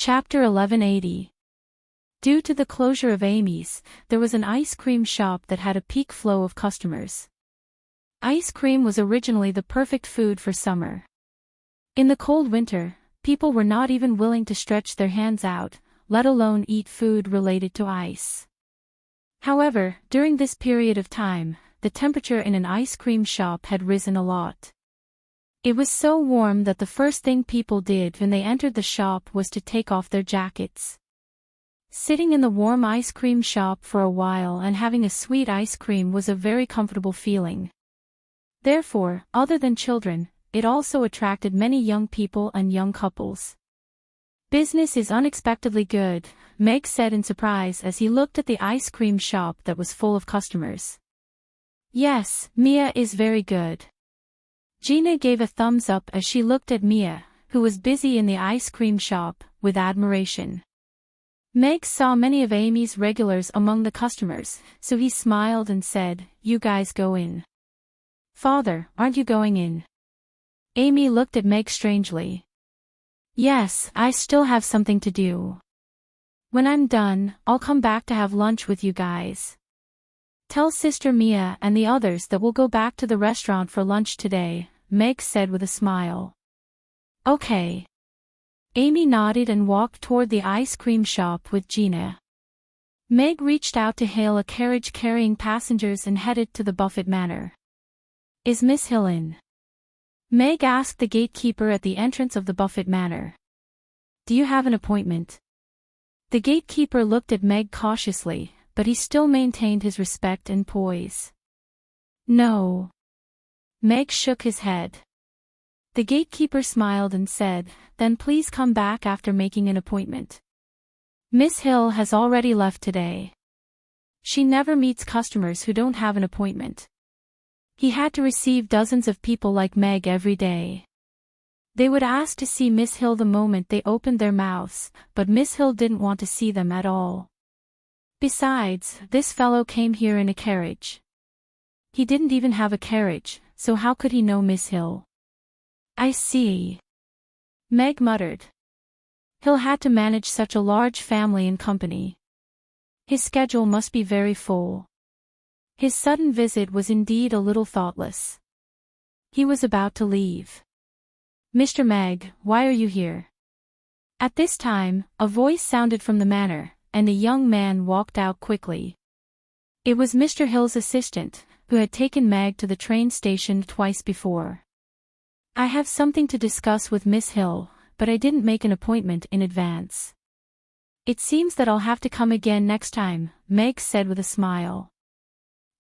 Chapter 1180. Due to the closure of Amy's, there was an ice cream shop that had a peak flow of customers. Ice cream was originally the perfect food for summer. In the cold winter, people were not even willing to stretch their hands out, let alone eat food related to ice. However, during this period of time, the temperature in an ice cream shop had risen a lot. It was so warm that the first thing people did when they entered the shop was to take off their jackets. Sitting in the warm ice cream shop for a while and having a sweet ice cream was a very comfortable feeling. Therefore, other than children, it also attracted many young people and young couples. "Business is unexpectedly good," Meg said in surprise as he looked at the ice cream shop that was full of customers. "Yes, Mia is very good." Gina gave a thumbs up as she looked at Mia, who was busy in the ice cream shop, with admiration. Meg saw many of Amy's regulars among the customers, so he smiled and said, "You guys go in." "Father, aren't you going in?" Amy looked at Meg strangely. "Yes, I still have something to do. When I'm done, I'll come back to have lunch with you guys. Tell Sister Mia and the others that we'll go back to the restaurant for lunch today," Meg said with a smile. "Okay." Amy nodded and walked toward the ice cream shop with Gina. Meg reached out to hail a carriage carrying passengers and headed to the Buffett Manor. "Is Miss Hill in?" Meg asked the gatekeeper at the entrance of the Buffett Manor. "Do you have an appointment?" The gatekeeper looked at Meg cautiously, but he still maintained his respect and poise. "No." Meg shook his head. The gatekeeper smiled and said, "Then please come back after making an appointment. Miss Hill has already left today. She never meets customers who don't have an appointment." He had to receive dozens of people like Meg every day. They would ask to see Miss Hill the moment they opened their mouths, but Miss Hill didn't want to see them at all. Besides, this fellow came here in a carriage. He didn't even have a carriage, so how could he know Miss Hill? "I see," Meg muttered. Hill had to manage such a large family and company. His schedule must be very full. His sudden visit was indeed a little thoughtless. He was about to leave. "Mr. Meg, why are you here?" At this time, a voice sounded from the manor, and a young man walked out quickly. It was Mr. Hill's assistant, who had taken Meg to the train station twice before. "I have something to discuss with Miss Hill, but I didn't make an appointment in advance. It seems that I'll have to come again next time," Meg said with a smile.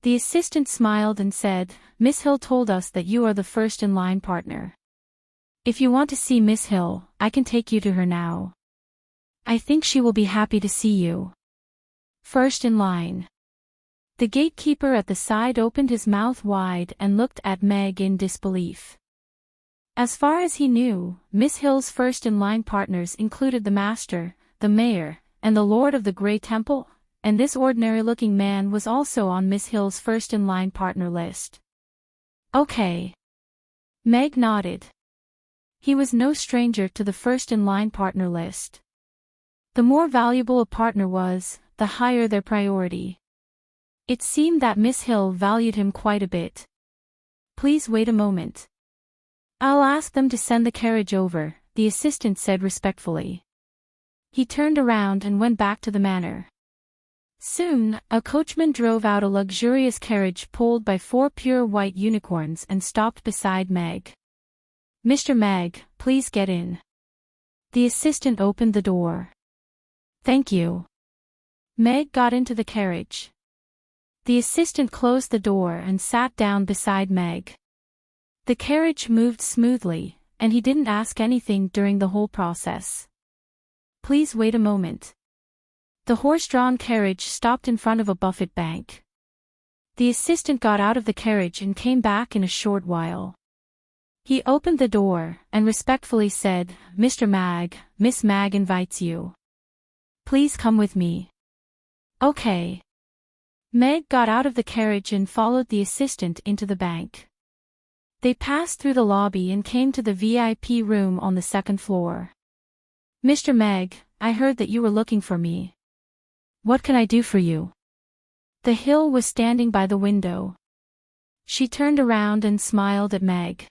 The assistant smiled and said, "Miss Hill told us that you are the first-in-line partner. If you want to see Miss Hill, I can take you to her now. I think she will be happy to see you." First in line. The gatekeeper at the side opened his mouth wide and looked at Meg in disbelief. As far as he knew, Miss Hill's first-in-line partners included the Master, the Mayor, and the Lord of the Grey Temple, and this ordinary-looking man was also on Miss Hill's first-in-line partner list. "Okay." Meg nodded. He was no stranger to the first-in-line partner list. The more valuable a partner was, the higher their priority. It seemed that Miss Hill valued him quite a bit. "Please wait a moment. I'll ask them to send the carriage over," the assistant said respectfully. He turned around and went back to the manor. Soon, a coachman drove out a luxurious carriage pulled by 4 pure white unicorns and stopped beside Meg. "Mr. Meg, please get in." The assistant opened the door. "Thank you." Meg got into the carriage. The assistant closed the door and sat down beside Meg. The carriage moved smoothly, and he didn't ask anything during the whole process. "Please wait a moment." The horse-drawn carriage stopped in front of a Buffett bank. The assistant got out of the carriage and came back in a short while. He opened the door and respectfully said, "Mr. Mag, Miss Mag invites you. Please come with me." "Okay." Meg got out of the carriage and followed the assistant into the bank. They passed through the lobby and came to the VIP room on the second floor. Mr. Meg, I heard that you were looking for me. What can I do for you? The hill was standing by the window. She turned around and smiled at Meg.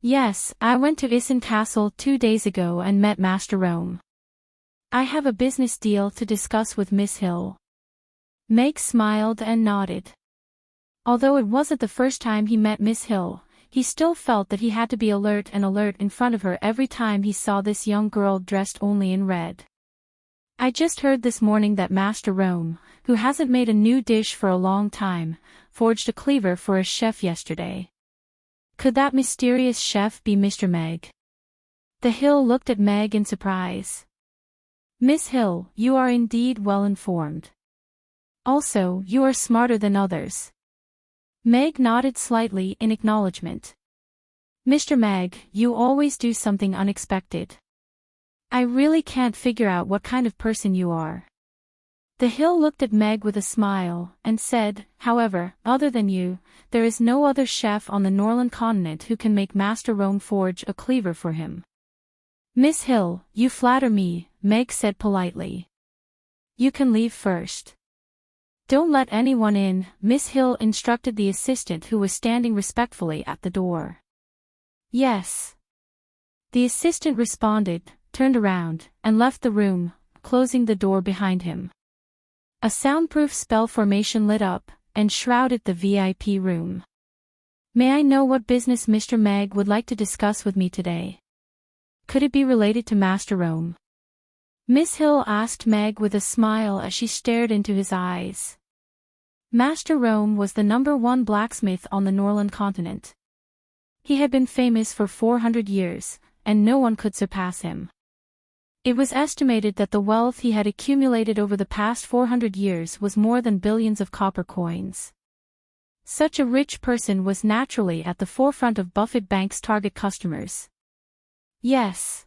Yes, I went to Isen Castle 2 days ago and met Master Rome. I have a business deal to discuss with Miss Hill. Meg smiled and nodded. Although it wasn't the first time he met Miss Hill, he still felt that he had to be alert in front of her every time he saw this young girl dressed only in red. I just heard this morning that Master Rome, who hasn't made a new dish for a long time, forged a cleaver for a chef yesterday. Could that mysterious chef be Mr. Meg? The Hill looked at Meg in surprise. Miss Hill, you are indeed well informed. Also, you are smarter than others. Meg nodded slightly in acknowledgement. Mr. Meg, you always do something unexpected. I really can't figure out what kind of person you are. The Hill looked at Meg with a smile, and said, however, other than you, there is no other chef on the Norland continent who can make Master Rome forge a cleaver for him. Miss Hill, you flatter me, Meg said politely. You can leave first. Don't let anyone in, Miss Hill instructed the assistant who was standing respectfully at the door. Yes. The assistant responded, turned around, and left the room, closing the door behind him. A soundproof spell formation lit up, and shrouded the VIP room. May I know what business Mr. Meg would like to discuss with me today? Could it be related to Master Rome? Miss Hill asked Meg with a smile as she stared into his eyes. Master Rome was the #1 blacksmith on the Norland continent. He had been famous for 400 years, and no one could surpass him. It was estimated that the wealth he had accumulated over the past 400 years was more than billions of copper coins. Such a rich person was naturally at the forefront of Buffett Bank's target customers. Yes.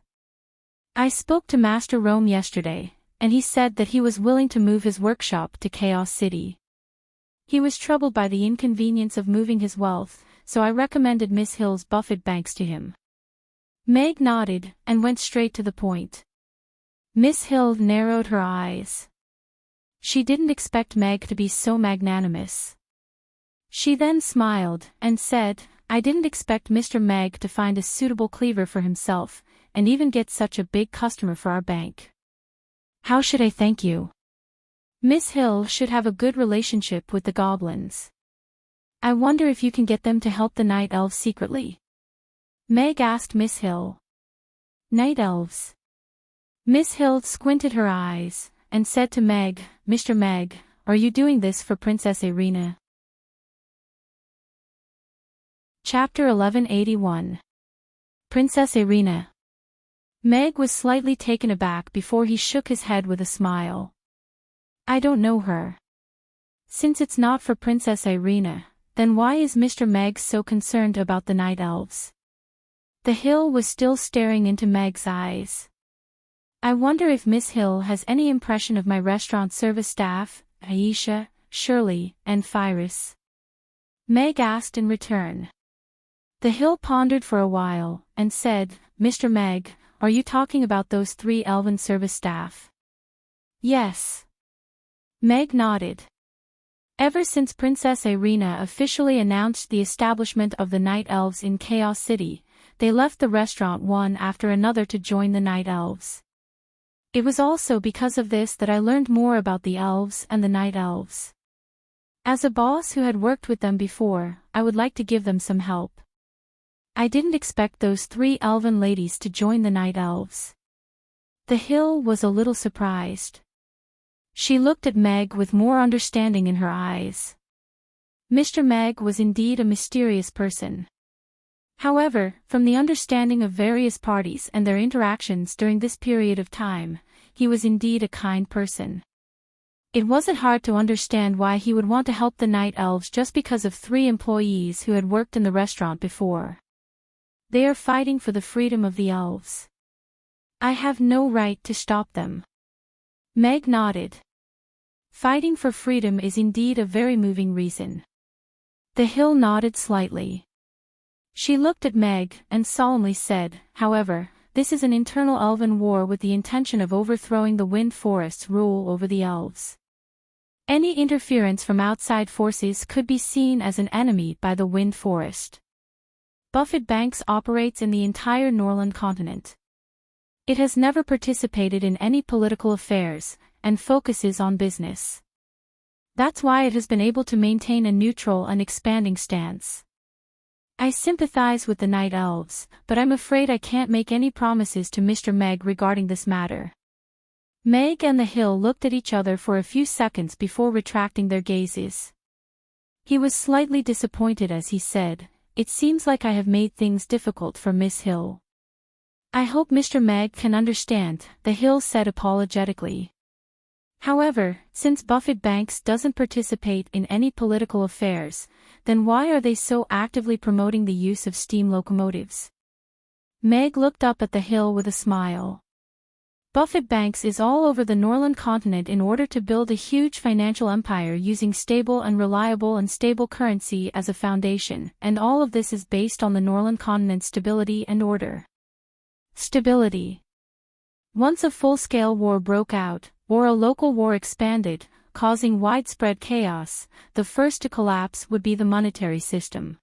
I spoke to Master Rome yesterday, and he said that he was willing to move his workshop to Chaos City. He was troubled by the inconvenience of moving his wealth, so I recommended Miss Hill's Buffett Banks to him. Meg nodded, and went straight to the point. Miss Hill narrowed her eyes. She didn't expect Meg to be so magnanimous. She then smiled, and said, I didn't expect Mr. Meg to find a suitable cleaver for himself, and even get such a big customer for our bank. How should I thank you? Miss Hill should have a good relationship with the goblins. I wonder if you can get them to help the night elves secretly? Meg asked Miss Hill. Night elves? Miss Hill squinted her eyes, and said to Meg, Mr. Meg, are you doing this for Princess Irina? Chapter 1181. Princess Irina. Meg was slightly taken aback before he shook his head with a smile. I don't know her. Since it's not for Princess Irina, then why is Mr. Meg so concerned about the night elves? The Hill was still staring into Meg's eyes. I wonder if Miss Hill has any impression of my restaurant service staff, Aisha, Shirley, and Firis. Meg asked in return. The Hill pondered for a while, and said, Mr. Meg, are you talking about those 3 elven service staff? Yes. Meg nodded. Ever since Princess Irina officially announced the establishment of the Night Elves in Chaos City, they left the restaurant one after another to join the Night Elves. It was also because of this that I learned more about the elves and the Night Elves. As a boss who had worked with them before, I would like to give them some help. I didn't expect those 3 elven ladies to join the Night Elves. The Hill was a little surprised. She looked at Meg with more understanding in her eyes. Mr. Meg was indeed a mysterious person. However, from the understanding of various parties and their interactions during this period of time, he was indeed a kind person. It wasn't hard to understand why he would want to help the Night Elves just because of 3 employees who had worked in the restaurant before. They are fighting for the freedom of the elves. I have no right to stop them. Meg nodded. Fighting for freedom is indeed a very moving reason. The Hill nodded slightly. She looked at Meg and solemnly said, however, this is an internal elven war with the intention of overthrowing the Wind Forest's rule over the elves. Any interference from outside forces could be seen as an enemy by the Wind Forest. Buffett Banks operates in the entire Norland continent. It has never participated in any political affairs, and focuses on business. That's why it has been able to maintain a neutral and expanding stance. I sympathize with the Night Elves, but I'm afraid I can't make any promises to Mr. Meg regarding this matter. Meg and the Hill looked at each other for a few seconds before retracting their gazes. He was slightly disappointed as he said, "It seems like I have made things difficult for Miss Hill." "I hope Mr. Meg can understand," the Hill said apologetically. However, since Buffett Banks doesn't participate in any political affairs, then why are they so actively promoting the use of steam locomotives? Meg looked up at the Hill with a smile. Buffett Banks is all over the Norland continent in order to build a huge financial empire using stable and reliable and stable currency as a foundation, and all of this is based on the Norland continent's stability and order. Stability. Once a full-scale war broke out, or a local war expanded, causing widespread chaos, the first to collapse would be the monetary system.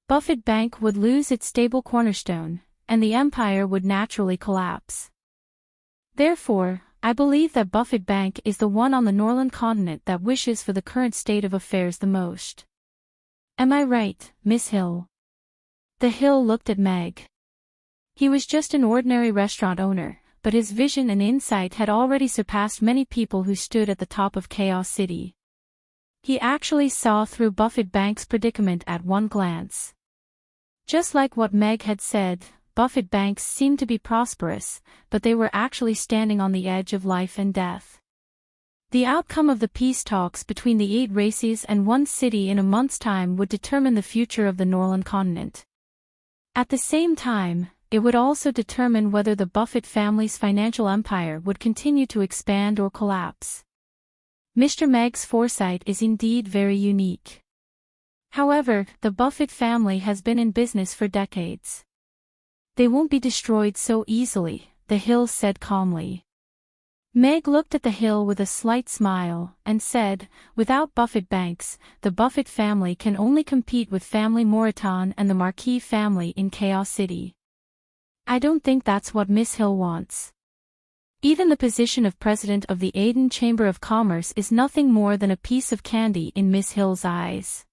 Buffett Bank would lose its stable cornerstone, and the empire would naturally collapse. Therefore, I believe that Buffett Bank is the one on the Norland continent that wishes for the current state of affairs the most. Am I right, Miss Hill? The Hill looked at Meg. He was just an ordinary restaurant owner, but his vision and insight had already surpassed many people who stood at the top of Chaos City. He actually saw through Buffett Bank's predicament at one glance. Just like what Meg had said, Buffett Banks seemed to be prosperous, but they were actually standing on the edge of life and death. The outcome of the peace talks between the 8 races and one city in a month's time would determine the future of the Norland continent. At the same time, it would also determine whether the Buffett family's financial empire would continue to expand or collapse. Mr. Meg's foresight is indeed very unique. However, the Buffett family has been in business for decades. They won't be destroyed so easily, the Hill said calmly. Meg looked at the Hill with a slight smile, and said, "Without Buffett Banks, the Buffett family can only compete with Family Moreton and the Marquis family in Chaos City. I don't think that's what Miss Hill wants. Even the position of president of the Aden Chamber of Commerce is nothing more than a piece of candy in Miss Hill's eyes.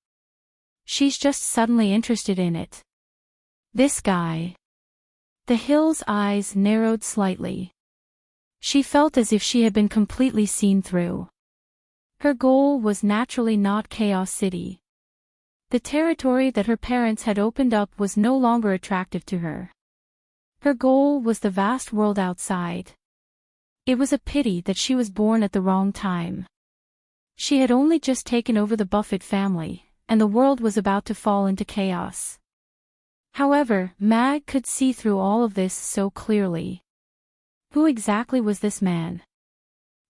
She's just suddenly interested in it. This guy." The Hill's eyes narrowed slightly. She felt as if she had been completely seen through. Her goal was naturally not Chaos City. The territory that her parents had opened up was no longer attractive to her. Her goal was the vast world outside. It was a pity that she was born at the wrong time. She had only just taken over the Buffett family, and the world was about to fall into chaos. However, Meg could see through all of this so clearly. Who exactly was this man?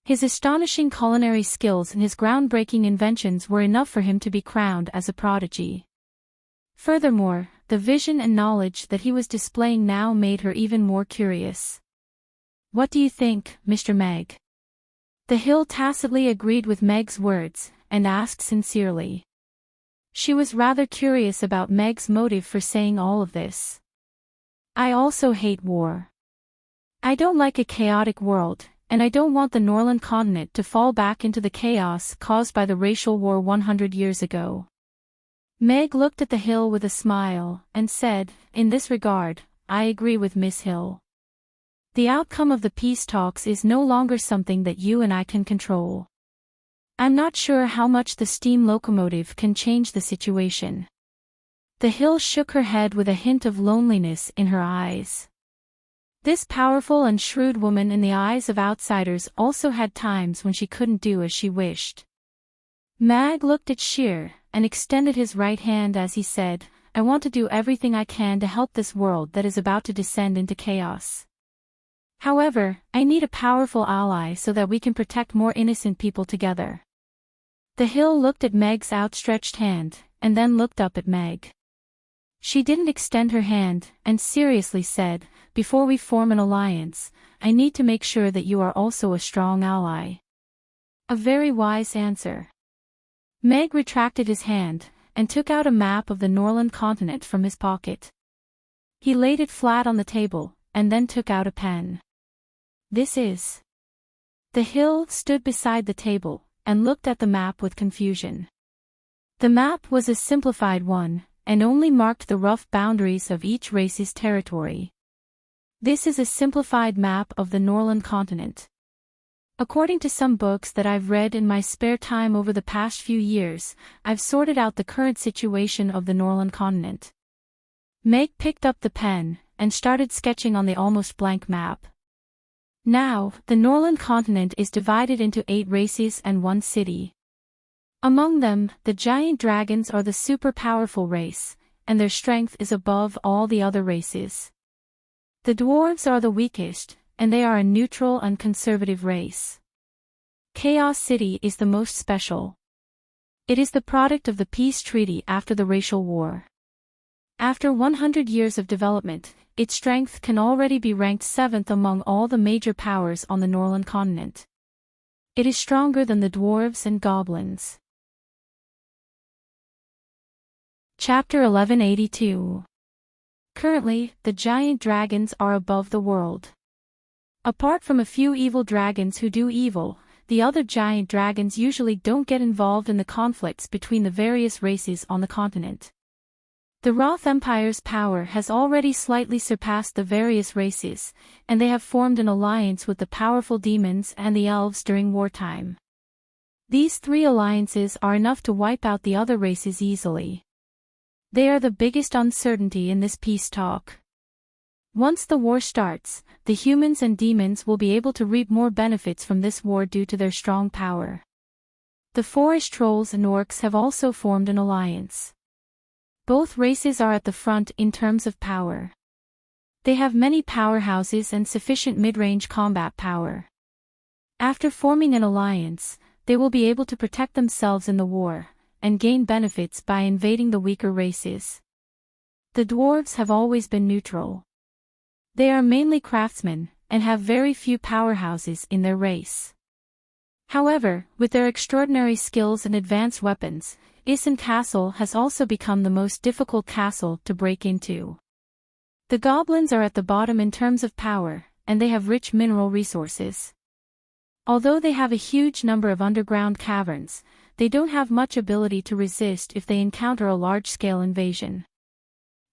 His astonishing culinary skills and his groundbreaking inventions were enough for him to be crowned as a prodigy. Furthermore, the vision and knowledge that he was displaying now made her even more curious. "What do you think, Mr. Meg?" The Hill tacitly agreed with Meg's words, and asked sincerely. She was rather curious about Meg's motive for saying all of this. "I also hate war. I don't like a chaotic world, and I don't want the Norland continent to fall back into the chaos caused by the racial war 100 years ago." Meg looked at the Hill with a smile, and said, "In this regard, I agree with Miss Hill. The outcome of the peace talks is no longer something that you and I can control. I'm not sure how much the steam locomotive can change the situation." The Hill shook her head with a hint of loneliness in her eyes. This powerful and shrewd woman in the eyes of outsiders also had times when she couldn't do as she wished. Meg looked at Sheer, and extended his right hand as he said, "I want to do everything I can to help this world that is about to descend into chaos. However, I need a powerful ally so that we can protect more innocent people together." The Hill looked at Meg's outstretched hand, and then looked up at Meg. She didn't extend her hand, and seriously said, "Before we form an alliance, I need to make sure that you are also a strong ally." A very wise answer. Meg retracted his hand, and took out a map of the Norland continent from his pocket. He laid it flat on the table, and then took out a pen. "This is..." The hill stood beside the table, and looked at the map with confusion. The map was a simplified one, and only marked the rough boundaries of each race's territory. "This is a simplified map of the Norland continent. According to some books that I've read in my spare time over the past few years, I've sorted out the current situation of the Norland continent." Meg picked up the pen, and started sketching on the almost blank map. Now, the Norland continent is divided into 8 races and 1 city. Among them, the giant dragons are the super powerful race, and their strength is above all the other races. The dwarves are the weakest, and they are a neutral and conservative race. Chaos City is the most special. It is the product of the peace treaty after the racial war. After 100 years of development, its strength can already be ranked 7th among all the major powers on the Norland continent. It is stronger than the dwarves and goblins. Chapter 1182. Currently, the giant dragons are above the world. Apart from a few evil dragons who do evil, the other giant dragons usually don't get involved in the conflicts between the various races on the continent. The Roth Empire's power has already slightly surpassed the various races, and they have formed an alliance with the powerful demons and the elves during wartime. These 3 alliances are enough to wipe out the other races easily. They are the biggest uncertainty in this peace talk. Once the war starts, the humans and demons will be able to reap more benefits from this war due to their strong power. The forest trolls and orcs have also formed an alliance. Both races are at the front in terms of power. They have many powerhouses and sufficient mid-range combat power. After forming an alliance, they will be able to protect themselves in the war, and gain benefits by invading the weaker races. The dwarves have always been neutral. They are mainly craftsmen, and have very few powerhouses in their race. However, with their extraordinary skills and advanced weapons, Isen Castle has also become the most difficult castle to break into. The goblins are at the bottom in terms of power, and they have rich mineral resources. Although they have a huge number of underground caverns, they don't have much ability to resist if they encounter a large-scale invasion.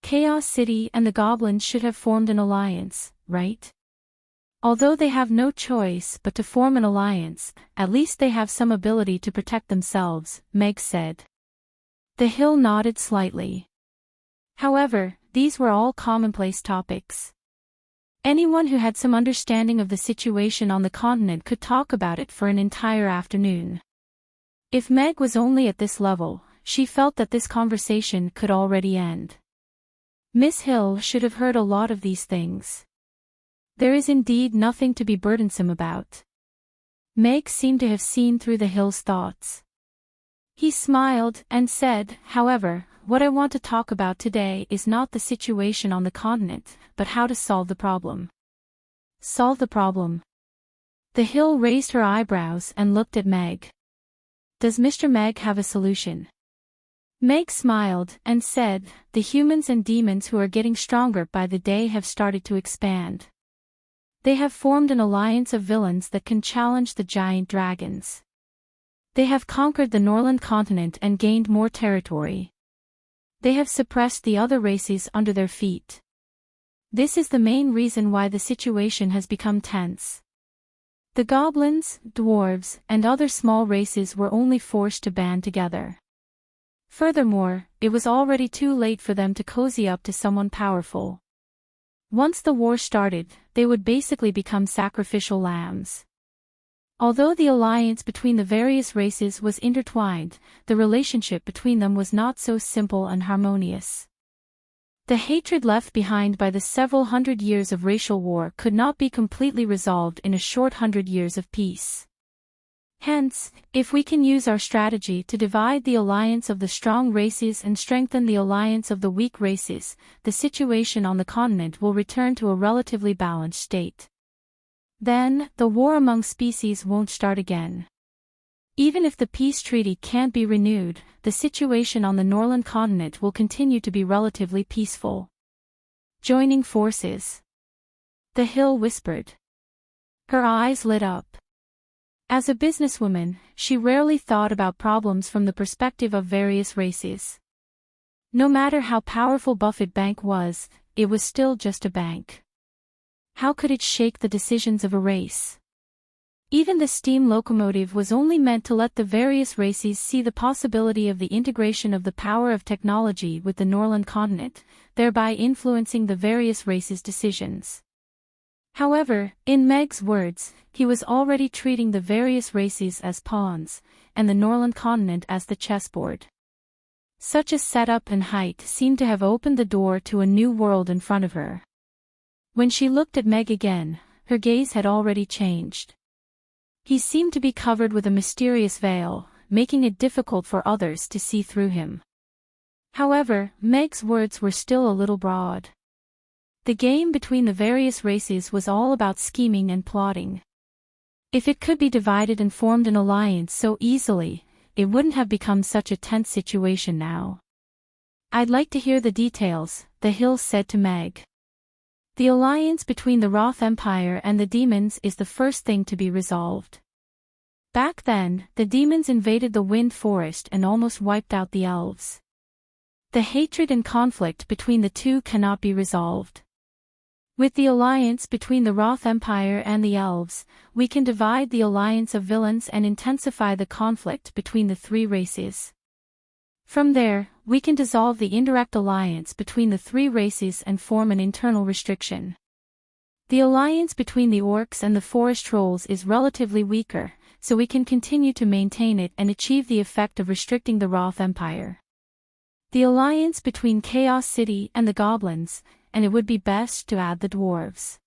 Chaos City and the goblins should have formed an alliance, right? Although they have no choice but to form an alliance, at least they have some ability to protect themselves, Meg said. The hill nodded slightly. However, these were all commonplace topics. Anyone who had some understanding of the situation on the continent could talk about it for an entire afternoon. If Meg was only at this level, she felt that this conversation could already end. Miss Hill should have heard a lot of these things. There is indeed nothing to be burdensome about. Meg seemed to have seen through the Hill's thoughts. He smiled and said, "However, what I want to talk about today is not the situation on the continent, but how to solve the problem." Solve the problem? The Hill raised her eyebrows and looked at Meg. Does Mr. Meg have a solution? Meg smiled and said, "The humans and demons who are getting stronger by the day have started to expand. They have formed an alliance of villains that can challenge the giant dragons. They have conquered the Norland continent and gained more territory. They have suppressed the other races under their feet. This is the main reason why the situation has become tense. The goblins, dwarves, and other small races were only forced to band together. Furthermore, it was already too late for them to cozy up to someone powerful. Once the war started, they would basically become sacrificial lambs. Although the alliance between the various races was intertwined, the relationship between them was not so simple and harmonious. The hatred left behind by the several hundred years of racial war could not be completely resolved in a short 100 years of peace. Hence, if we can use our strategy to divide the alliance of the strong races and strengthen the alliance of the weak races, the situation on the continent will return to a relatively balanced state. Then, the war among species won't start again. Even if the peace treaty can't be renewed, the situation on the Norland continent will continue to be relatively peaceful. Joining forces. The hill whispered. Her eyes lit up. As a businesswoman, she rarely thought about problems from the perspective of various races. No matter how powerful Buffett Bank was, it was still just a bank. How could it shake the decisions of a race? Even the steam locomotive was only meant to let the various races see the possibility of the integration of the power of technology with the Norland continent, thereby influencing the various races' decisions. However, in Meg's words, he was already treating the various races as pawns, and the Norland continent as the chessboard. Such a setup and height seemed to have opened the door to a new world in front of her. When she looked at Meg again, her gaze had already changed. He seemed to be covered with a mysterious veil, making it difficult for others to see through him. However, Meg's words were still a little broad. The game between the various races was all about scheming and plotting. If it could be divided and formed an alliance so easily, it wouldn't have become such a tense situation now. I'd like to hear the details, the hill said to Meg. The alliance between the Roth Empire and the demons is the first thing to be resolved. Back then, the demons invaded the Wind Forest and almost wiped out the elves. The hatred and conflict between the two cannot be resolved. With the alliance between the Roth Empire and the elves, we can divide the alliance of villains and intensify the conflict between the three races. From there, we can dissolve the indirect alliance between the three races and form an internal restriction. The alliance between the orcs and the forest trolls is relatively weaker, so we can continue to maintain it and achieve the effect of restricting the Roth Empire. The alliance between Chaos City and the goblins, and it would be best to add the dwarves.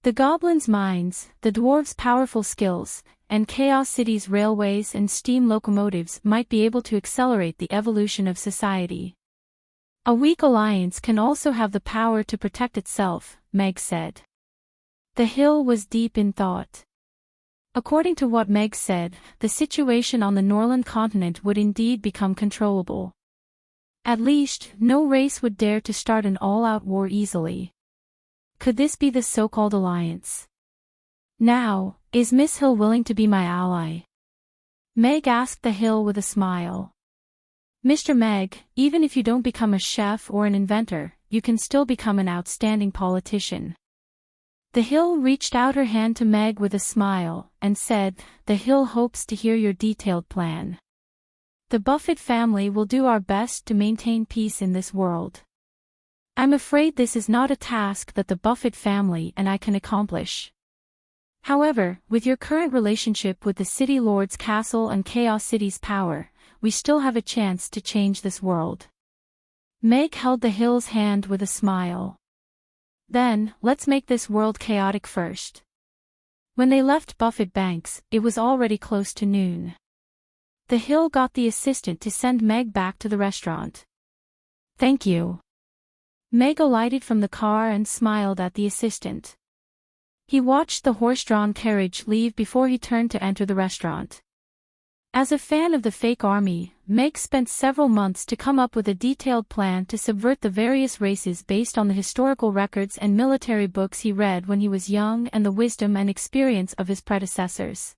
The goblins' mines, the dwarves' powerful skills, and Chaos City's railways and steam locomotives might be able to accelerate the evolution of society. A weak alliance can also have the power to protect itself, Meg said. The hill was deep in thought. According to what Meg said, the situation on the Norland continent would indeed become controllable. At least, no race would dare to start an all-out war easily. Could this be the so-called alliance? Now, is Miss Hill willing to be my ally? Meg asked the hill with a smile. Mr. Meg, even if you don't become a chef or an inventor, you can still become an outstanding politician. The hill reached out her hand to Meg with a smile, and said, "The hill hopes to hear your detailed plan. The Buffett family will do our best to maintain peace in this world. I'm afraid this is not a task that the Buffett family and I can accomplish. However, with your current relationship with the City Lord's castle and Chaos City's power, we still have a chance to change this world." Meg held the hill's hand with a smile. "Then, let's make this world chaotic first." When they left Buffett Banks, it was already close to noon. The hill got the assistant to send Meg back to the restaurant. "Thank you." Meg alighted from the car and smiled at the assistant. He watched the horse-drawn carriage leave before he turned to enter the restaurant. As a fan of the fake army, Meg spent several months to come up with a detailed plan to subvert the various races based on the historical records and military books he read when he was young and the wisdom and experience of his predecessors.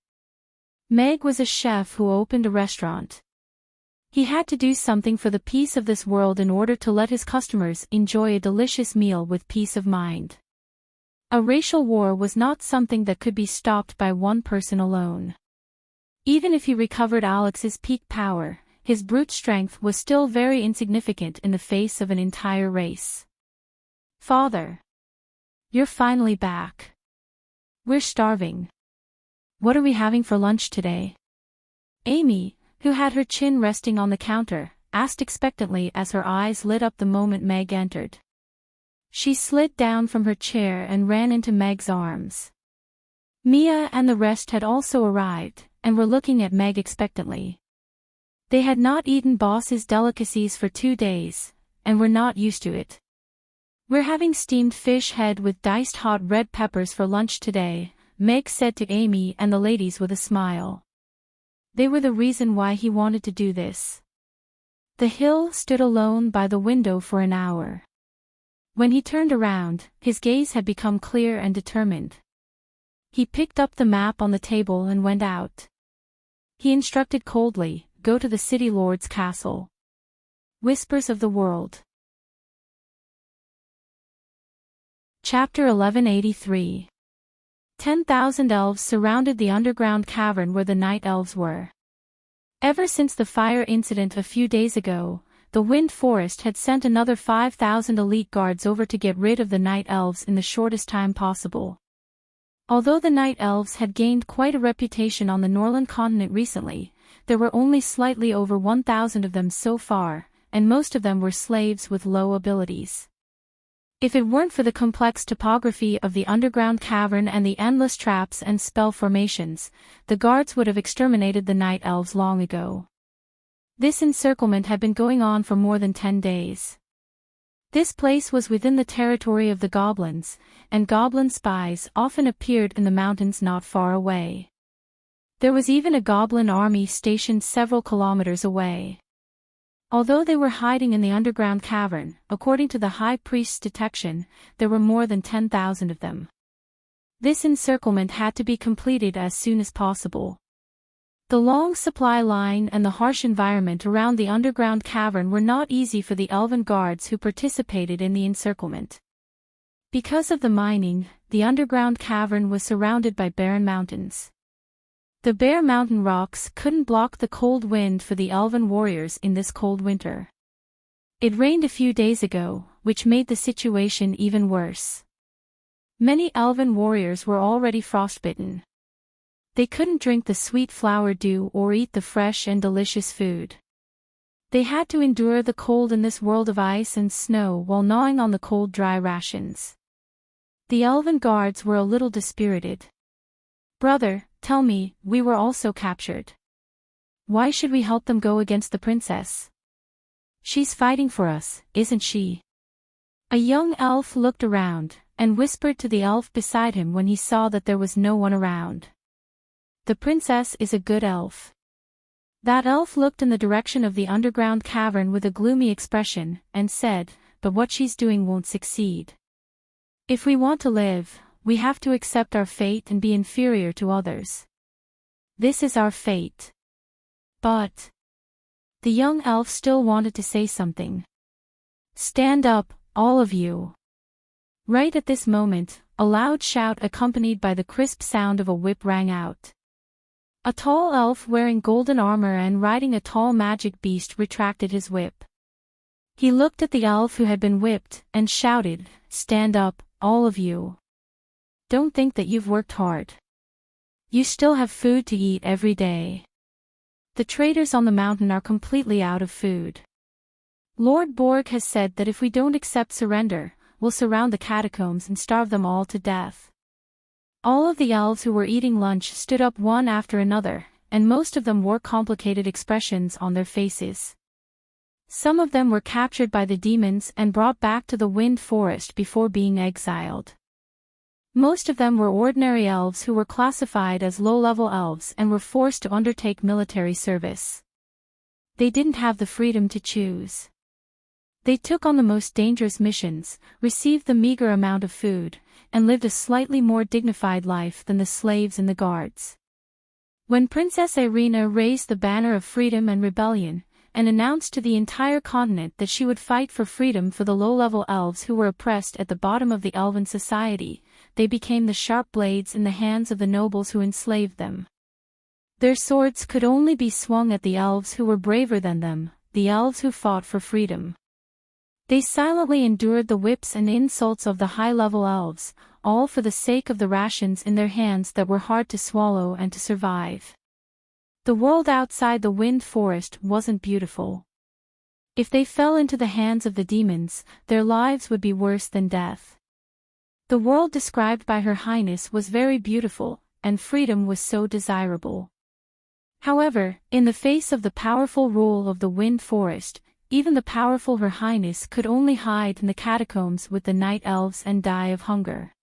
Meg was a chef who opened a restaurant. He had to do something for the peace of this world in order to let his customers enjoy a delicious meal with peace of mind. A racial war was not something that could be stopped by one person alone. Even if he recovered Alex's peak power, his brute strength was still very insignificant in the face of an entire race. "Father. You're finally back. We're starving. What are we having for lunch today?" Amy, who had her chin resting on the counter, asked expectantly as her eyes lit up the moment Meg entered. She slid down from her chair and ran into Meg's arms. Mia and the rest had also arrived, and were looking at Meg expectantly. They had not eaten Boss's delicacies for 2 days, and were not used to it. "We're having steamed fish head with diced hot red peppers for lunch today," Meg said to Amy and the ladies with a smile. They were the reason why he wanted to do this. The hill stood alone by the window for an hour. When he turned around, his gaze had become clear and determined. He picked up the map on the table and went out. He instructed coldly, "Go to the city lord's castle." Whispers of the World. Chapter 1183. 10,000 elves surrounded the underground cavern where the night elves were. Ever since the fire incident a few days ago, the Wind Forest had sent another 5,000 elite guards over to get rid of the night elves in the shortest time possible. Although the night elves had gained quite a reputation on the Norland continent recently, there were only slightly over 1,000 of them so far, and most of them were slaves with low abilities. If it weren't for the complex topography of the underground cavern and the endless traps and spell formations, the guards would have exterminated the night elves long ago. This encirclement had been going on for more than 10 days. This place was within the territory of the goblins, and goblin spies often appeared in the mountains not far away. There was even a goblin army stationed several kilometers away. Although they were hiding in the underground cavern, according to the high priest's detection, there were more than 10,000 of them. This encirclement had to be completed as soon as possible. The long supply line and the harsh environment around the underground cavern were not easy for the elven guards who participated in the encirclement. Because of the mining, the underground cavern was surrounded by barren mountains. The bare mountain rocks couldn't block the cold wind for the elven warriors in this cold winter. It rained a few days ago, which made the situation even worse. Many elven warriors were already frostbitten. They couldn't drink the sweet flower dew or eat the fresh and delicious food. They had to endure the cold in this world of ice and snow while gnawing on the cold dry rations. The elven guards were a little dispirited. "Brother, tell me, we were also captured. Why should we help them go against the princess? She's fighting for us, isn't she?" A young elf looked around, and whispered to the elf beside him when he saw that there was no one around. "The princess is a good elf." That elf looked in the direction of the underground cavern with a gloomy expression, and said, "But what she's doing won't succeed. If we want to live, we have to accept our fate and be inferior to others. This is our fate." But the young elf still wanted to say something. "Stand up, all of you." Right at this moment, a loud shout accompanied by the crisp sound of a whip rang out. A tall elf wearing golden armor and riding a tall magic beast retracted his whip. He looked at the elf who had been whipped, and shouted, "Stand up, all of you. Don't think that you've worked hard. You still have food to eat every day. The traders on the mountain are completely out of food. Lord Borg has said that if we don't accept surrender, we'll surround the catacombs and starve them all to death." All of the elves who were eating lunch stood up one after another, and most of them wore complicated expressions on their faces. Some of them were captured by the demons and brought back to the Wind Forest before being exiled. Most of them were ordinary elves who were classified as low-level elves and were forced to undertake military service. They didn't have the freedom to choose. They took on the most dangerous missions, received the meager amount of food, and lived a slightly more dignified life than the slaves and the guards. When Princess Irina raised the banner of freedom and rebellion, and announced to the entire continent that she would fight for freedom for the low-level elves who were oppressed at the bottom of the elven society, they became the sharp blades in the hands of the nobles who enslaved them. Their swords could only be swung at the elves who were braver than them, the elves who fought for freedom. They silently endured the whips and insults of the high-level elves, all for the sake of the rations in their hands that were hard to swallow and to survive. The world outside the Wind Forest wasn't beautiful. If they fell into the hands of the demons, their lives would be worse than death. The world described by Her Highness was very beautiful, and freedom was so desirable. However, in the face of the powerful rule of the Wind Forest, even the powerful Her Highness could only hide in the catacombs with the night elves and die of hunger.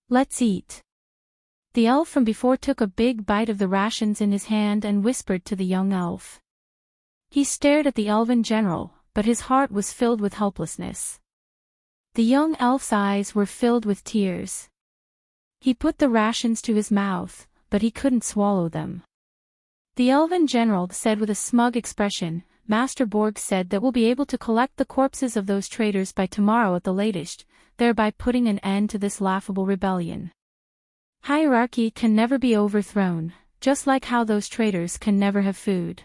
"Let's eat." The elf from before took a big bite of the rations in his hand and whispered to the young elf. He stared at the elven general, but his heart was filled with helplessness. The young elf's eyes were filled with tears. He put the rations to his mouth, but he couldn't swallow them. The elven general said with a smug expression, "Master Borg said that we'll be able to collect the corpses of those traitors by tomorrow at the latest, thereby putting an end to this laughable rebellion. Hierarchy can never be overthrown, just like how those traitors can never have food."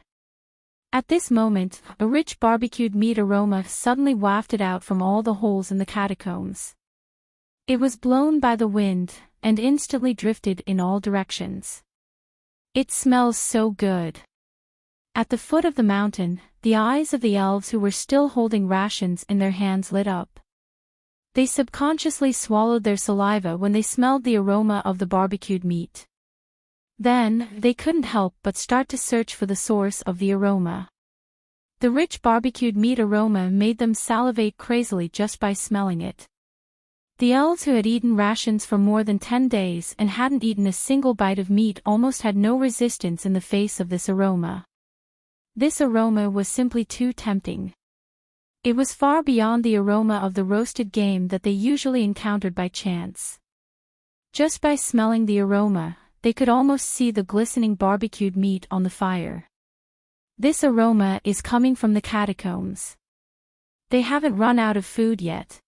At this moment, a rich barbecued meat aroma suddenly wafted out from all the holes in the catacombs. It was blown by the wind, and instantly drifted in all directions. "It smells so good." At the foot of the mountain, the eyes of the elves who were still holding rations in their hands lit up. They subconsciously swallowed their saliva when they smelled the aroma of the barbecued meat. Then, they couldn't help but start to search for the source of the aroma. The rich barbecued meat aroma made them salivate crazily just by smelling it. The elves who had eaten rations for more than 10 days and hadn't eaten a single bite of meat almost had no resistance in the face of this aroma. This aroma was simply too tempting. It was far beyond the aroma of the roasted game that they usually encountered by chance. Just by smelling the aroma, they could almost see the glistening barbecued meat on the fire. This aroma is coming from the catacombs. They haven't run out of food yet.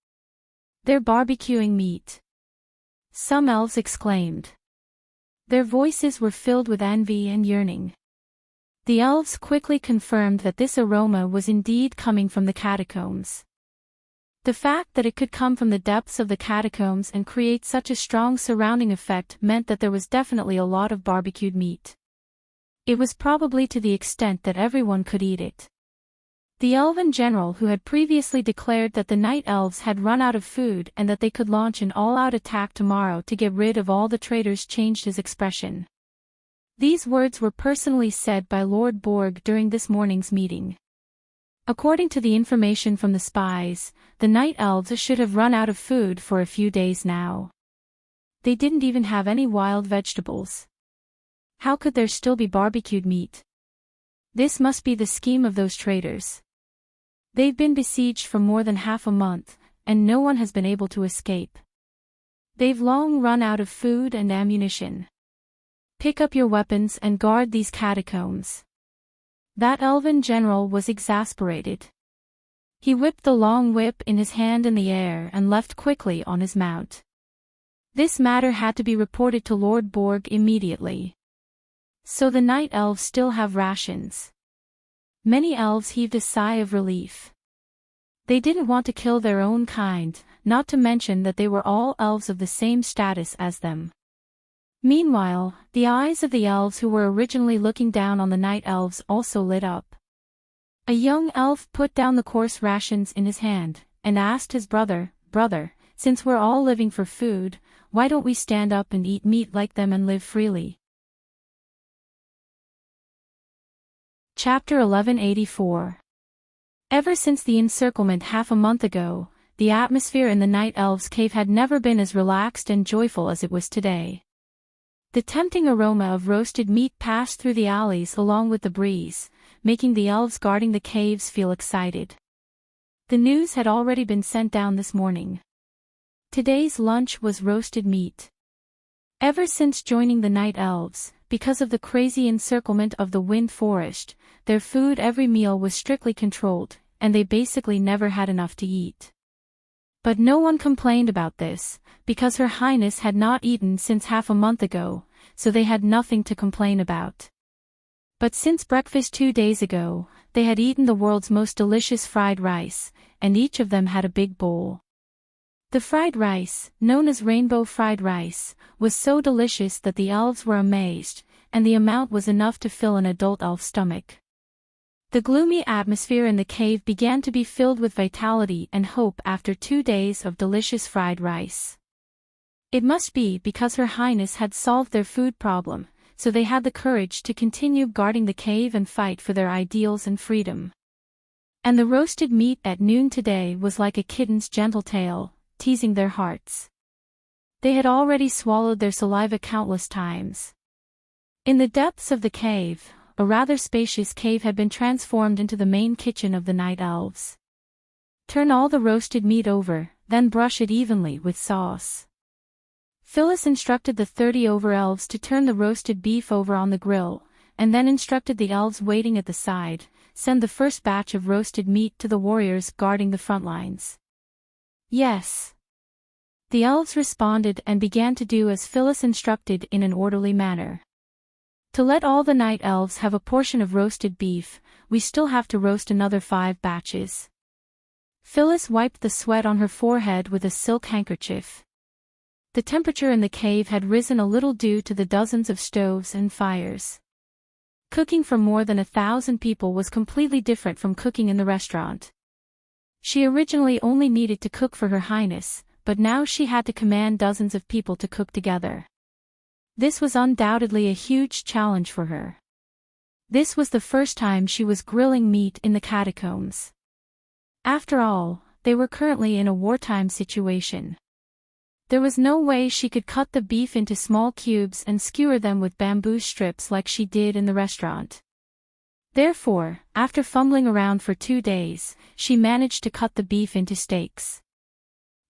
They're barbecuing meat. Some elves exclaimed. Their voices were filled with envy and yearning. The elves quickly confirmed that this aroma was indeed coming from the catacombs. The fact that it could come from the depths of the catacombs and create such a strong surrounding effect meant that there was definitely a lot of barbecued meat. It was probably to the extent that everyone could eat it. The elven general who had previously declared that the night elves had run out of food and that they could launch an all-out attack tomorrow to get rid of all the traitors changed his expression. These words were personally said by Lord Borg during this morning's meeting. According to the information from the spies, the night elves should have run out of food for a few days now. They didn't even have any wild vegetables. How could there still be barbecued meat? This must be the scheme of those traitors. They've been besieged for more than half a month, and no one has been able to escape. They've long run out of food and ammunition. Pick up your weapons and guard these catacombs. That elven general was exasperated. He whipped the long whip in his hand in the air and left quickly on his mount. This matter had to be reported to Lord Borg immediately. So the night elves still have rations. Many elves heaved a sigh of relief. They didn't want to kill their own kind, not to mention that they were all elves of the same status as them. Meanwhile, the eyes of the elves who were originally looking down on the night elves also lit up. A young elf put down the coarse rations in his hand, and asked his brother, "Brother, since we're all living for food, why don't we stand up and eat meat like them and live freely?" Chapter 1184. Ever since the encirclement half a month ago, the atmosphere in the night elves' cave had never been as relaxed and joyful as it was today. The tempting aroma of roasted meat passed through the alleys along with the breeze, making the elves guarding the caves feel excited. The news had already been sent down this morning. Today's lunch was roasted meat. Ever since joining the night elves, because of the crazy encirclement of the Wind Forest, their food every meal was strictly controlled, and they basically never had enough to eat. But no one complained about this, because Her Highness had not eaten since half a month ago, so they had nothing to complain about. But since breakfast 2 days ago, they had eaten the world's most delicious fried rice, and each of them had a big bowl. The fried rice, known as rainbow fried rice, was so delicious that the elves were amazed, and the amount was enough to fill an adult elf stomach. The gloomy atmosphere in the cave began to be filled with vitality and hope after 2 days of delicious fried rice. It must be because Her Highness had solved their food problem, so they had the courage to continue guarding the cave and fight for their ideals and freedom. And the roasted meat at noon today was like a kitten's gentle tail, teasing their hearts. They had already swallowed their saliva countless times. In the depths of the cave, a rather spacious cave had been transformed into the main kitchen of the night elves. Turn all the roasted meat over, then brush it evenly with sauce. Phyllis instructed the 30 over-elves to turn the roasted beef over on the grill, and then instructed the elves waiting at the side, send the first batch of roasted meat to the warriors guarding the front lines. Yes. The elves responded and began to do as Phyllis instructed in an orderly manner. To let all the night elves have a portion of roasted beef, we still have to roast another 5 batches. Phyllis wiped the sweat on her forehead with a silk handkerchief. The temperature in the cave had risen a little due to the dozens of stoves and fires. Cooking for more than 1,000 people was completely different from cooking in the restaurant. She originally only needed to cook for Her Highness, but now she had to command dozens of people to cook together. This was undoubtedly a huge challenge for her. This was the first time she was grilling meat in the catacombs. After all, they were currently in a wartime situation. There was no way she could cut the beef into small cubes and skewer them with bamboo strips like she did in the restaurant. Therefore, after fumbling around for 2 days, she managed to cut the beef into steaks.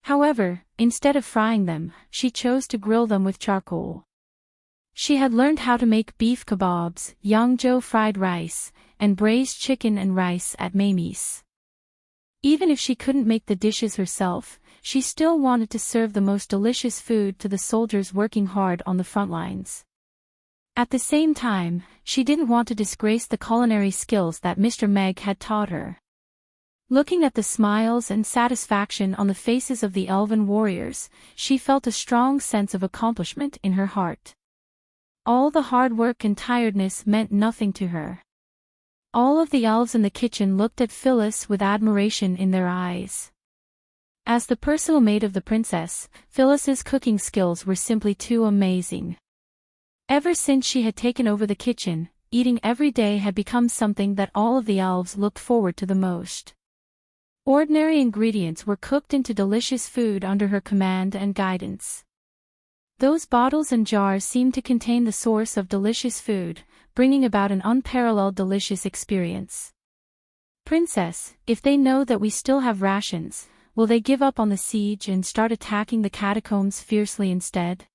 However, instead of frying them, she chose to grill them with charcoal. She had learned how to make beef kebabs, yangzhou fried rice, and braised chicken and rice at Mamie's. Even if she couldn't make the dishes herself, she still wanted to serve the most delicious food to the soldiers working hard on the front lines. At the same time, she didn't want to disgrace the culinary skills that Mr. Meg had taught her. Looking at the smiles and satisfaction on the faces of the elven warriors, she felt a strong sense of accomplishment in her heart. All the hard work and tiredness meant nothing to her. All of the elves in the kitchen looked at Phyllis with admiration in their eyes. As the personal maid of the princess, Phyllis's cooking skills were simply too amazing. Ever since she had taken over the kitchen, eating every day had become something that all of the elves looked forward to the most. Ordinary ingredients were cooked into delicious food under her command and guidance. Those bottles and jars seemed to contain the source of delicious food, bringing about an unparalleled delicious experience. Princess, if they know that we still have rations, will they give up on the siege and start attacking the catacombs fiercely instead?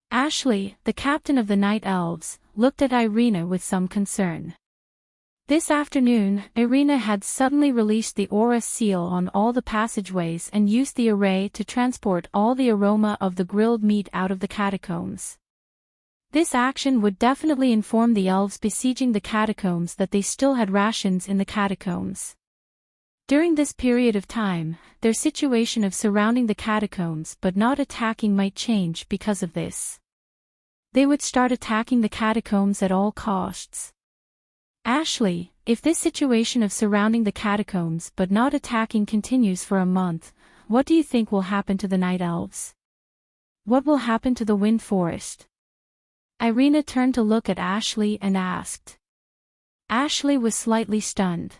Ashley, the captain of the Night Elves, looked at Irina with some concern. This afternoon, Irina had suddenly released the aura seal on all the passageways and used the array to transport all the aroma of the grilled meat out of the catacombs. This action would definitely inform the elves besieging the catacombs that they still had rations in the catacombs. During this period of time, their situation of surrounding the catacombs but not attacking might change because of this. They would start attacking the catacombs at all costs. Ashley, if this situation of surrounding the catacombs but not attacking continues for a month, what do you think will happen to the Night Elves? What will happen to the Wind Forest? Irina turned to look at Ashley and asked. Ashley was slightly stunned.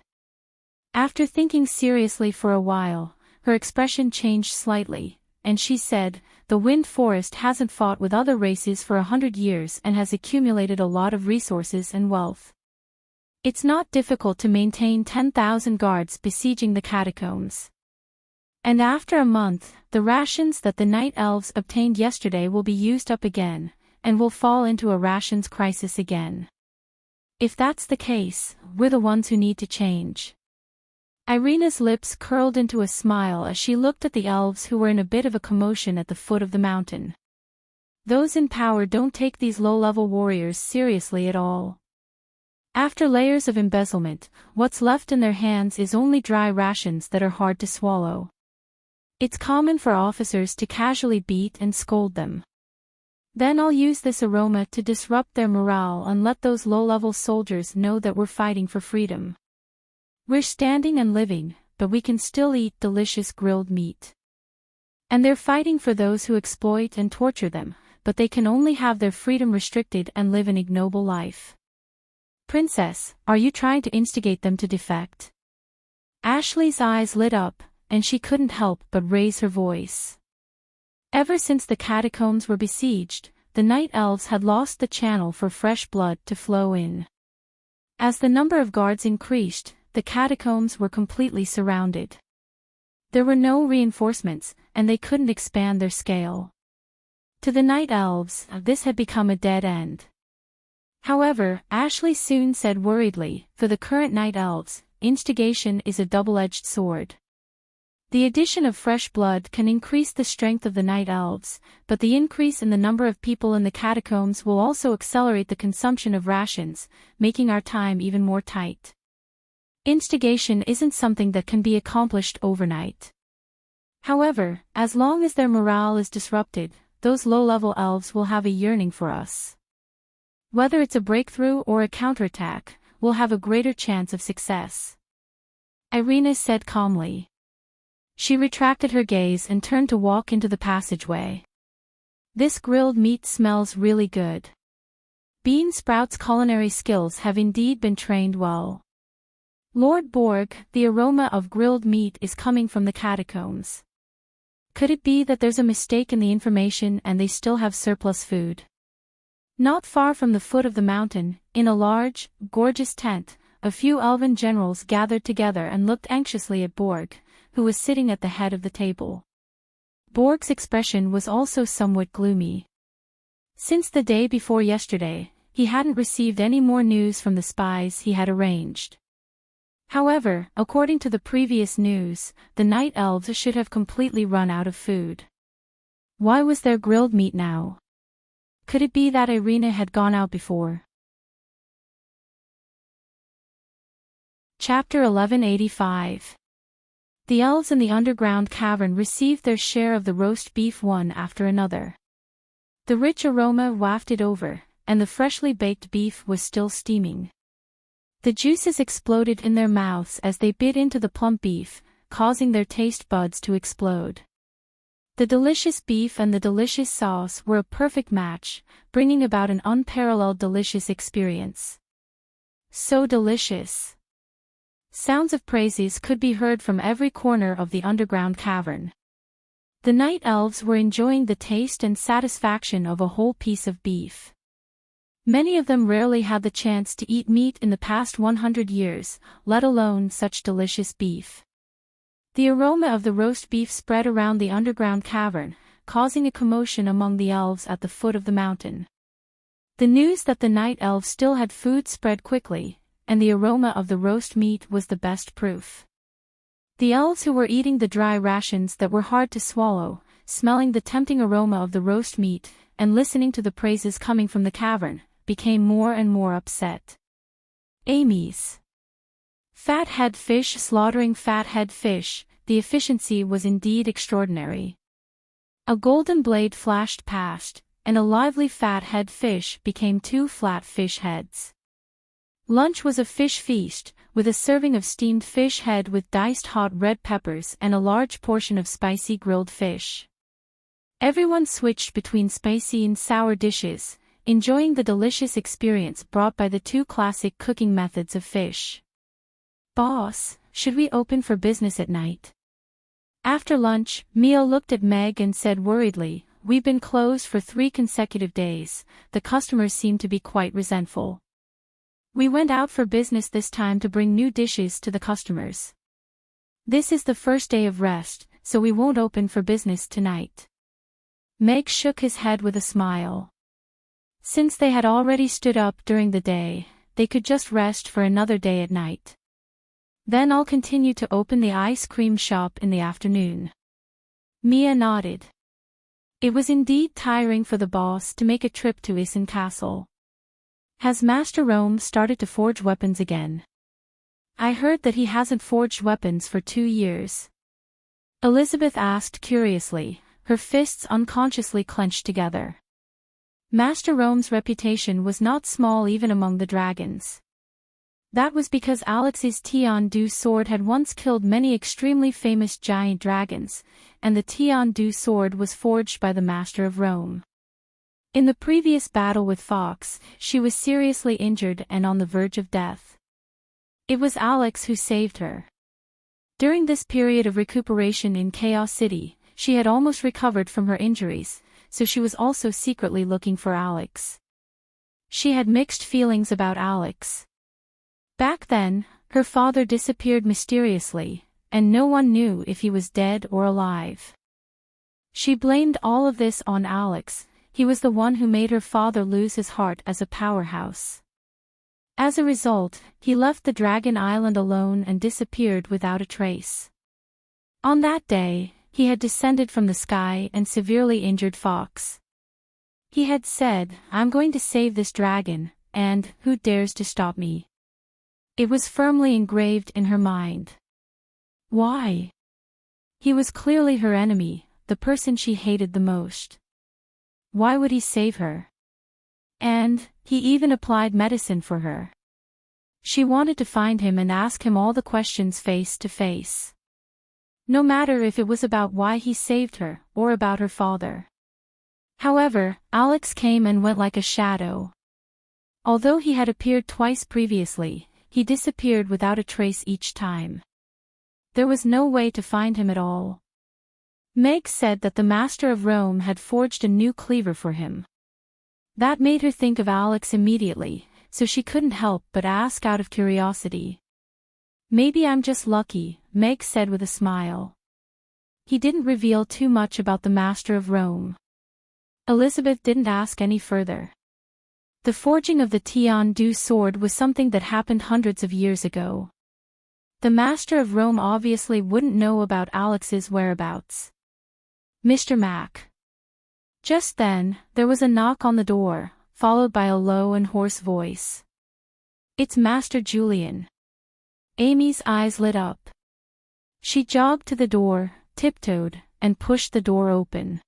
After thinking seriously for a while, her expression changed slightly, and she said, "The Wind Forest hasn't fought with other races for 100 years and has accumulated a lot of resources and wealth. It's not difficult to maintain 10,000 guards besieging the catacombs. And after a month, the rations that the Night Elves obtained yesterday will be used up again, and will fall into a rations crisis again. If that's the case, we're the ones who need to change." Irina's lips curled into a smile as she looked at the elves who were in a bit of a commotion at the foot of the mountain. Those in power don't take these low-level warriors seriously at all. After layers of embezzlement, what's left in their hands is only dry rations that are hard to swallow. It's common for officers to casually beat and scold them. Then I'll use this aroma to disrupt their morale and let those low-level soldiers know that we're fighting for freedom. We're standing and living, but we can still eat delicious grilled meat. And they're fighting for those who exploit and torture them, but they can only have their freedom restricted and live an ignoble life. Princess, are you trying to instigate them to defect? Ashley's eyes lit up, and she couldn't help but raise her voice. Ever since the catacombs were besieged, the night elves had lost the channel for fresh blood to flow in. As the number of guards increased, the catacombs were completely surrounded. There were no reinforcements, and they couldn't expand their scale. To the night elves, this had become a dead end. However, Ashley soon said worriedly, for the current night elves, instigation is a double-edged sword. The addition of fresh blood can increase the strength of the night elves, but the increase in the number of people in the catacombs will also accelerate the consumption of rations, making our time even more tight. Instigation isn't something that can be accomplished overnight. However, as long as their morale is disrupted, those low-level elves will have a yearning for us. Whether it's a breakthrough or a counterattack, we'll have a greater chance of success. Irina said calmly. She retracted her gaze and turned to walk into the passageway. This grilled meat smells really good. Bean Sprout's culinary skills have indeed been trained well. Lord Borg, the aroma of grilled meat is coming from the catacombs. Could it be that there's a mistake in the information and they still have surplus food? Not far from the foot of the mountain, in a large, gorgeous tent, a few elven generals gathered together and looked anxiously at Borg, who was sitting at the head of the table. Borg's expression was also somewhat gloomy. Since the day before yesterday, he hadn't received any more news from the spies he had arranged. However, according to the previous news, the night elves should have completely run out of food. Why was there grilled meat now? Could it be that Irina had gone out before? Chapter 1185. The elves in the underground cavern received their share of the roast beef one after another. The rich aroma wafted over, and the freshly baked beef was still steaming. The juices exploded in their mouths as they bit into the plump beef, causing their taste buds to explode. The delicious beef and the delicious sauce were a perfect match, bringing about an unparalleled delicious experience. So delicious! Sounds of praises could be heard from every corner of the underground cavern. The night elves were enjoying the taste and satisfaction of a whole piece of beef. Many of them rarely had the chance to eat meat in the past 100 years, let alone such delicious beef. The aroma of the roast beef spread around the underground cavern, causing a commotion among the elves at the foot of the mountain. The news that the night elves still had food spread quickly, and the aroma of the roast meat was the best proof. The elves who were eating the dry rations that were hard to swallow, smelling the tempting aroma of the roast meat, and listening to the praises coming from the cavern, became more and more upset. Amy's fat-head fish slaughtering fat-head fish, the efficiency was indeed extraordinary. A golden blade flashed past, and a lively fat-head fish became two flat fish heads. Lunch was a fish feast, with a serving of steamed fish head with diced hot red peppers and a large portion of spicy grilled fish. Everyone switched between spicy and sour dishes, enjoying the delicious experience brought by the two classic cooking methods of fish. Boss, should we open for business at night? After lunch, Mia looked at Meg and said worriedly, "We've been closed for 3 consecutive days, the customers seem to be quite resentful. We went out for business this time to bring new dishes to the customers. This is the first day of rest, so we won't open for business tonight." Meg shook his head with a smile. Since they had already stood up during the day, they could just rest for another day at night. Then I'll continue to open the ice cream shop in the afternoon. Mia nodded. It was indeed tiring for the boss to make a trip to Isen Castle. Has Master Rome started to forge weapons again? I heard that he hasn't forged weapons for 2 years. Elizabeth asked curiously, her fists unconsciously clenched together. Master Rome's reputation was not small even among the dragons. That was because Alex's Tian-Du sword had once killed many extremely famous giant dragons, and the Tian-Du sword was forged by the Master of Rome. In the previous battle with Fox, she was seriously injured and on the verge of death. It was Alex who saved her. During this period of recuperation in Chaos City, she had almost recovered from her injuries, so she was also secretly looking for Alex. She had mixed feelings about Alex. Back then, her father disappeared mysteriously, and no one knew if he was dead or alive. She blamed all of this on Alex. He was the one who made her father lose his heart as a powerhouse. As a result, he left the Dragon Island alone and disappeared without a trace. On that day, he had descended from the sky and severely injured Fox. He had said, "I'm going to save this dragon, and who dares to stop me?" It was firmly engraved in her mind. Why? He was clearly her enemy, the person she hated the most. Why would he save her? And he even applied medicine for her. She wanted to find him and ask him all the questions face to face. No matter if it was about why he saved her, or about her father. However, Alex came and went like a shadow. Although he had appeared twice previously, he disappeared without a trace each time. There was no way to find him at all. Meg said that the Master of Rome had forged a new cleaver for him. That made her think of Alex immediately, so she couldn't help but ask out of curiosity. "Maybe I'm just lucky," Meg said with a smile. He didn't reveal too much about the Master of Rome. Elizabeth didn't ask any further. The forging of the Tian-Du sword was something that happened hundreds of years ago. The Master of Rome obviously wouldn't know about Alex's whereabouts. Mr. Mac. Just then, there was a knock on the door, followed by a low and hoarse voice. "It's Master Julian." Amy's eyes lit up. She jogged to the door, tiptoed, and pushed the door open.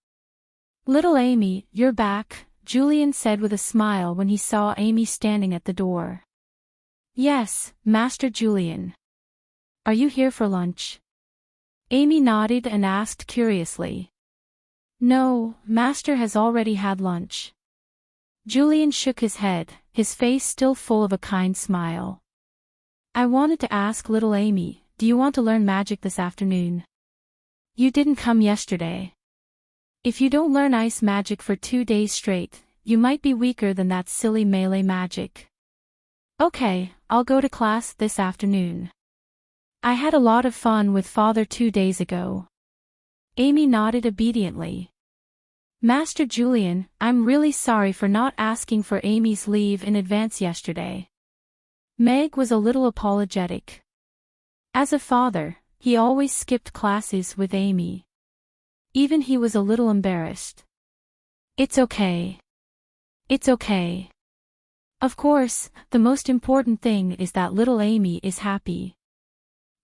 "Little Amy, you're back," Julian said with a smile when he saw Amy standing at the door. "Yes, Master Julian. Are you here for lunch?" Amy nodded and asked curiously. "No, Master has already had lunch." Julian shook his head, his face still full of a kind smile. "I wanted to ask little Amy, do you want to learn magic this afternoon? You didn't come yesterday. If you don't learn ice magic for 2 days straight, you might be weaker than that silly melee magic." "Okay, I'll go to class this afternoon. I had a lot of fun with Father 2 days ago." Amy nodded obediently. "Master Julian, I'm really sorry for not asking for Amy's leave in advance yesterday." Meg was a little apologetic. As a father, he always skipped classes with Amy. Even he was a little embarrassed. "It's okay. It's okay. Of course, the most important thing is that little Amy is happy."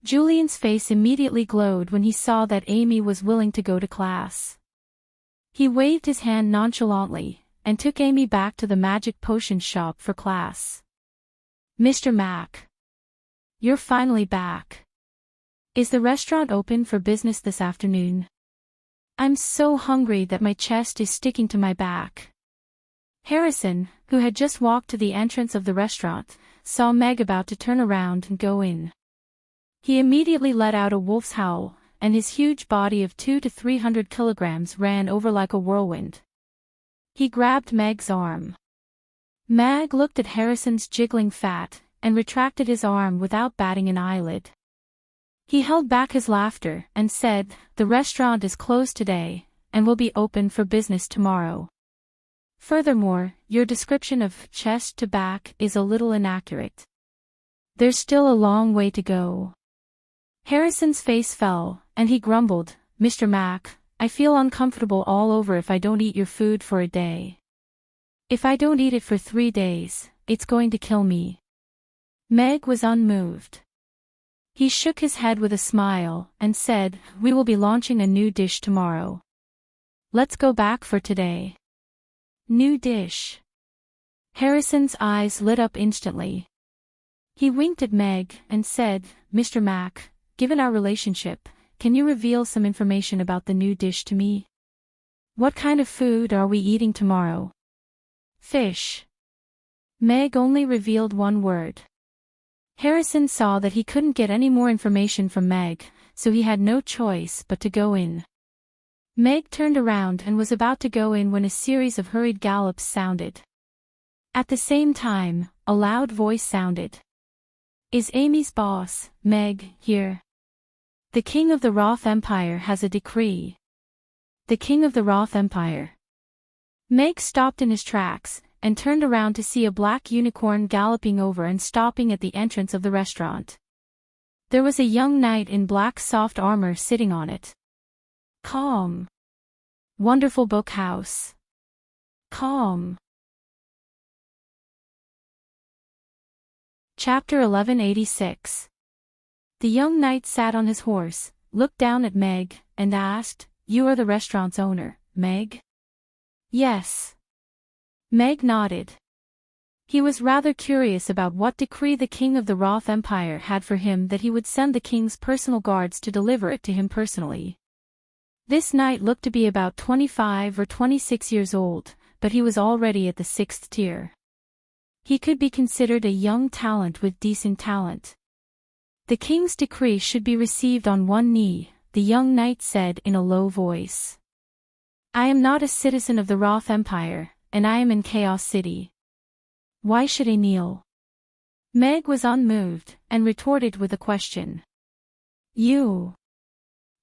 Julian's face immediately glowed when he saw that Amy was willing to go to class. He waved his hand nonchalantly, and took Amy back to the magic potion shop for class. "Mr. Mac. You're finally back. Is the restaurant open for business this afternoon? I'm so hungry that my chest is sticking to my back." Harrison, who had just walked to the entrance of the restaurant, saw Meg about to turn around and go in. He immediately let out a wolf's howl, and his huge body of 200 to 300 kilograms ran over like a whirlwind. He grabbed Meg's arm. Meg looked at Harrison's jiggling fat, and retracted his arm without batting an eyelid. He held back his laughter and said, "The restaurant is closed today, and will be open for business tomorrow. Furthermore, your description of chest to back is a little inaccurate. There's still a long way to go." Harrison's face fell, and he grumbled, "Mr. Mac, I feel uncomfortable all over if I don't eat your food for a day. If I don't eat it for 3 days, it's going to kill me." Meg was unmoved. He shook his head with a smile, and said, "We will be launching a new dish tomorrow. Let's go back for today." New dish. Harrison's eyes lit up instantly. He winked at Meg, and said, "Mr. Mac, given our relationship, can you reveal some information about the new dish to me? What kind of food are we eating tomorrow?" Fish. Meg only revealed one word. Harrison saw that he couldn't get any more information from Meg, so he had no choice but to go in. Meg turned around and was about to go in when a series of hurried gallops sounded. At the same time, a loud voice sounded. "Is Amy's boss, Meg, here? The king of the Roth Empire has a decree." The king of the Roth Empire. Meg stopped in his tracks, and turned around to see a black unicorn galloping over and stopping at the entrance of the restaurant. There was a young knight in black soft armor sitting on it. Calm. Wonderful book house. Calm. Chapter 1186. The young knight sat on his horse, looked down at Meg, and asked, "You are the restaurant's owner, Meg?" "Yes." Meg nodded. He was rather curious about what decree the king of the Roth Empire had for him that he would send the king's personal guards to deliver it to him personally. This knight looked to be about 25 or 26 years old, but he was already at the 6th tier. He could be considered a young talent with decent talent. "The king's decree should be received on one knee," the young knight said in a low voice. "I am not a citizen of the Roth Empire, and I am in Chaos City. Why should I kneel?" Meg was unmoved, and retorted with a question. "You."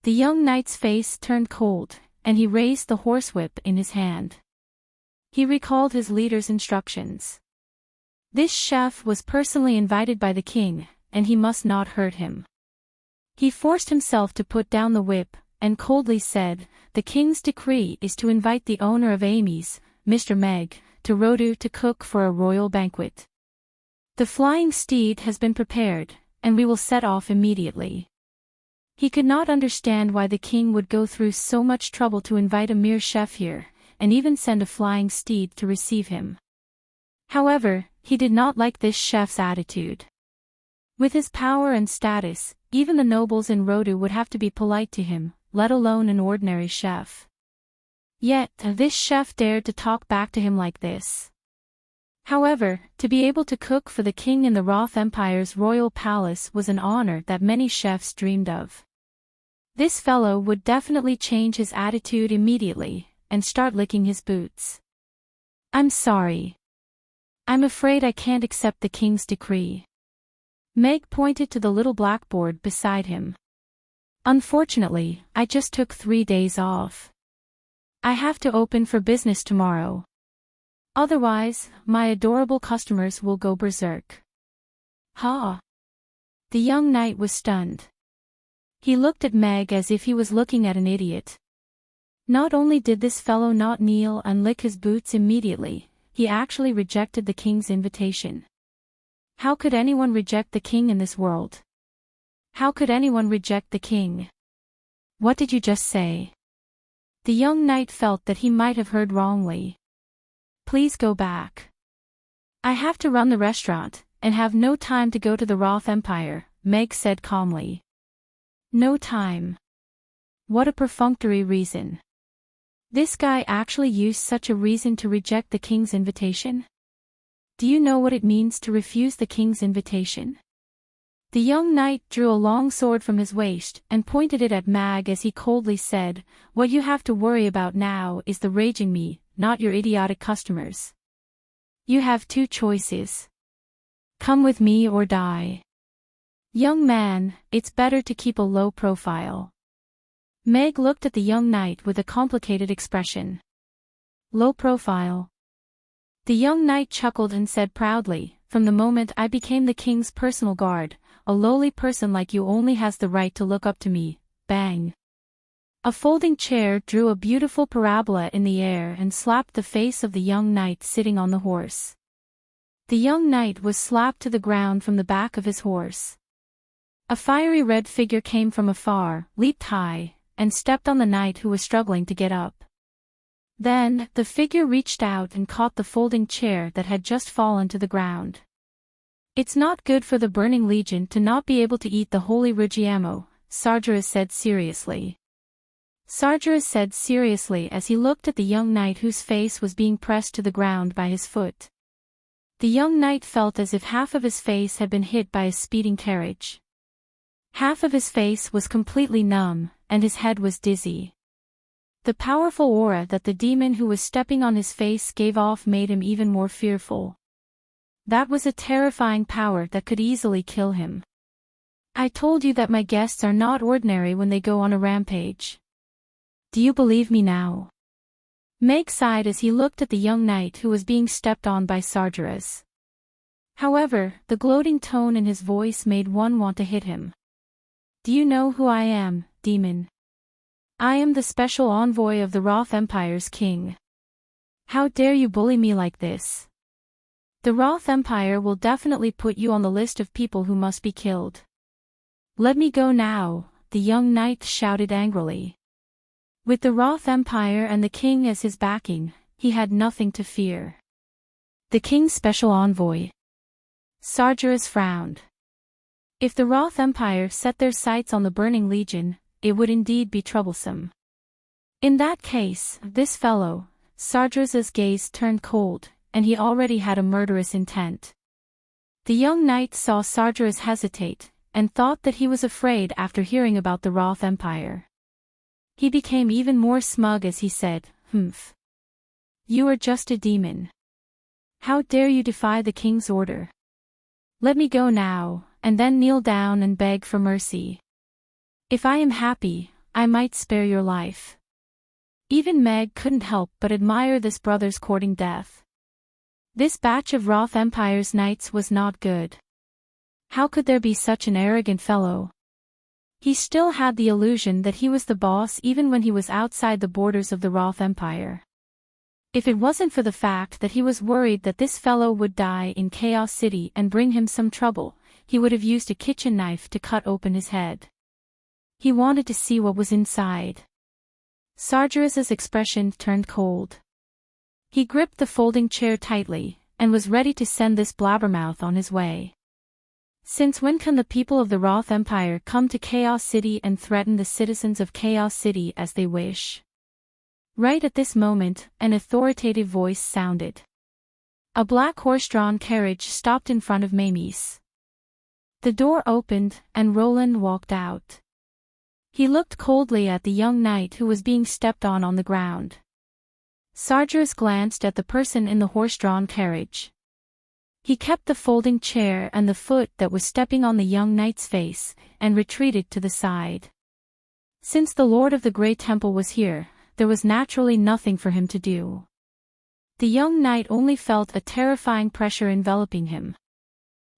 The young knight's face turned cold, and he raised the horsewhip in his hand. He recalled his leader's instructions. This chef was personally invited by the king, and he must not hurt him. He forced himself to put down the whip, and coldly said, "The king's decree is to invite the owner of Amy's, Mr. Meg, to Rodu to cook for a royal banquet. The flying steed has been prepared, and we will set off immediately." He could not understand why the king would go through so much trouble to invite a mere chef here, and even send a flying steed to receive him. However, he did not like this chef's attitude. With his power and status, even the nobles in Rodu would have to be polite to him, let alone an ordinary chef. Yet, this chef dared to talk back to him like this. However, to be able to cook for the king in the Roth Empire's royal palace was an honor that many chefs dreamed of. This fellow would definitely change his attitude immediately, and start licking his boots. "I'm sorry. I'm afraid I can't accept the king's decree." Meg pointed to the little blackboard beside him. "Unfortunately, I just took 3 days off. I have to open for business tomorrow. Otherwise, my adorable customers will go berserk." "Ha!" The young knight was stunned. He looked at Meg as if he was looking at an idiot. Not only did this fellow not kneel and lick his boots immediately, he actually rejected the king's invitation. How could anyone reject the king in this world? How could anyone reject the king? "What did you just say?" The young knight felt that he might have heard wrongly. "Please go back. I have to run the restaurant, and have no time to go to the Roth Empire," Meg said calmly. "No time." What a perfunctory reason. This guy actually used such a reason to reject the king's invitation? Do you know what it means to refuse the king's invitation? The young knight drew a long sword from his waist and pointed it at Meg as he coldly said, "What you have to worry about now is the raging me, not your idiotic customers. You have 2 choices. Come with me or die. Young man, it's better to keep a low profile." Meg looked at the young knight with a complicated expression. "Low profile?" The young knight chuckled and said proudly, "From the moment I became the king's personal guard, a lowly person like you only has the right to look up to me." Bang! A folding chair drew a beautiful parabola in the air and slapped the face of the young knight sitting on the horse. The young knight was slapped to the ground from the back of his horse. A fiery red figure came from afar, leaped high, and stepped on the knight who was struggling to get up. Then, the figure reached out and caught the folding chair that had just fallen to the ground. "It's not good for the Burning Legion to not be able to eat the holy Ruggiamo," Sargeras said seriously. Sargeras said seriously as he looked at the young knight whose face was being pressed to the ground by his foot. The young knight felt as if half of his face had been hit by a speeding carriage. Half of his face was completely numb, and his head was dizzy. The powerful aura that the demon who was stepping on his face gave off made him even more fearful. That was a terrifying power that could easily kill him. I told you that my guests are not ordinary when they go on a rampage. Do you believe me now? Meg sighed as he looked at the young knight who was being stepped on by Sargeras. However, the gloating tone in his voice made one want to hit him. Do you know who I am, demon? I am the special envoy of the Roth Empire's king. How dare you bully me like this? The Roth Empire will definitely put you on the list of people who must be killed. Let me go now, the young knight shouted angrily. With the Roth Empire and the king as his backing, he had nothing to fear. The king's special envoy. Sargeras frowned. If the Roth Empire set their sights on the Burning Legion, it would indeed be troublesome. In that case, this fellow, Sargeras's gaze turned cold, and he already had a murderous intent. The young knight saw Sargeras hesitate, and thought that he was afraid after hearing about the Roth Empire. He became even more smug as he said, "Humph. You are just a demon. How dare you defy the king's order? Let me go now, and then kneel down and beg for mercy. If I am happy, I might spare your life." Even Meg couldn't help but admire this brother's courting death. This batch of Roth Empire's knights was not good. How could there be such an arrogant fellow? He still had the illusion that he was the boss even when he was outside the borders of the Roth Empire. If it wasn't for the fact that he was worried that this fellow would die in Chaos City and bring him some trouble, he would have used a kitchen knife to cut open his head. He wanted to see what was inside. Sargeras's expression turned cold. He gripped the folding chair tightly, and was ready to send this blabbermouth on his way. Since when can the people of the Roth Empire come to Chaos City and threaten the citizens of Chaos City as they wish? Right at this moment, an authoritative voice sounded. A black horse-drawn carriage stopped in front of Mamie's. The door opened, and Roland walked out. He looked coldly at the young knight who was being stepped on the ground. Sargeras glanced at the person in the horse-drawn carriage. He kept the folding chair and the foot that was stepping on the young knight's face, and retreated to the side. Since the Lord of the Great Temple was here, there was naturally nothing for him to do. The young knight only felt a terrifying pressure enveloping him.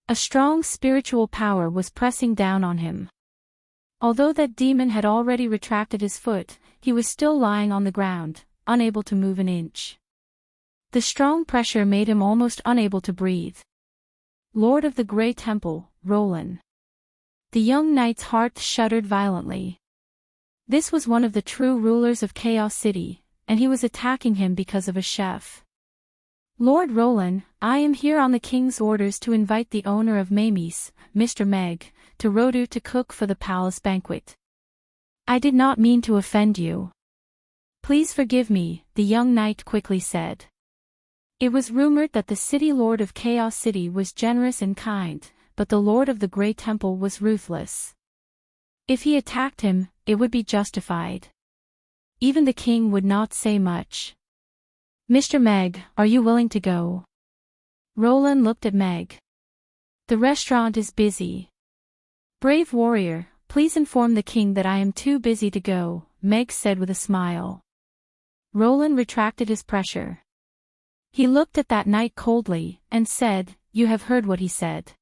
A strong spiritual power was pressing down on him. Although that demon had already retracted his foot, he was still lying on the ground, unable to move an inch. The strong pressure made him almost unable to breathe. Lord of the Great Temple, Roland. The young knight's heart shuddered violently. This was one of the true rulers of Chaos City, and he was attacking him because of a chef. Lord Roland, I am here on the king's orders to invite the owner of Mamie's, Mr. Meg, to Rodu to cook for the palace banquet. I did not mean to offend you. Please forgive me, the young knight quickly said. It was rumored that the city lord of Chaos City was generous and kind, but the lord of the Great Temple was ruthless. If he attacked him, it would be justified. Even the king would not say much. Mr. Meg, are you willing to go? Roland looked at Meg. The restaurant is busy. Brave warrior, please inform the king that I am too busy to go, Meg said with a smile. Roland retracted his pressure. He looked at that knight coldly, and said, You have heard what he said.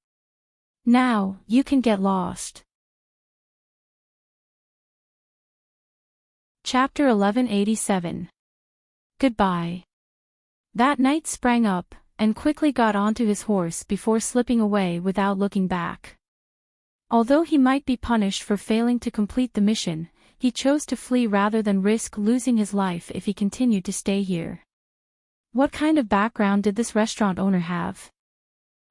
Now, you can get lost. Chapter 1187. Goodbye. That knight sprang up, and quickly got onto his horse before slipping away without looking back. Although he might be punished for failing to complete the mission, he chose to flee rather than risk losing his life if he continued to stay here. What kind of background did this restaurant owner have?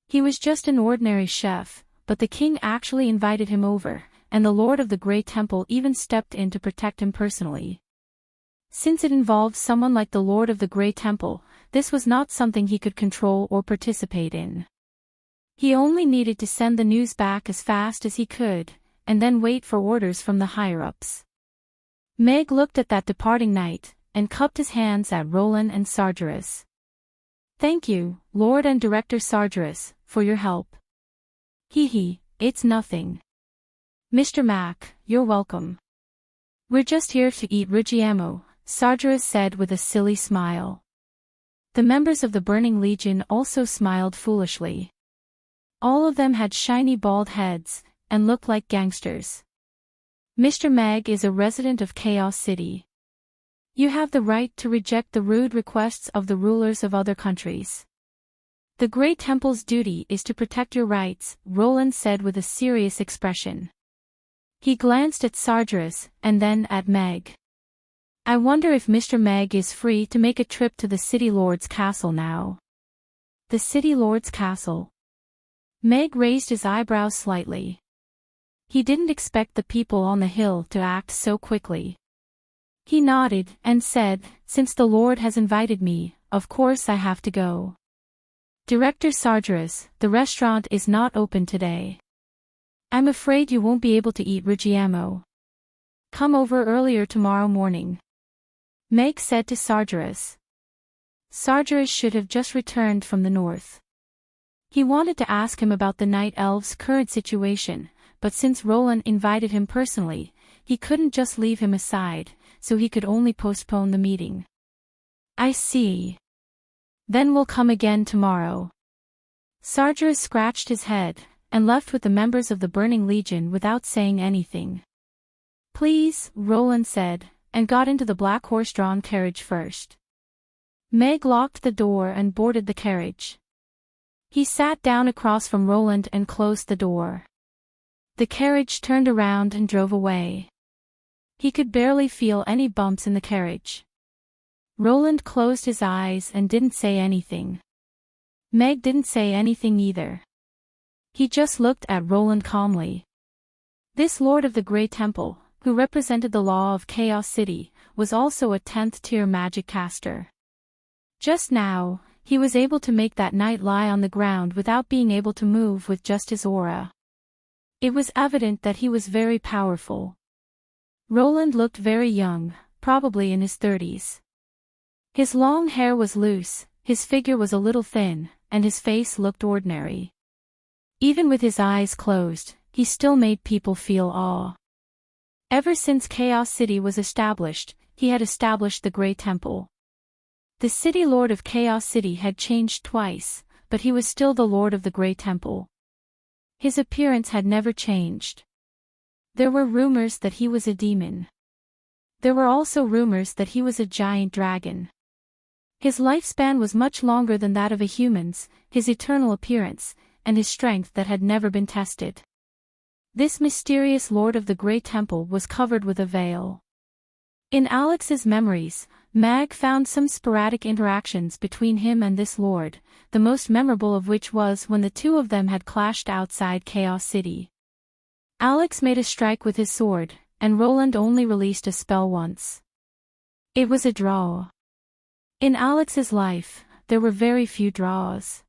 He was just an ordinary chef, but the king actually invited him over, and the Lord of the Great Temple even stepped in to protect him personally. Since it involved someone like the Lord of the Grey Temple, this was not something he could control or participate in. He only needed to send the news back as fast as he could, and then wait for orders from the higher-ups. Meg looked at that departing knight, and cupped his hands at Roland and Sargeras. "Thank you, Lord and Director Sargeras, for your help." "Hee, it's nothing. Mr. Mac, you're welcome. We're just here to eat Rigiamo," Sargeras said with a silly smile. The members of the Burning Legion also smiled foolishly. All of them had shiny bald heads, and looked like gangsters. "Mr. Meg is a resident of Chaos City. You have the right to reject the rude requests of the rulers of other countries. The Great Temple's duty is to protect your rights," Roland said with a serious expression. He glanced at Sargeras, and then at Meg. "I wonder if Mr. Meg is free to make a trip to the City Lord's castle now." "The City Lord's castle?" Meg raised his eyebrows slightly. He didn't expect the people on the hill to act so quickly. He nodded, and said, "Since the Lord has invited me, of course I have to go." "Director Sargeras, the restaurant is not open today. I'm afraid you won't be able to eat Rigiamo. Come over earlier tomorrow morning," Meg said to Sargeras. Sargeras should have just returned from the north. He wanted to ask him about the Night Elf's current situation, but since Roland invited him personally, he couldn't just leave him aside, so he could only postpone the meeting. "I see. Then we'll come again tomorrow." Sargeras scratched his head, and left with the members of the Burning Legion without saying anything. "Please," Roland said, and got into the black horse-drawn carriage first. Meg locked the door and boarded the carriage. He sat down across from Roland and closed the door. The carriage turned around and drove away. He could barely feel any bumps in the carriage. Roland closed his eyes and didn't say anything. Meg didn't say anything either. He just looked at Roland calmly. This Lord of the Grey Temple, who represented the law of Chaos City, was also a 10th-tier magic caster. Just now, he was able to make that knight lie on the ground without being able to move with just his aura. It was evident that he was very powerful. Roland looked very young, probably in his 30s. His long hair was loose, his figure was a little thin, and his face looked ordinary. Even with his eyes closed, he still made people feel awe. Ever since Chaos City was established, he had established the Grey Temple. The City Lord of Chaos City had changed twice, but he was still the Lord of the Grey Temple. His appearance had never changed. There were rumors that he was a demon. There were also rumors that he was a giant dragon. His lifespan was much longer than that of a human's, his eternal appearance, and his strength that had never been tested. This mysterious Lord of the Grey Temple was covered with a veil. In Alex's memories, Mag found some sporadic interactions between him and this lord, the most memorable of which was when the two of them had clashed outside Chaos City. Alex made a strike with his sword, and Roland only released a spell once. It was a draw. In Alex's life, there were very few draws.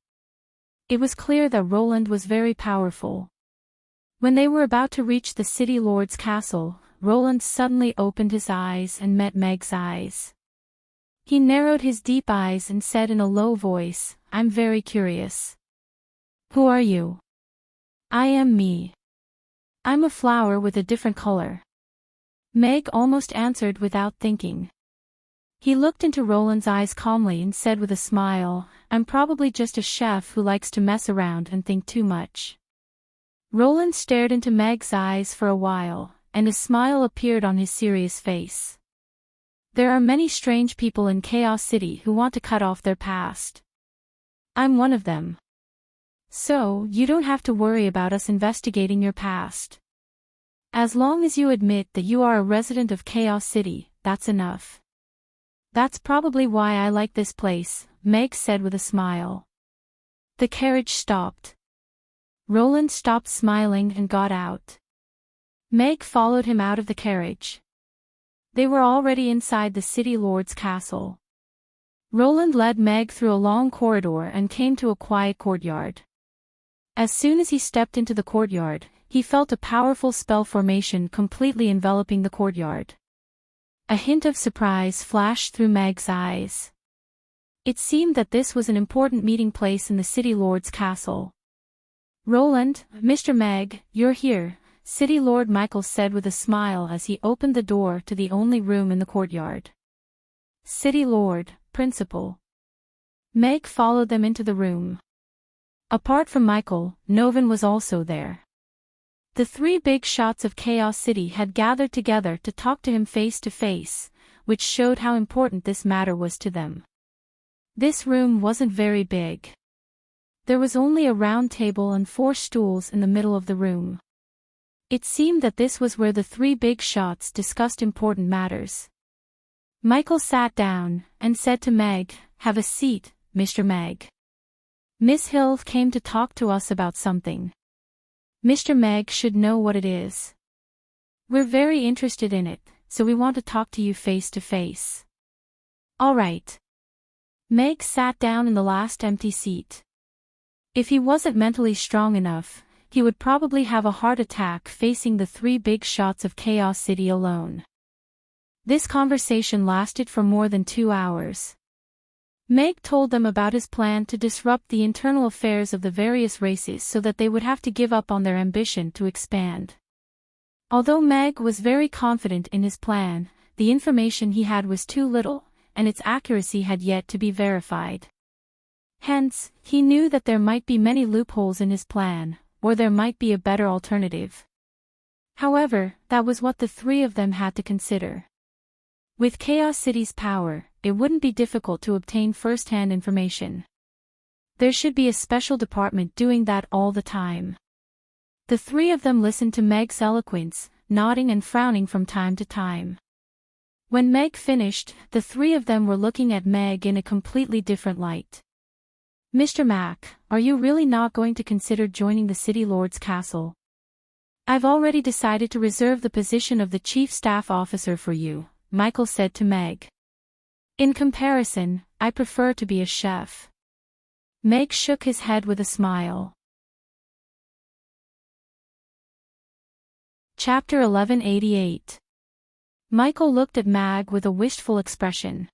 It was clear that Roland was very powerful. When they were about to reach the City Lord's castle, Roland suddenly opened his eyes and met Meg's eyes. He narrowed his deep eyes and said in a low voice, "I'm very curious. Who are you?" "I am me. I'm a flower with a different color." Meg almost answered without thinking. He looked into Roland's eyes calmly and said with a smile, "I'm probably just a chef who likes to mess around and think too much." Roland stared into Meg's eyes for a while, and a smile appeared on his serious face. "There are many strange people in Chaos City who want to cut off their past. I'm one of them. So, you don't have to worry about us investigating your past. As long as you admit that you are a resident of Chaos City, that's enough." "That's probably why I like this place," Meg said with a smile. The carriage stopped. Roland stopped smiling and got out. Meg followed him out of the carriage. They were already inside the city lord's castle. Roland led Meg through a long corridor and came to a quiet courtyard. As soon as he stepped into the courtyard, he felt a powerful spell formation completely enveloping the courtyard. A hint of surprise flashed through Meg's eyes. It seemed that this was an important meeting place in the city lord's castle. "Roland, Mr. Meg, you're here," City Lord Michael said with a smile as he opened the door to the only room in the courtyard. "City Lord, Principal." Meg followed them into the room. Apart from Michael, Novin was also there. The three big shots of Chaos City had gathered together to talk to him face to face, which showed how important this matter was to them. This room wasn't very big. There was only a round table and 4 stools in the middle of the room. It seemed that this was where the three big shots discussed important matters. Michael sat down and said to Meg, "Have a seat, Mr. Meg. Miss Hill came to talk to us about something. Mr. Meg should know what it is. We're very interested in it, so we want to talk to you face to face." "All right." Meg sat down in the last empty seat. If he wasn't mentally strong enough, he would probably have a heart attack facing the three big shots of Chaos City alone. This conversation lasted for more than 2 hours. Meg told them about his plan to disrupt the internal affairs of the various races so that they would have to give up on their ambition to expand. Although Meg was very confident in his plan, the information he had was too little, and its accuracy had yet to be verified. Hence, he knew that there might be many loopholes in his plan, or there might be a better alternative. However, that was what the three of them had to consider. With Chaos City's power, it wouldn't be difficult to obtain first-hand information. There should be a special department doing that all the time. The three of them listened to Meg's eloquence, nodding and frowning from time to time. When Meg finished, the three of them were looking at Meg in a completely different light. "Mr. Mac, are you really not going to consider joining the City Lord's castle? I've already decided to reserve the position of the Chief Staff Officer for you," Michael said to Meg. "In comparison, I prefer to be a chef." Meg shook his head with a smile. Chapter 1188. Michael looked at Meg with a wistful expression.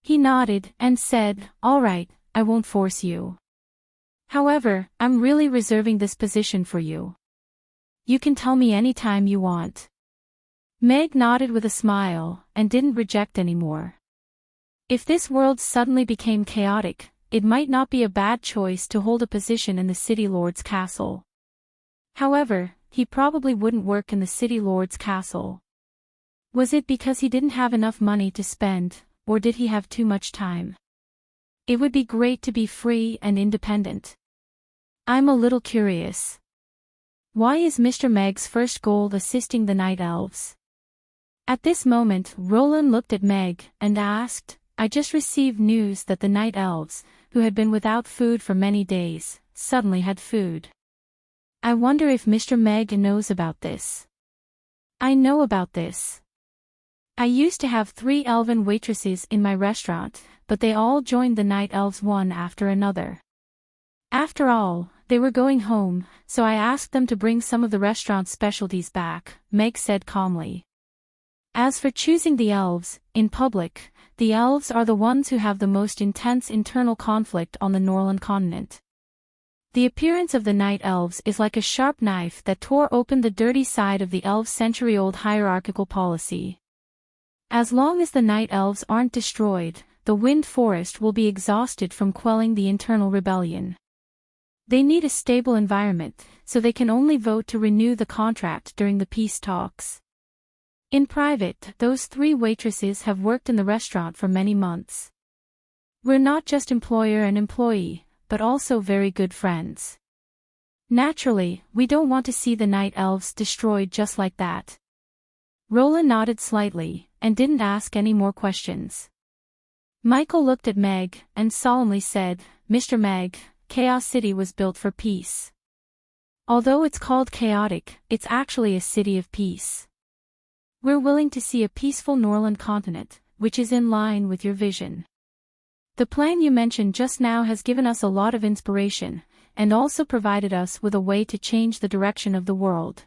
He nodded and said, "All right, I won't force you. However, I'm really reserving this position for you. You can tell me any time you want." Meg nodded with a smile, and didn't reject anymore. If this world suddenly became chaotic, it might not be a bad choice to hold a position in the City Lord's castle. However, he probably wouldn't work in the City Lord's castle. Was it because he didn't have enough money to spend, or did he have too much time? It would be great to be free and independent. I'm a little curious. Why is Mr. Meg's first goal assisting the Night Elves? At this moment, Roland looked at Meg and asked, "I just received news that the Night Elves, who had been without food for many days, suddenly had food. I wonder if Mr. Meg knows about this." "I know about this. I used to have 3 elven waitresses in my restaurant, but they all joined the Night Elves one after another. After all, they were going home, so I asked them to bring some of the restaurant's specialties back," Meg said calmly. As for choosing the elves, in public, the elves are the ones who have the most intense internal conflict on the Norland continent. The appearance of the Night Elves is like a sharp knife that tore open the dirty side of the elves' century-old hierarchical policy. As long as the Night Elves aren't destroyed, the Wind Forest will be exhausted from quelling the internal rebellion. They need a stable environment, so they can only vote to renew the contract during the peace talks. In private, those 3 waitresses have worked in the restaurant for many months. We're not just employer and employee, but also very good friends. Naturally, we don't want to see the Night Elves destroyed just like that." Roland nodded slightly, and didn't ask any more questions. Michael looked at Meg, and solemnly said, "Mr. Meg, Chaos City was built for peace. Although it's called chaotic, it's actually a city of peace. We're willing to see a peaceful Norland continent, which is in line with your vision. The plan you mentioned just now has given us a lot of inspiration, and also provided us with a way to change the direction of the world.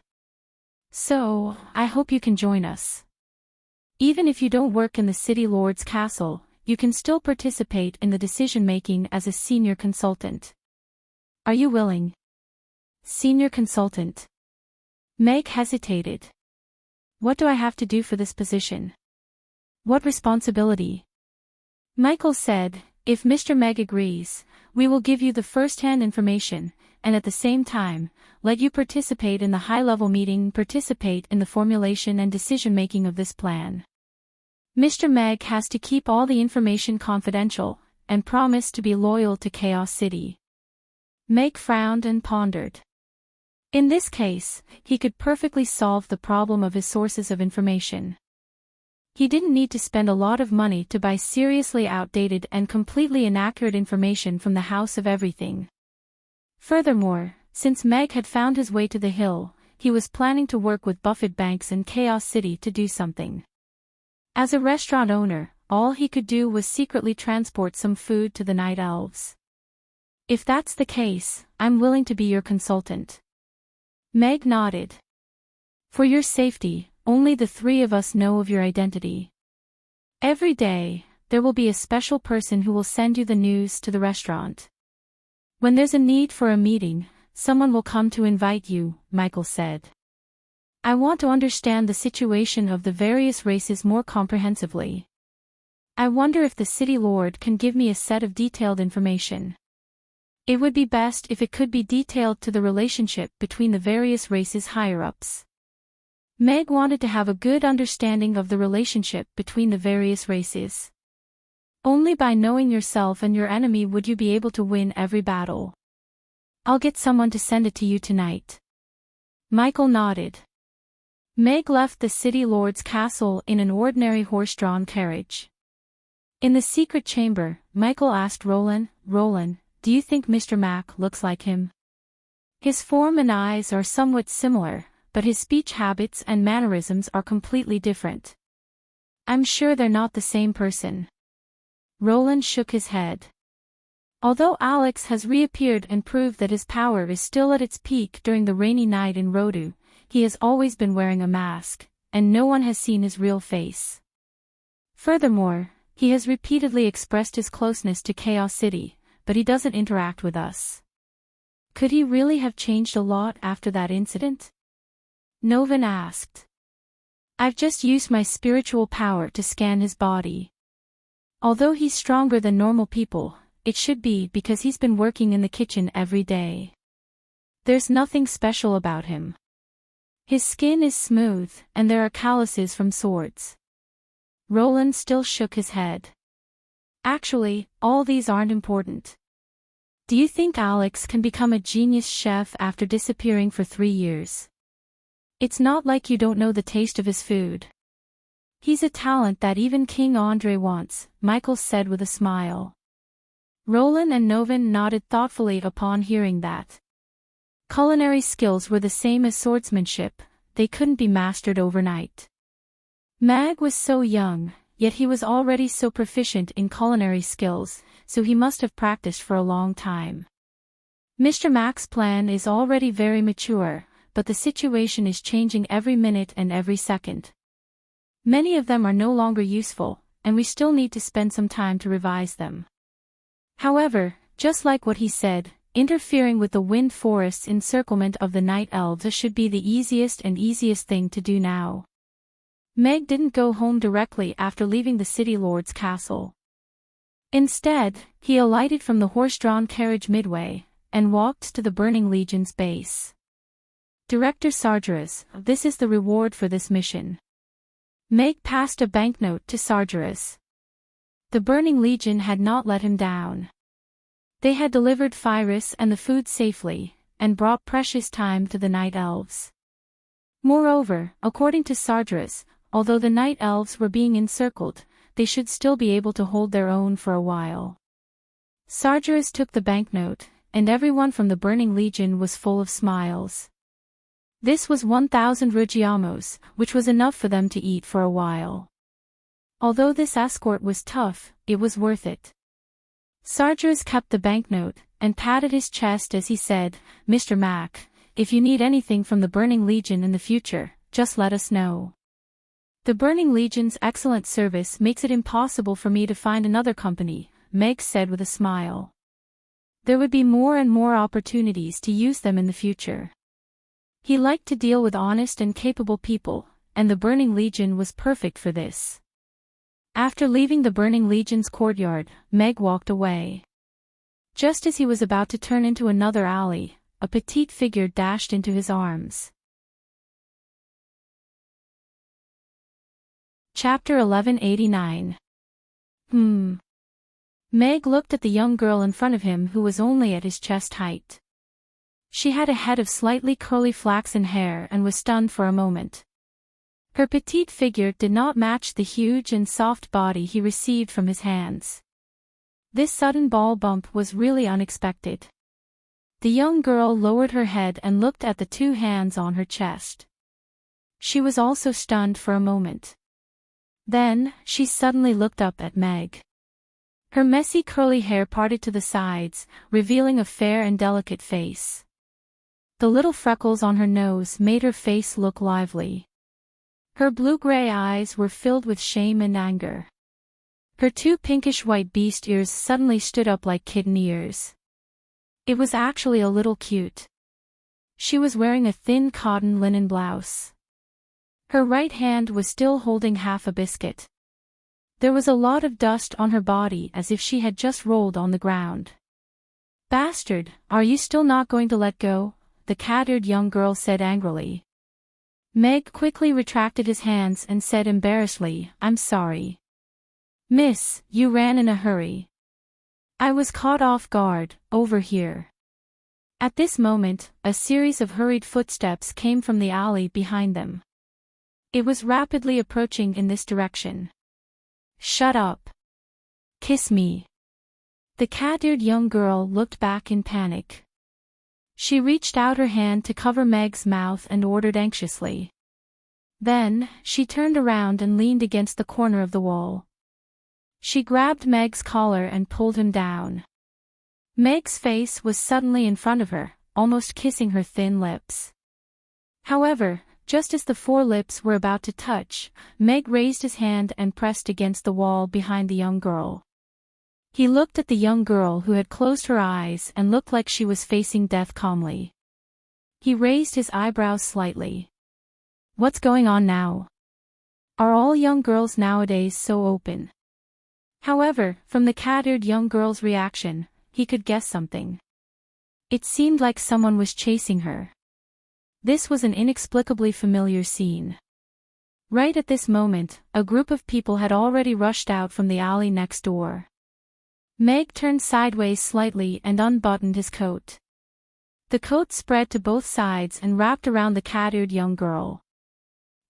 So, I hope you can join us. Even if you don't work in the City Lord's castle, you can still participate in the decision-making as a senior consultant. Are you willing? Senior consultant. Meg hesitated. What do I have to do for this position? What responsibility? Michael said, if Mr. Meg agrees, we will give you the first-hand information, and at the same time, let you participate in the high-level meeting, participate in the formulation and decision-making of this plan. Mr. Meg has to keep all the information confidential, and promise to be loyal to Chaos City. Meg frowned and pondered. In this case, he could perfectly solve the problem of his sources of information. He didn't need to spend a lot of money to buy seriously outdated and completely inaccurate information from the House of Everything. Furthermore, since Meg had found his way to the hill, he was planning to work with Buffett Banks and Chaos City to do something. As a restaurant owner, all he could do was secretly transport some food to the Night Elves. If that's the case, I'm willing to be your consultant. Meg nodded. For your safety, only the three of us know of your identity. Every day, there will be a special person who will send you the news to the restaurant. When there's a need for a meeting, someone will come to invite you, Michael said. I want to understand the situation of the various races more comprehensively. I wonder if the City Lord can give me a set of detailed information. It would be best if it could be detailed to the relationship between the various races' higher-ups. Meg wanted to have a good understanding of the relationship between the various races. Only by knowing yourself and your enemy would you be able to win every battle. I'll get someone to send it to you tonight. Michael nodded. Meg left the City Lord's castle in an ordinary horse-drawn carriage. In the secret chamber, Michael asked Roland, do you think Mr. Mac looks like him? His form and eyes are somewhat similar, but his speech habits and mannerisms are completely different. I'm sure they're not the same person. Roland shook his head. Although Alex has reappeared and proved that his power is still at its peak during the rainy night in Rodu, he has always been wearing a mask, and no one has seen his real face. Furthermore, he has repeatedly expressed his closeness to Chaos City, but he doesn't interact with us. Could he really have changed a lot after that incident? Novin asked. I've just used my spiritual power to scan his body. Although he's stronger than normal people, it should be because he's been working in the kitchen every day. There's nothing special about him. His skin is smooth, and there are calluses from swords. Roland still shook his head. Actually, all these aren't important. Do you think Alex can become a genius chef after disappearing for 3 years? It's not like you don't know the taste of his food. He's a talent that even King Andre wants, Michael said with a smile. Roland and Novin nodded thoughtfully upon hearing that. Culinary skills were the same as swordsmanship, they couldn't be mastered overnight. Mag was so young, yet he was already so proficient in culinary skills, so he must have practiced for a long time. Mr. Mac's plan is already very mature, but the situation is changing every minute and every second. Many of them are no longer useful, and we still need to spend some time to revise them. However, just like what he said, interfering with the wind forest's encirclement of the Night Elves should be the easiest thing to do now. Meg didn't go home directly after leaving the City Lord's castle. Instead, he alighted from the horse-drawn carriage midway, and walked to the Burning Legion's base. Director Sargeras, this is the reward for this mission. Meg passed a banknote to Sargeras. The Burning Legion had not let him down. They had delivered Phyrus and the food safely, and brought precious time to the Night Elves. Moreover, according to Sargeras, although the Night Elves were being encircled, they should still be able to hold their own for a while. Sargeras took the banknote, and everyone from the Burning Legion was full of smiles. This was 1,000 rugiamos, which was enough for them to eat for a while. Although this escort was tough, it was worth it. Sargeras kept the banknote, and patted his chest as he said, "Mr. Mac, if you need anything from the Burning Legion in the future, just let us know. The Burning Legion's excellent service makes it impossible for me to find another company," Meg said with a smile. There would be more and more opportunities to use them in the future. He liked to deal with honest and capable people, and the Burning Legion was perfect for this. After leaving the Burning Legion's courtyard, Meg walked away. Just as he was about to turn into another alley, a petite figure dashed into his arms. Chapter 1189. Meg looked at the young girl in front of him who was only at his chest height. She had a head of slightly curly flaxen hair and was stunned for a moment. Her petite figure did not match the huge and soft body he received from his hands. This sudden ball bump was really unexpected. The young girl lowered her head and looked at the two hands on her chest. She was also stunned for a moment. Then, she suddenly looked up at Meg. Her messy curly hair parted to the sides, revealing a fair and delicate face. The little freckles on her nose made her face look lively. Her blue-gray eyes were filled with shame and anger. Her two pinkish-white beast ears suddenly stood up like kitten ears. It was actually a little cute. She was wearing a thin cotton linen blouse. Her right hand was still holding half a biscuit. There was a lot of dust on her body as if she had just rolled on the ground. "Bastard, are you still not going to let go?" the cat-eared young girl said angrily. Meg quickly retracted his hands and said embarrassedly, "I'm sorry. Miss, you ran in a hurry. I was caught off guard, over here." At this moment, a series of hurried footsteps came from the alley behind them. It was rapidly approaching in this direction. "Shut up. Kiss me." The cat-eared young girl looked back in panic. She reached out her hand to cover Meg's mouth and ordered anxiously. Then, she turned around and leaned against the corner of the wall. She grabbed Meg's collar and pulled him down. Meg's face was suddenly in front of her, almost kissing her thin lips. However, just as the four lips were about to touch, Meg raised his hand and pressed against the wall behind the young girl. He looked at the young girl who had closed her eyes and looked like she was facing death calmly. He raised his eyebrows slightly. "What's going on now? Are all young girls nowadays so open?" However, from the cat-eared young girl's reaction, he could guess something. It seemed like someone was chasing her. This was an inexplicably familiar scene. Right at this moment, a group of people had already rushed out from the alley next door. Meg turned sideways slightly and unbuttoned his coat. The coat spread to both sides and wrapped around the cat-eared young girl.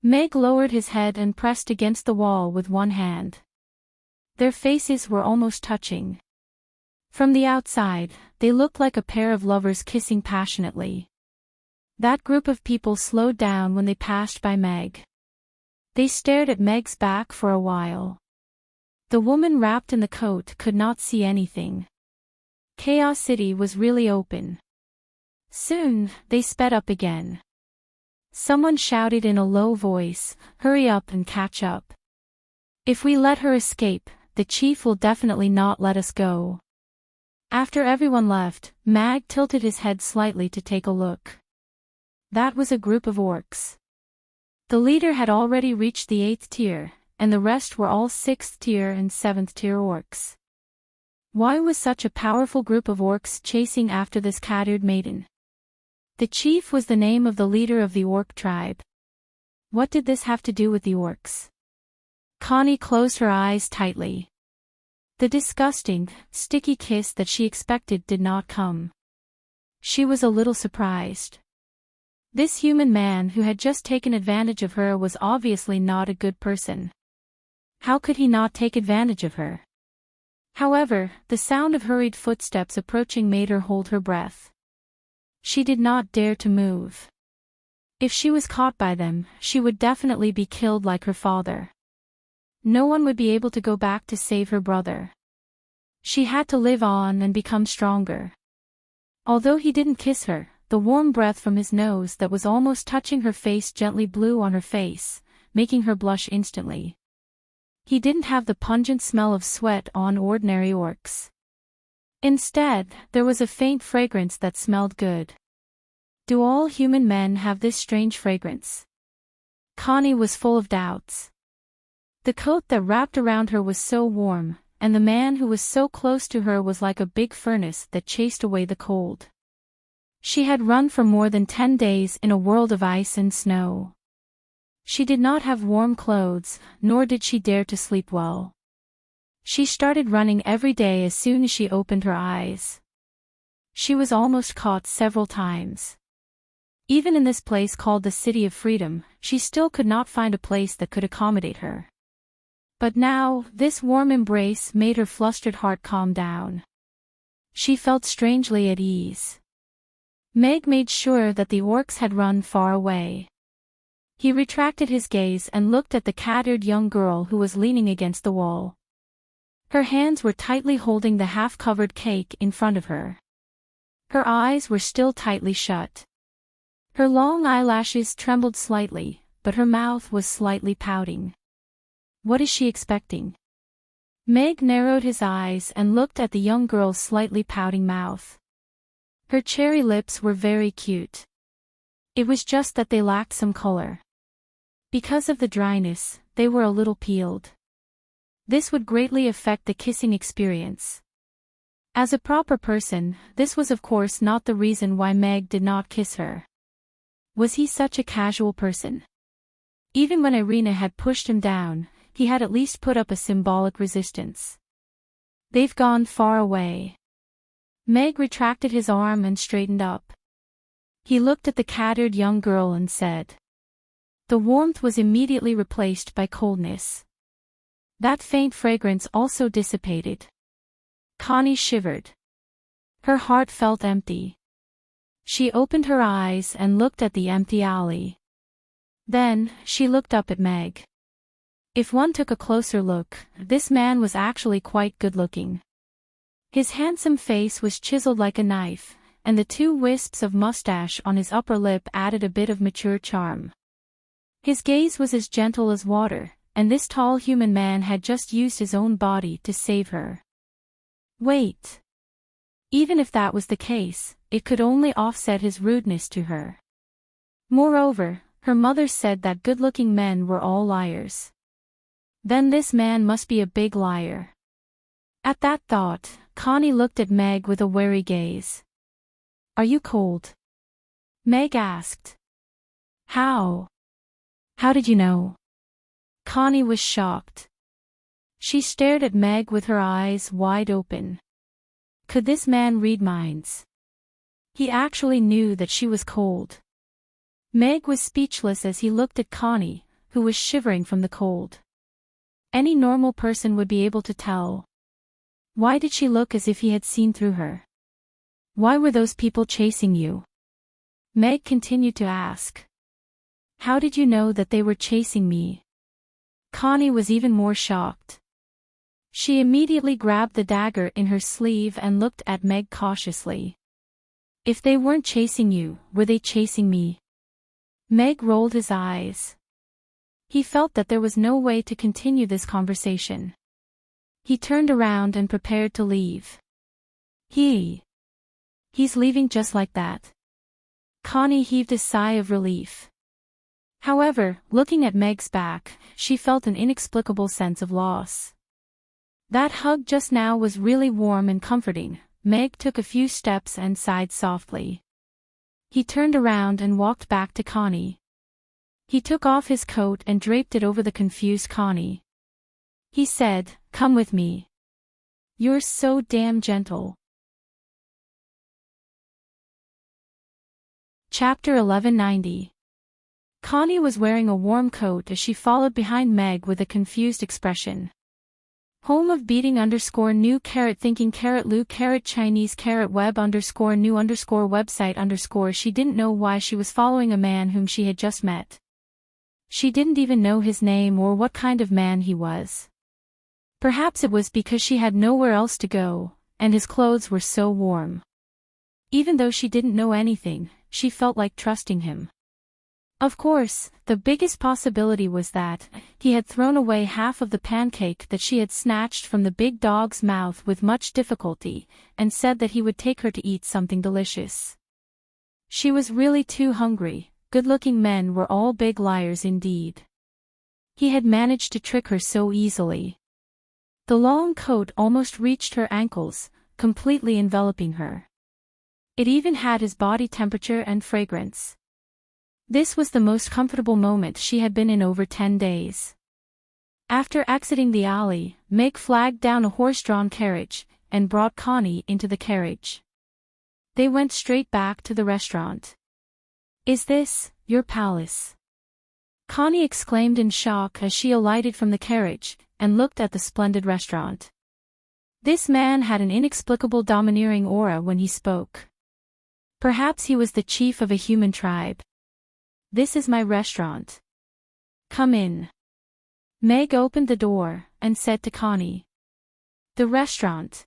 Meg lowered his head and pressed against the wall with one hand. Their faces were almost touching. From the outside, they looked like a pair of lovers kissing passionately. That group of people slowed down when they passed by Meg. They stared at Meg's back for a while. The woman wrapped in the coat could not see anything. Chaos City was really open. Soon, they sped up again. Someone shouted in a low voice, "Hurry up and catch up. If we let her escape, the chief will definitely not let us go." After everyone left, Mag tilted his head slightly to take a look. That was a group of orcs. The leader had already reached the 8th tier, and the rest were all 6th tier and 7th tier orcs. Why was such a powerful group of orcs chasing after this cat-eared maiden? The chief was the name of the leader of the orc tribe. What did this have to do with the orcs? Connie closed her eyes tightly. The disgusting, sticky kiss that she expected did not come. She was a little surprised. This human man who had just taken advantage of her was obviously not a good person. How could he not take advantage of her? However, the sound of hurried footsteps approaching made her hold her breath. She did not dare to move. If she was caught by them, she would definitely be killed like her father. No one would be able to go back to save her brother. She had to live on and become stronger. Although he didn't kiss her, the warm breath from his nose that was almost touching her face gently blew on her face, making her blush instantly. He didn't have the pungent smell of sweat on ordinary orcs. Instead, there was a faint fragrance that smelled good. Do all human men have this strange fragrance? Connie was full of doubts. The coat that wrapped around her was so warm, and the man who was so close to her was like a big furnace that chased away the cold. She had run for more than 10 days in a world of ice and snow. She did not have warm clothes, nor did she dare to sleep well. She started running every day as soon as she opened her eyes. She was almost caught several times. Even in this place called the City of Freedom, she still could not find a place that could accommodate her. But now, this warm embrace made her flustered heart calm down. She felt strangely at ease. Meg made sure that the orcs had run far away. He retracted his gaze and looked at the cat-eared young girl who was leaning against the wall. Her hands were tightly holding the half-covered cake in front of her. Her eyes were still tightly shut. Her long eyelashes trembled slightly, but her mouth was slightly pouting. What is she expecting? Meg narrowed his eyes and looked at the young girl's slightly pouting mouth. Her cherry lips were very cute. It was just that they lacked some color. Because of the dryness, they were a little peeled. This would greatly affect the kissing experience. As a proper person, this was of course not the reason why Meg did not kiss her. Was he such a casual person? Even when Irina had pushed him down, he had at least put up a symbolic resistance. They've gone far away. Meg retracted his arm and straightened up. He looked at the cat-eared young girl and said. The warmth was immediately replaced by coldness. That faint fragrance also dissipated. Connie shivered. Her heart felt empty. She opened her eyes and looked at the empty alley. Then, she looked up at Meg. If one took a closer look, this man was actually quite good-looking. His handsome face was chiseled like a knife, and the 2 wisps of mustache on his upper lip added a bit of mature charm. His gaze was as gentle as water, and this tall human man had just used his own body to save her. Wait. Even if that was the case, it could only offset his rudeness to her. Moreover, her mother said that good-looking men were all liars. Then this man must be a big liar. At that thought, Connie looked at Meg with a wary gaze. Are you cold? Meg asked. How? How did you know? Connie was shocked. She stared at Meg with her eyes wide open. Could this man read minds? He actually knew that she was cold. Meg was speechless as he looked at Connie, who was shivering from the cold. Any normal person would be able to tell. Why did she look as if he had seen through her? Why were those people chasing you? Meg continued to ask. How did you know that they were chasing me? Connie was even more shocked. She immediately grabbed the dagger in her sleeve and looked at Meg cautiously. If they weren't chasing you, were they chasing me? Meg rolled his eyes. He felt that there was no way to continue this conversation. He turned around and prepared to leave. He's leaving just like that. Connie heaved a sigh of relief. However, looking at Meg's back, she felt an inexplicable sense of loss. That hug just now was really warm and comforting. Meg took a few steps and sighed softly. He turned around and walked back to Connie. He took off his coat and draped it over the confused Connie. He said, "Come with me. You're so damn gentle." Chapter 1190. Connie was wearing a warm coat as she followed behind Meg with a confused expression. Home of beating underscore new carrot thinking carrot Lu carrot Chinese carrot web underscore new underscore website underscore she didn't know why she was following a man whom she had just met. She didn't even know his name or what kind of man he was. Perhaps it was because she had nowhere else to go, and his clothes were so warm. Even though she didn't know anything, she felt like trusting him. Of course, the biggest possibility was that he had thrown away half of the pancake that she had snatched from the big dog's mouth with much difficulty, and said that he would take her to eat something delicious. She was really too hungry. Good-looking men were all big liars indeed. He had managed to trick her so easily. The long coat almost reached her ankles, completely enveloping her. It even had his body temperature and fragrance. This was the most comfortable moment she had been in over 10 days. After exiting the alley, Meg flagged down a horse-drawn carriage, and brought Connie into the carriage. They went straight back to the restaurant. "Is this your palace?" Connie exclaimed in shock as she alighted from the carriage, and looked at the splendid restaurant. This man had an inexplicable domineering aura when he spoke. Perhaps he was the chief of a human tribe. "This is my restaurant. Come in." Meg opened the door, and said to Connie. "The restaurant."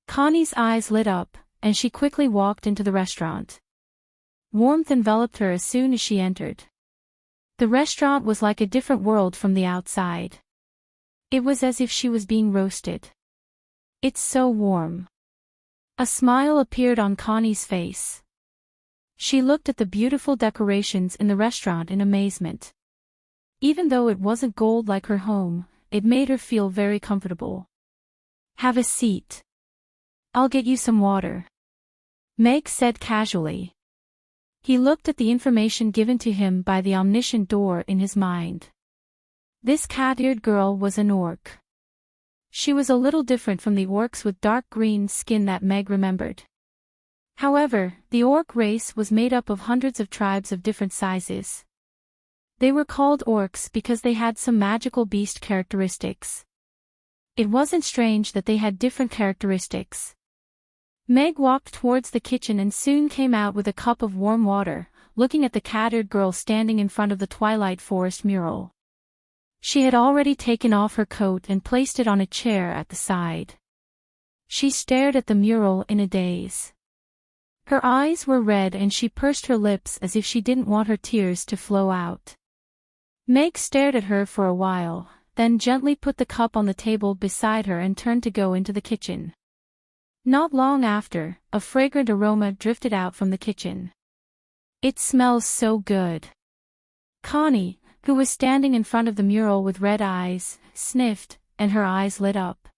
Connie's eyes lit up, and she quickly walked into the restaurant. Warmth enveloped her as soon as she entered. The restaurant was like a different world from the outside. It was as if she was being roasted. "It's so warm." A smile appeared on Connie's face. She looked at the beautiful decorations in the restaurant in amazement. Even though it wasn't gold like her home, it made her feel very comfortable. "Have a seat. I'll get you some water," Meg said casually. He looked at the information given to him by the omniscient door in his mind. This cat-eared girl was an orc. She was a little different from the orcs with dark green skin that Meg remembered. However, the orc race was made up of hundreds of tribes of different sizes. They were called orcs because they had some magical beast characteristics. It wasn't strange that they had different characteristics. Meg walked towards the kitchen and soon came out with a cup of warm water, looking at the cat-eared girl standing in front of the Twilight Forest mural. She had already taken off her coat and placed it on a chair at the side. She stared at the mural in a daze. Her eyes were red and she pursed her lips as if she didn't want her tears to flow out. Meg stared at her for a while, then gently put the cup on the table beside her and turned to go into the kitchen. Not long after, a fragrant aroma drifted out from the kitchen. "It smells so good." Connie, who was standing in front of the mural with red eyes, sniffed, and her eyes lit up.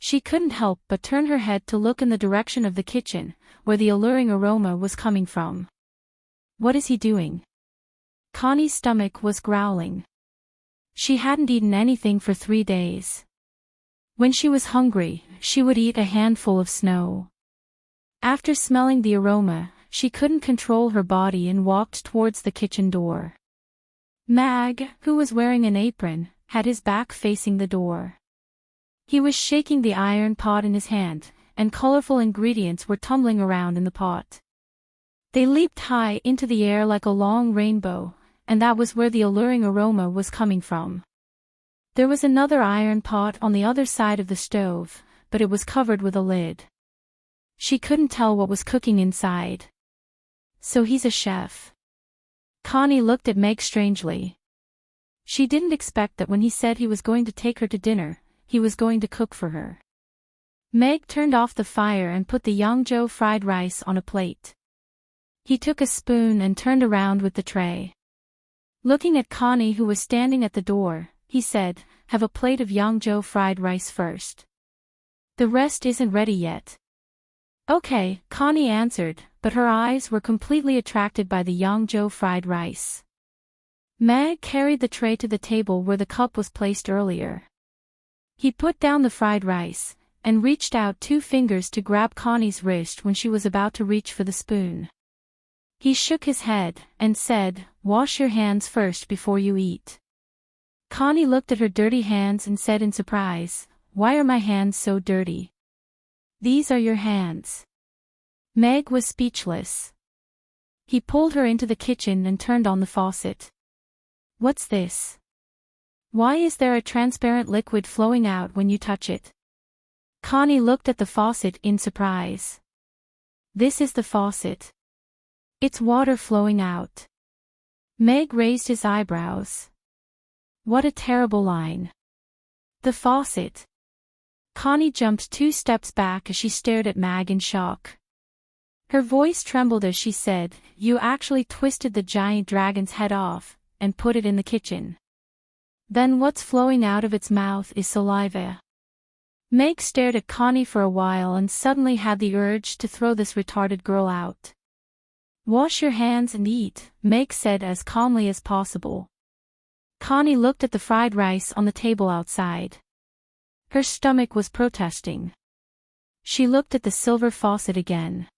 She couldn't help but turn her head to look in the direction of the kitchen, where the alluring aroma was coming from. What is he doing? Connie's stomach was growling. She hadn't eaten anything for 3 days. When she was hungry, she would eat a handful of snow. After smelling the aroma, she couldn't control her body and walked towards the kitchen door. Mag, who was wearing an apron, had his back facing the door. He was shaking the iron pot in his hand, and colorful ingredients were tumbling around in the pot. They leaped high into the air like a long rainbow, and that was where the alluring aroma was coming from. There was another iron pot on the other side of the stove, but it was covered with a lid. She couldn't tell what was cooking inside. "So he's a chef." Connie looked at Meg strangely. She didn't expect that when he said he was going to take her to dinner, he was going to cook for her. Meg turned off the fire and put the Yangzhou fried rice on a plate. He took a spoon and turned around with the tray. Looking at Connie, who was standing at the door, he said, "Have a plate of Yangzhou fried rice first. The rest isn't ready yet." "Okay," Connie answered, but her eyes were completely attracted by the Yangzhou fried rice. Meg carried the tray to the table where the cup was placed earlier. He put down the fried rice, and reached out 2 fingers to grab Connie's wrist when she was about to reach for the spoon. He shook his head, and said, "Wash your hands first before you eat." Connie looked at her dirty hands and said in surprise, "Why are my hands so dirty?" "These are your hands." Meg was speechless. He pulled her into the kitchen and turned on the faucet. "What's this? Why is there a transparent liquid flowing out when you touch it?" Connie looked at the faucet in surprise. "This is the faucet. It's water flowing out." Meg raised his eyebrows. "What a terrible line. The faucet." Connie jumped 2 steps back as she stared at Meg in shock. Her voice trembled as she said, "You actually twisted the giant dragon's head off, and put it in the kitchen. Then what's flowing out of its mouth is saliva." Meg stared at Connie for a while and suddenly had the urge to throw this retarded girl out. "Wash your hands and eat," Meg said as calmly as possible. Connie looked at the fried rice on the table outside. Her stomach was protesting. She looked at the silver faucet again.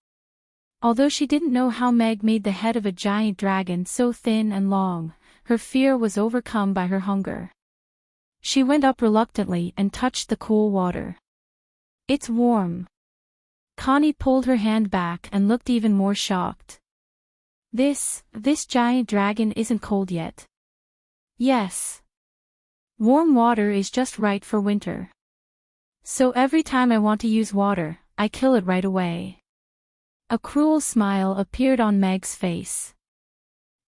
Although she didn't know how Meg made the head of a giant dragon so thin and long, her fear was overcome by her hunger. She went up reluctantly and touched the cool water. "It's warm." Connie pulled her hand back and looked even more shocked. This giant dragon isn't cold yet." "Yes. Warm water is just right for winter. So every time I want to use water, I kill it right away." A cruel smile appeared on Meg's face.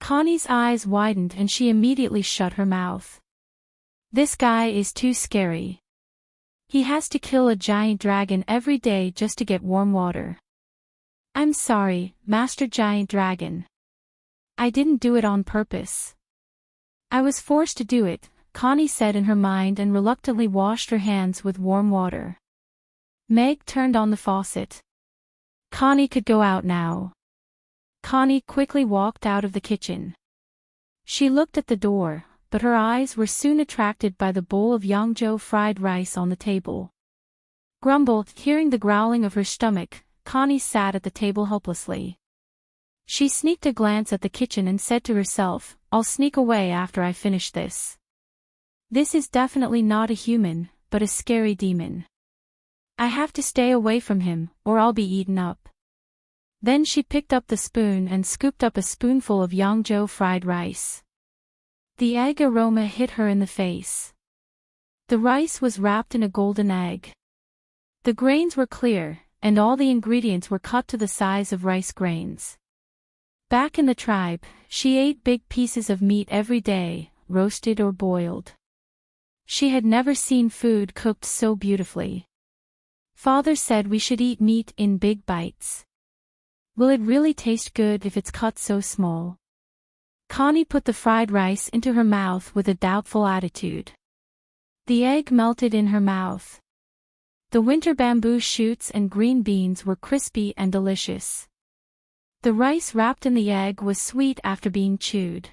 Connie's eyes widened and she immediately shut her mouth. "This guy is too scary. He has to kill a giant dragon every day just to get warm water." "I'm sorry, Master Giant Dragon. I didn't do it on purpose. I was forced to do it," Connie said in her mind and reluctantly washed her hands with warm water. Meg turned on the faucet. Connie could go out now. Connie quickly walked out of the kitchen. She looked at the door, but her eyes were soon attracted by the bowl of Yangzhou fried rice on the table. Grumbled, hearing the growling of her stomach, Connie sat at the table helplessly. She sneaked a glance at the kitchen and said to herself, "I'll sneak away after I finish this. This is definitely not a human, but a scary demon. I have to stay away from him, or I'll be eaten up." Then she picked up the spoon and scooped up a spoonful of Yangzhou fried rice. The egg aroma hit her in the face. The rice was wrapped in a golden egg. The grains were clear, and all the ingredients were cut to the size of rice grains. Back in the tribe, she ate big pieces of meat every day, roasted or boiled. She had never seen food cooked so beautifully. "Father said we should eat meat in big bites. Will it really taste good if it's cut so small?" Connie put the fried rice into her mouth with a doubtful attitude. The egg melted in her mouth. The winter bamboo shoots and green beans were crispy and delicious. The rice wrapped in the egg was sweet after being chewed.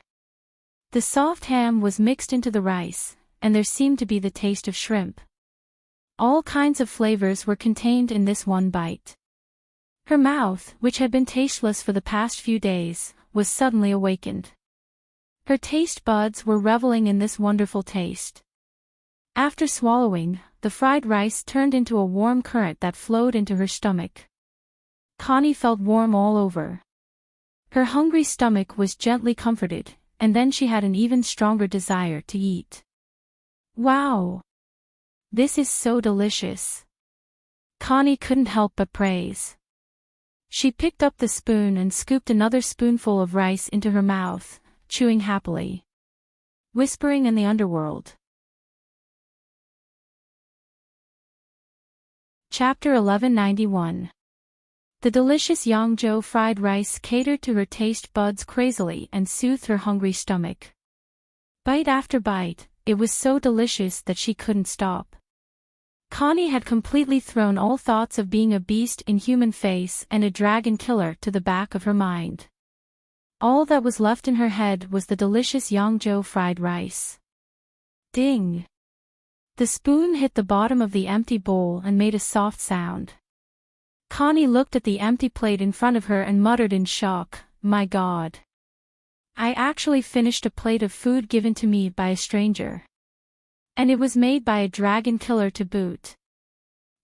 The soft ham was mixed into the rice, and there seemed to be the taste of shrimp. All kinds of flavors were contained in this one bite. Her mouth, which had been tasteless for the past few days, was suddenly awakened. Her taste buds were reveling in this wonderful taste. After swallowing, the fried rice turned into a warm current that flowed into her stomach. Connie felt warm all over. Her hungry stomach was gently comforted, and then she had an even stronger desire to eat. "Wow! This is so delicious." Connie couldn't help but praise. She picked up the spoon and scooped another spoonful of rice into her mouth, chewing happily. Whispering in the Underworld. Chapter 1191. The delicious Yangzhou fried rice catered to her taste buds crazily and soothed her hungry stomach. Bite after bite, it was so delicious that she couldn't stop. Connie had completely thrown all thoughts of being a beast in human face and a dragon killer to the back of her mind. All that was left in her head was the delicious Yangzhou fried rice. Ding! The spoon hit the bottom of the empty bowl and made a soft sound. Connie looked at the empty plate in front of her and muttered in shock, "My God! I actually finished a plate of food given to me by a stranger." And it was made by a dragon killer to boot.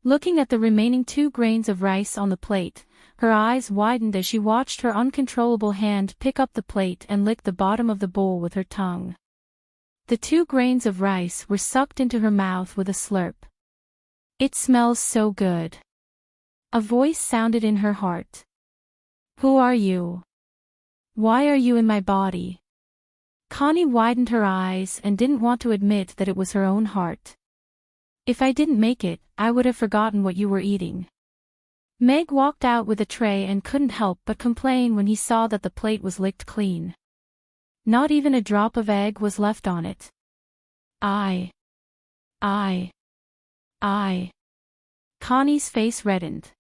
Looking at the remaining 2 grains of rice on the plate, her eyes widened as she watched her uncontrollable hand pick up the plate and lick the bottom of the bowl with her tongue. The 2 grains of rice were sucked into her mouth with a slurp. "It smells so good." A voice sounded in her heart. "Who are you? Why are you in my body?" Connie widened her eyes and didn't want to admit that it was her own heart. "If I didn't make it, I would have forgotten what you were eating." Meg walked out with a tray and couldn't help but complain when he saw that the plate was licked clean. Not even a drop of egg was left on it. I. Connie's face reddened.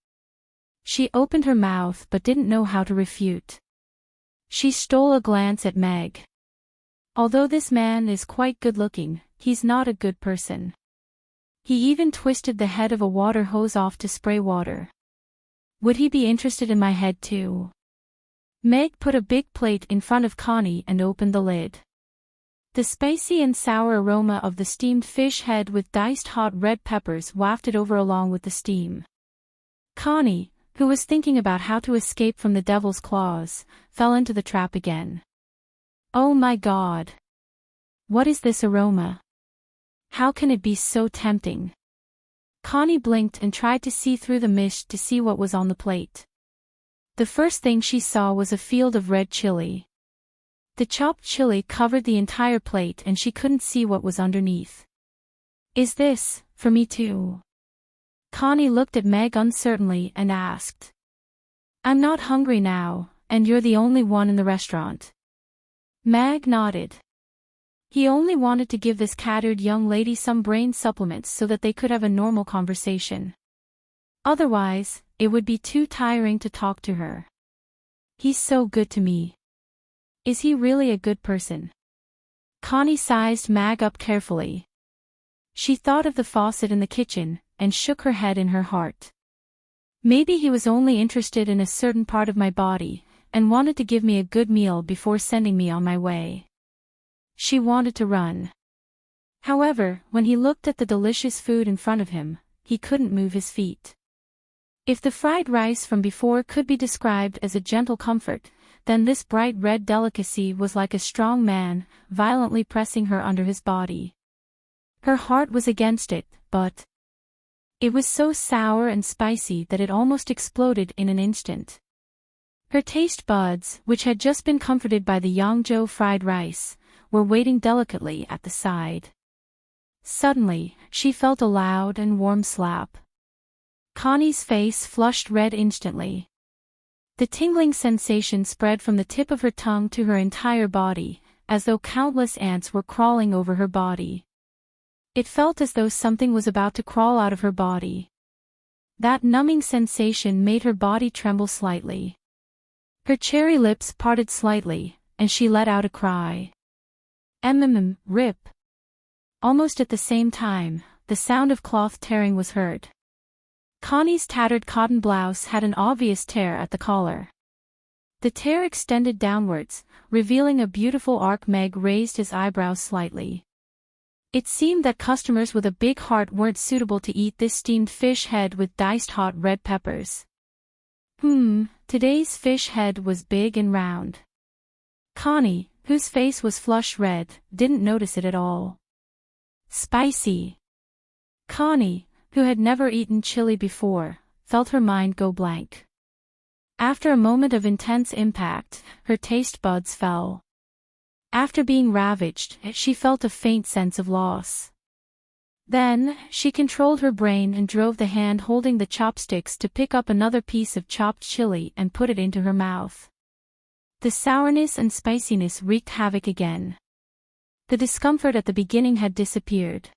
She opened her mouth but didn't know how to refute. She stole a glance at Meg. Although this man is quite good-looking, he's not a good person. He even twisted the head of a water hose off to spray water. Would he be interested in my head too? Meg put a big plate in front of Connie and opened the lid. The spicy and sour aroma of the steamed fish head with diced hot red peppers wafted over along with the steam. Connie, who was thinking about how to escape from the devil's claws, fell into the trap again. Oh my God! What is this aroma? How can it be so tempting? Connie blinked and tried to see through the mist to see what was on the plate. The first thing she saw was a field of red chili. The chopped chili covered the entire plate and she couldn't see what was underneath. "Is this, for me too?" Connie looked at Meg uncertainly and asked. "I'm not hungry now, and you're the only one in the restaurant." Meg nodded. He only wanted to give this cattered young lady some brain supplements so that they could have a normal conversation. Otherwise, it would be too tiring to talk to her. "He's so good to me. Is he really a good person?" Connie sized Meg up carefully. She thought of the faucet in the kitchen, and shook her head in her heart. Maybe he was only interested in a certain part of my body, and wanted to give me a good meal before sending me on my way. She wanted to run. However, when he looked at the delicious food in front of him, he couldn't move his feet. If the fried rice from before could be described as a gentle comfort, then this bright red delicacy was like a strong man, violently pressing her under his body. Her heart was against it, but it was so sour and spicy that it almost exploded in an instant. Her taste buds, which had just been comforted by the Yangzhou fried rice, were waiting delicately at the side. Suddenly, she felt a loud and warm slap. Connie's face flushed red instantly. The tingling sensation spread from the tip of her tongue to her entire body, as though countless ants were crawling over her body. It felt as though something was about to crawl out of her body. That numbing sensation made her body tremble slightly. Her cherry lips parted slightly, and she let out a cry. Rip. Almost at the same time, the sound of cloth tearing was heard. Connie's tattered cotton blouse had an obvious tear at the collar. The tear extended downwards, revealing a beautiful arc. Meg raised his eyebrows slightly. It seemed that customers with a big heart weren't suitable to eat this steamed fish head with diced hot red peppers. Today's fish head was big and round. Connie, whose face was flush red, didn't notice it at all. Spicy. Connie, who had never eaten chili before, felt her mind go blank. After a moment of intense impact, her taste buds fell. After being ravaged, she felt a faint sense of loss. Then, she controlled her brain and drove the hand holding the chopsticks to pick up another piece of chopped chili and put it into her mouth. The sourness and spiciness wreaked havoc again. The discomfort at the beginning had disappeared.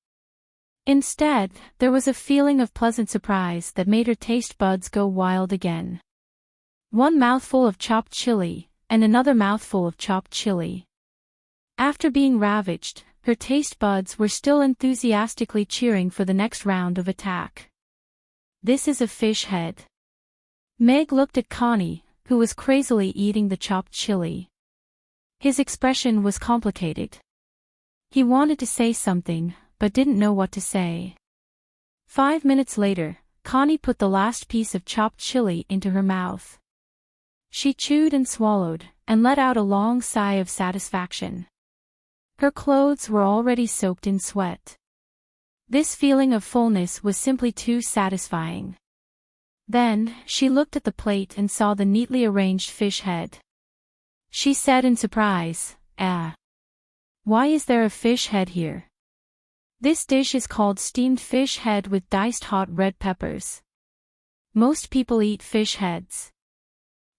Instead, there was a feeling of pleasant surprise that made her taste buds go wild again. One mouthful of chopped chili, and another mouthful of chopped chili. After being ravaged, her taste buds were still enthusiastically cheering for the next round of attack. This is a fish head. Meg looked at Connie, who was crazily eating the chopped chili. His expression was complicated. He wanted to say something, but didn't know what to say. 5 minutes later, Connie put the last piece of chopped chili into her mouth. She chewed and swallowed, and let out a long sigh of satisfaction. Her clothes were already soaked in sweat. This feeling of fullness was simply too satisfying. Then, she looked at the plate and saw the neatly arranged fish head. She said in surprise, "Ah! Why is there a fish head here?" This dish is called steamed fish head with diced hot red peppers. Most people eat fish heads.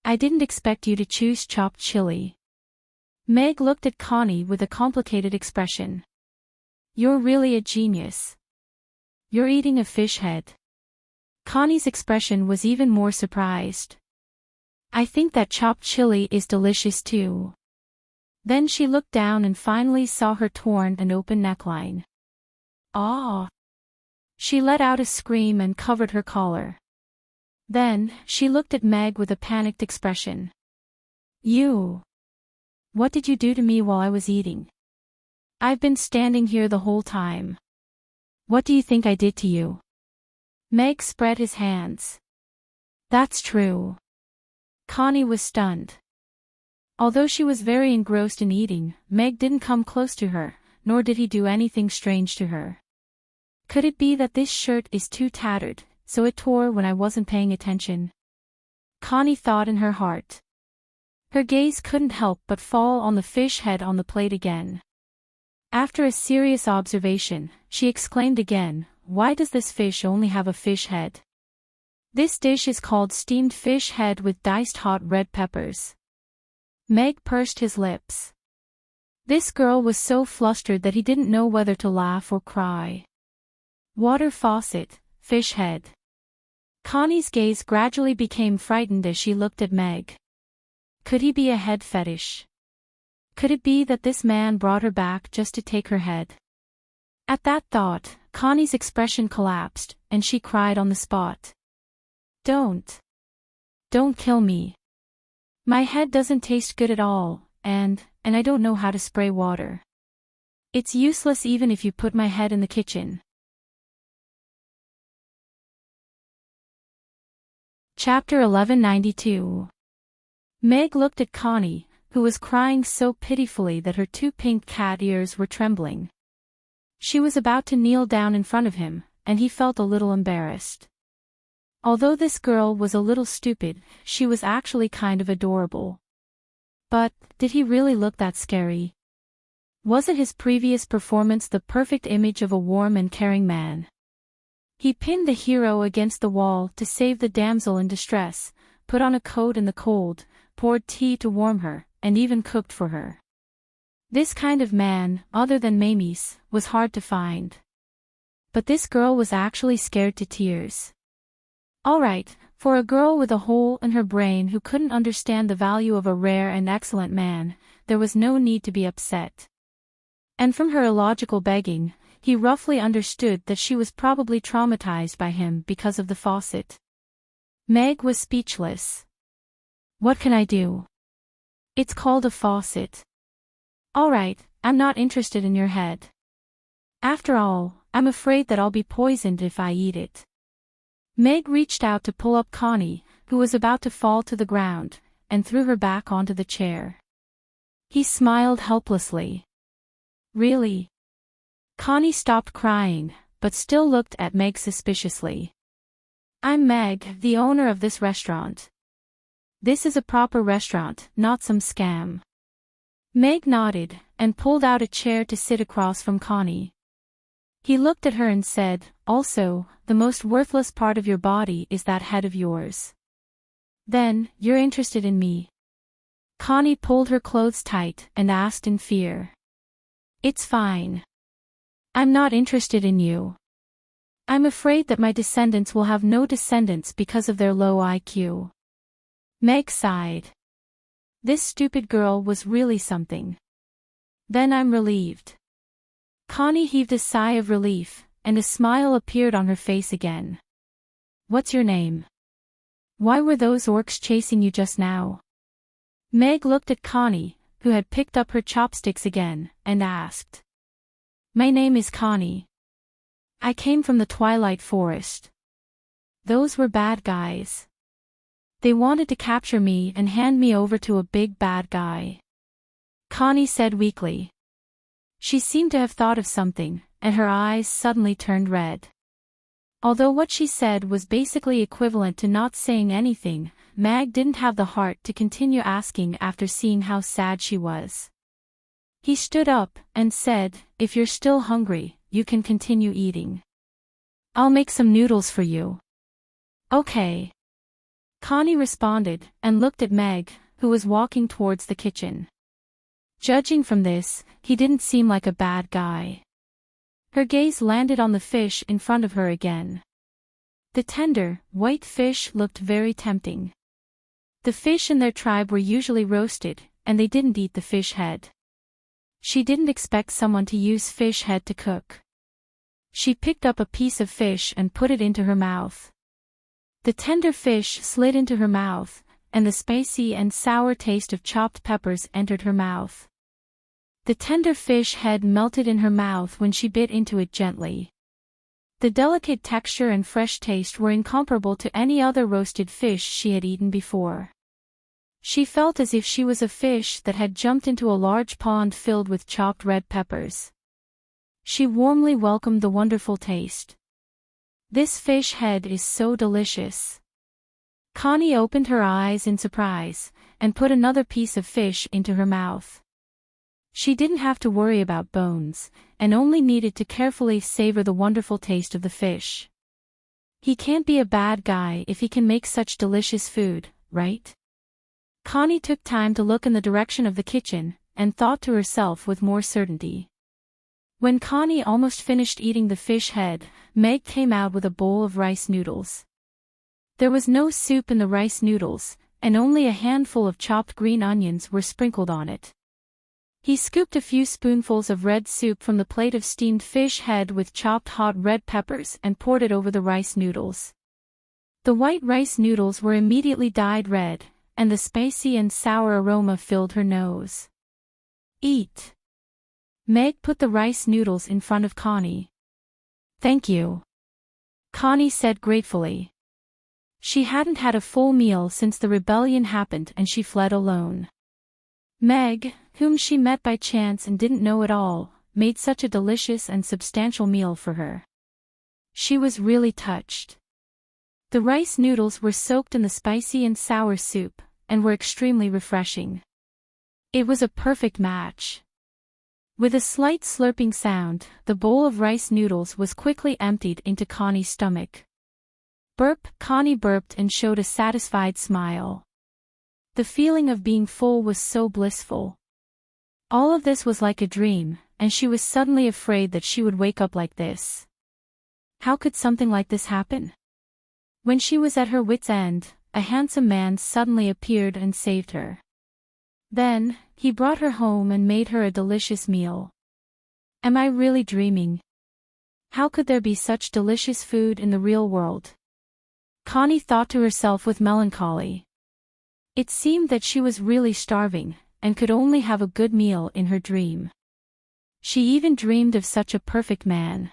I didn't expect you to choose chopped chili. Meg looked at Connie with a complicated expression. You're really a genius. You're eating a fish head. Connie's expression was even more surprised. I think that chopped chili is delicious too. Then she looked down and finally saw her torn and open neckline. Ah! She let out a scream and covered her collar. Then, she looked at Meg with a panicked expression. You! What did you do to me while I was eating? I've been standing here the whole time. What do you think I did to you? Meg spread his hands. That's true. Connie was stunned. Although she was very engrossed in eating, Meg didn't come close to her, nor did he do anything strange to her. Could it be that this shirt is too tattered, so it tore when I wasn't paying attention? Connie thought in her heart. Her gaze couldn't help but fall on the fish head on the plate again. After a serious observation, she exclaimed again, "Why does this fish only have a fish head?" This dish is called steamed fish head with diced hot red peppers. Meg pursed his lips. This girl was so flustered that he didn't know whether to laugh or cry. Water faucet, fish head. Connie's gaze gradually became frightened as she looked at Meg. Could he be a head fetish? Could it be that this man brought her back just to take her head? At that thought, Connie's expression collapsed, and she cried on the spot. Don't kill me. My head doesn't taste good at all, and I don't know how to spray water. It's useless even if you put my head in the kitchen. Chapter 1192. Meg looked at Connie, who was crying so pitifully that her two pink cat ears were trembling. She was about to kneel down in front of him, and he felt a little embarrassed. Although this girl was a little stupid, she was actually kind of adorable. But, did he really look that scary? Wasn't his previous performance the perfect image of a warm and caring man? He pinned the hero against the wall to save the damsel in distress, put on a coat in the cold, poured tea to warm her, and even cooked for her. This kind of man, other than Mamie's, was hard to find. But this girl was actually scared to tears. Alright, for a girl with a hole in her brain who couldn't understand the value of a rare and excellent man, there was no need to be upset. And from her illogical begging, he roughly understood that she was probably traumatized by him because of the faucet. Meg was speechless. What can I do? It's called a faucet. Alright, I'm not interested in your head. After all, I'm afraid that I'll be poisoned if I eat it. Meg reached out to pull up Connie, who was about to fall to the ground, and threw her back onto the chair. He smiled helplessly. Really? Connie stopped crying, but still looked at Meg suspiciously. I'm Meg, the owner of this restaurant. This is a proper restaurant, not some scam. Meg nodded, and pulled out a chair to sit across from Connie. He looked at her and said, also, the most worthless part of your body is that head of yours. Then, you're interested in me? Connie pulled her clothes tight and asked in fear. It's fine. I'm not interested in you. I'm afraid that my descendants will have no descendants because of their low IQ. Meg sighed. This stupid girl was really something. Then I'm relieved. Connie heaved a sigh of relief, and a smile appeared on her face again. What's your name? Why were those orcs chasing you just now? Meg looked at Connie, who had picked up her chopsticks again, and asked. My name is Connie. I came from the Twilight Forest. Those were bad guys. They wanted to capture me and hand me over to a big bad guy. Connie said weakly. She seemed to have thought of something, and her eyes suddenly turned red. Although what she said was basically equivalent to not saying anything, Meg didn't have the heart to continue asking after seeing how sad she was. He stood up and said, "If you're still hungry, you can continue eating. I'll make some noodles for you." "Okay." Connie responded and looked at Meg, who was walking towards the kitchen. Judging from this, he didn't seem like a bad guy. Her gaze landed on the fish in front of her again. The tender, white fish looked very tempting. The fish in their tribe were usually roasted, and they didn't eat the fish head. She didn't expect someone to use fish head to cook. She picked up a piece of fish and put it into her mouth. The tender fish slid into her mouth, and the spicy and sour taste of chopped peppers entered her mouth. The tender fish head melted in her mouth when she bit into it gently. The delicate texture and fresh taste were incomparable to any other roasted fish she had eaten before. She felt as if she was a fish that had jumped into a large pond filled with chopped red peppers. She warmly welcomed the wonderful taste. "This fish head is so delicious." Connie opened her eyes in surprise, and put another piece of fish into her mouth. She didn't have to worry about bones, and only needed to carefully savor the wonderful taste of the fish. He can't be a bad guy if he can make such delicious food, right? Connie took time to look in the direction of the kitchen, and thought to herself with more certainty. When Connie almost finished eating the fish head, Meg came out with a bowl of rice noodles. There was no soup in the rice noodles, and only a handful of chopped green onions were sprinkled on it. He scooped a few spoonfuls of red soup from the plate of steamed fish head with chopped hot red peppers and poured it over the rice noodles. The white rice noodles were immediately dyed red, and the spicy and sour aroma filled her nose. "Eat." Meg put the rice noodles in front of Connie. "Thank you," Connie said gratefully. She hadn't had a full meal since the rebellion happened and she fled alone. Meg, whom she met by chance and didn't know at all, made such a delicious and substantial meal for her. She was really touched. The rice noodles were soaked in the spicy and sour soup, and were extremely refreshing. It was a perfect match. With a slight slurping sound, the bowl of rice noodles was quickly emptied into Connie's stomach. Burp, Connie burped and showed a satisfied smile. The feeling of being full was so blissful. All of this was like a dream, and she was suddenly afraid that she would wake up like this. How could something like this happen? When she was at her wit's end, a handsome man suddenly appeared and saved her. Then, he brought her home and made her a delicious meal. Am I really dreaming? How could there be such delicious food in the real world? Connie thought to herself with melancholy. It seemed that she was really starving, and could only have a good meal in her dream. She even dreamed of such a perfect man.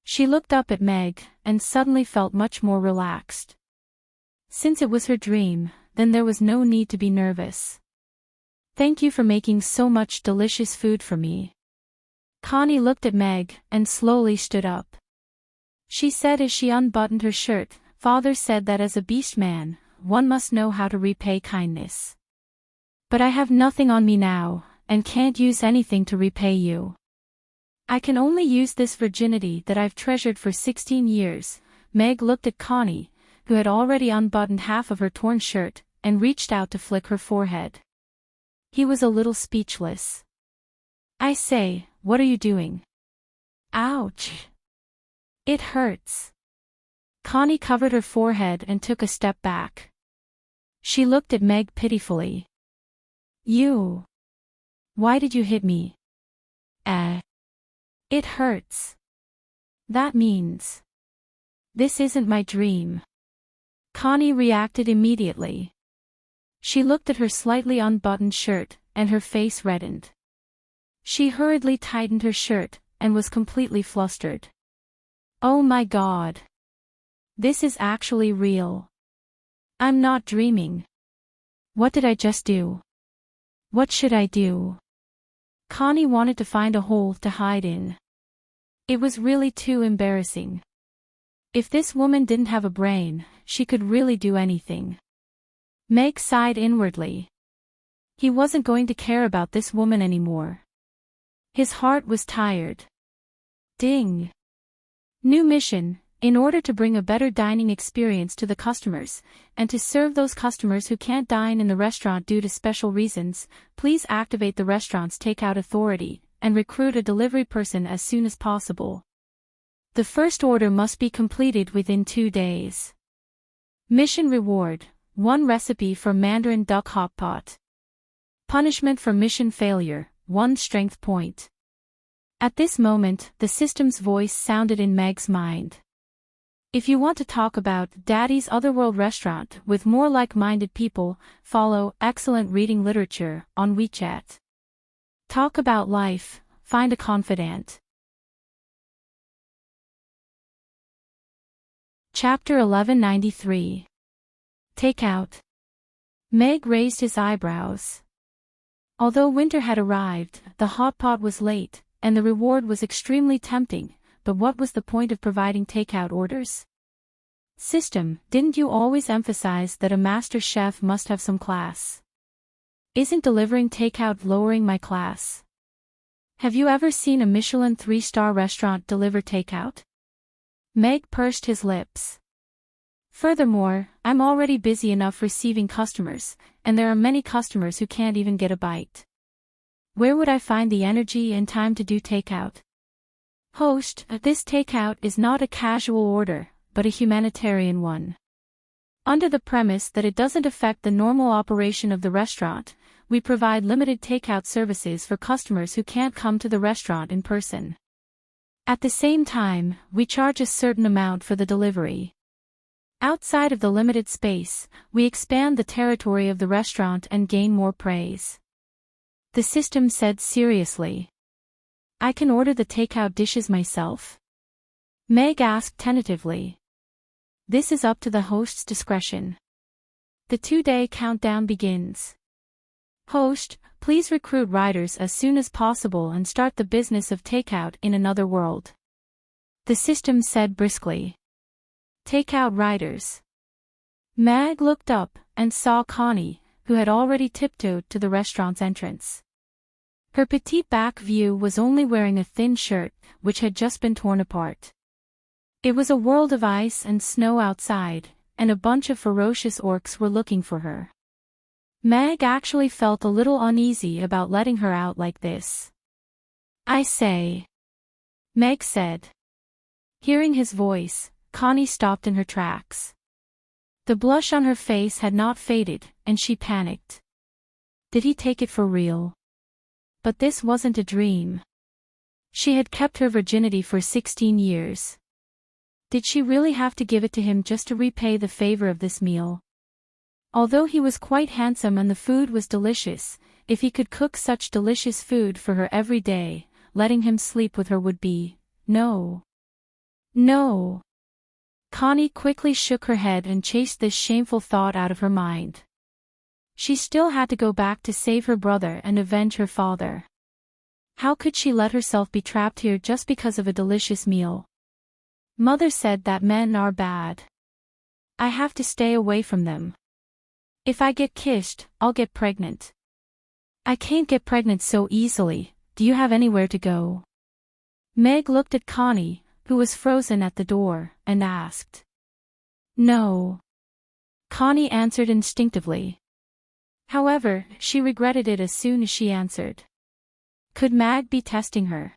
She looked up at Meg, and suddenly felt much more relaxed. Since it was her dream, then there was no need to be nervous. Thank you for making so much delicious food for me. Connie looked at Meg, and slowly stood up. She said as she unbuttoned her shirt, Father said that as a beast man, one must know how to repay kindness. But I have nothing on me now, and can't use anything to repay you. I can only use this virginity that I've treasured for 16 years. Meg looked at Connie, who had already unbuttoned half of her torn shirt, and reached out to flick her forehead. He was a little speechless. I say, what are you doing? Ouch! It hurts. Connie covered her forehead and took a step back. She looked at Meg pitifully. You. Why did you hit me? It hurts. That means. This isn't my dream. Connie reacted immediately. She looked at her slightly unbuttoned shirt, and her face reddened. She hurriedly tightened her shirt, and was completely flustered. Oh my God. This is actually real. I'm not dreaming. What did I just do? What should I do? Connie wanted to find a hole to hide in. It was really too embarrassing. If this woman didn't have a brain, she could really do anything. Meg sighed inwardly. He wasn't going to care about this woman anymore. His heart was tired. Ding. New mission. In order to bring a better dining experience to the customers, and to serve those customers who can't dine in the restaurant due to special reasons, please activate the restaurant's takeout authority, and recruit a delivery person as soon as possible. The first order must be completed within 2 days. Mission reward: 1 recipe for Mandarin duck hot pot. Punishment for mission failure: 1 strength point. At this moment, the system's voice sounded in Meg's mind. If you want to talk about Daddy's Otherworld restaurant with more like-minded people, follow Excellent Reading Literature on WeChat. Talk about life, find a confidant. Chapter 1193. Takeout. Meg raised his eyebrows. Although winter had arrived, the hot pot was late, and the reward was extremely tempting. But what was the point of providing takeout orders? System, didn't you always emphasize that a master chef must have some class? Isn't delivering takeout lowering my class? Have you ever seen a Michelin 3-star restaurant deliver takeout? Meg pursed his lips. Furthermore, I'm already busy enough receiving customers, and there are many customers who can't even get a bite. Where would I find the energy and time to do takeout? Host, this takeout is not a casual order, but a humanitarian one. Under the premise that it doesn't affect the normal operation of the restaurant, we provide limited takeout services for customers who can't come to the restaurant in person. At the same time, we charge a certain amount for the delivery. Outside of the limited space, we expand the territory of the restaurant and gain more praise. The system said seriously. I can order the takeout dishes myself? Meg asked tentatively. This is up to the host's discretion. The 2-day countdown begins. Host, please recruit riders as soon as possible and start the business of takeout in another world. The system said briskly. Takeout riders. Meg looked up and saw Connie, who had already tiptoed to the restaurant's entrance. Her petite back view was only wearing a thin shirt, which had just been torn apart. It was a world of ice and snow outside, and a bunch of ferocious orcs were looking for her. Meg actually felt a little uneasy about letting her out like this. I say, Meg said. Hearing his voice, Connie stopped in her tracks. The blush on her face had not faded, and she panicked. Did he take it for real? But this wasn't a dream. She had kept her virginity for 16 years. Did she really have to give it to him just to repay the favor of this meal? Although he was quite handsome and the food was delicious, if he could cook such delicious food for her every day, letting him sleep with her would be, no. No. Connie quickly shook her head and chased this shameful thought out of her mind. She still had to go back to save her brother and avenge her father. How could she let herself be trapped here just because of a delicious meal? Mother said that men are bad. I have to stay away from them. If I get kissed, I'll get pregnant. I can't get pregnant so easily. Do you have anywhere to go? Meg looked at Connie, who was frozen at the door, and asked. No. Connie answered instinctively. However, she regretted it as soon as she answered. Could Mag be testing her?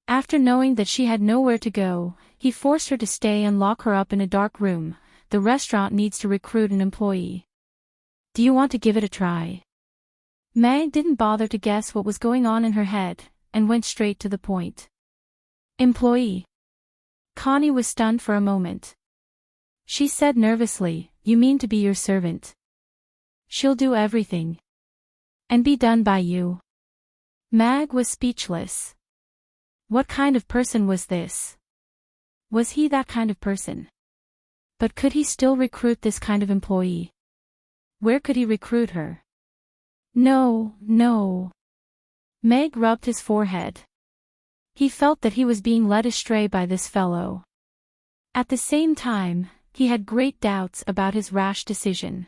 After knowing that she had nowhere to go, he forced her to stay and lock her up in a dark room. The restaurant needs to recruit an employee. Do you want to give it a try? Mag didn't bother to guess what was going on in her head, and went straight to the point. Employee. Connie was stunned for a moment. She said nervously, You mean to be your servant? She'll do everything. And be done by you. Mag was speechless. What kind of person was this? Was he that kind of person? But could he still recruit this kind of employee? Where could he recruit her? No, no. Meg rubbed his forehead. He felt that he was being led astray by this fellow. At the same time, he had great doubts about his rash decision.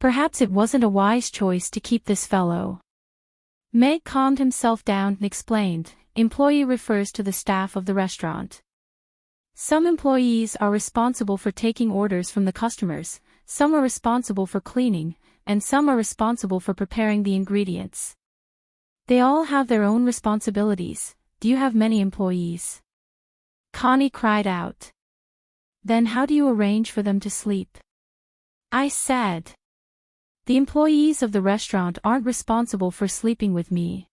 Perhaps it wasn't a wise choice to keep this fellow. Meg calmed himself down and explained, employee refers to the staff of the restaurant. Some employees are responsible for taking orders from the customers, some are responsible for cleaning, and some are responsible for preparing the ingredients. They all have their own responsibilities. Do you have many employees? Connie cried out. Then how do you arrange for them to sleep? I said. The employees of the restaurant aren't responsible for sleeping with me.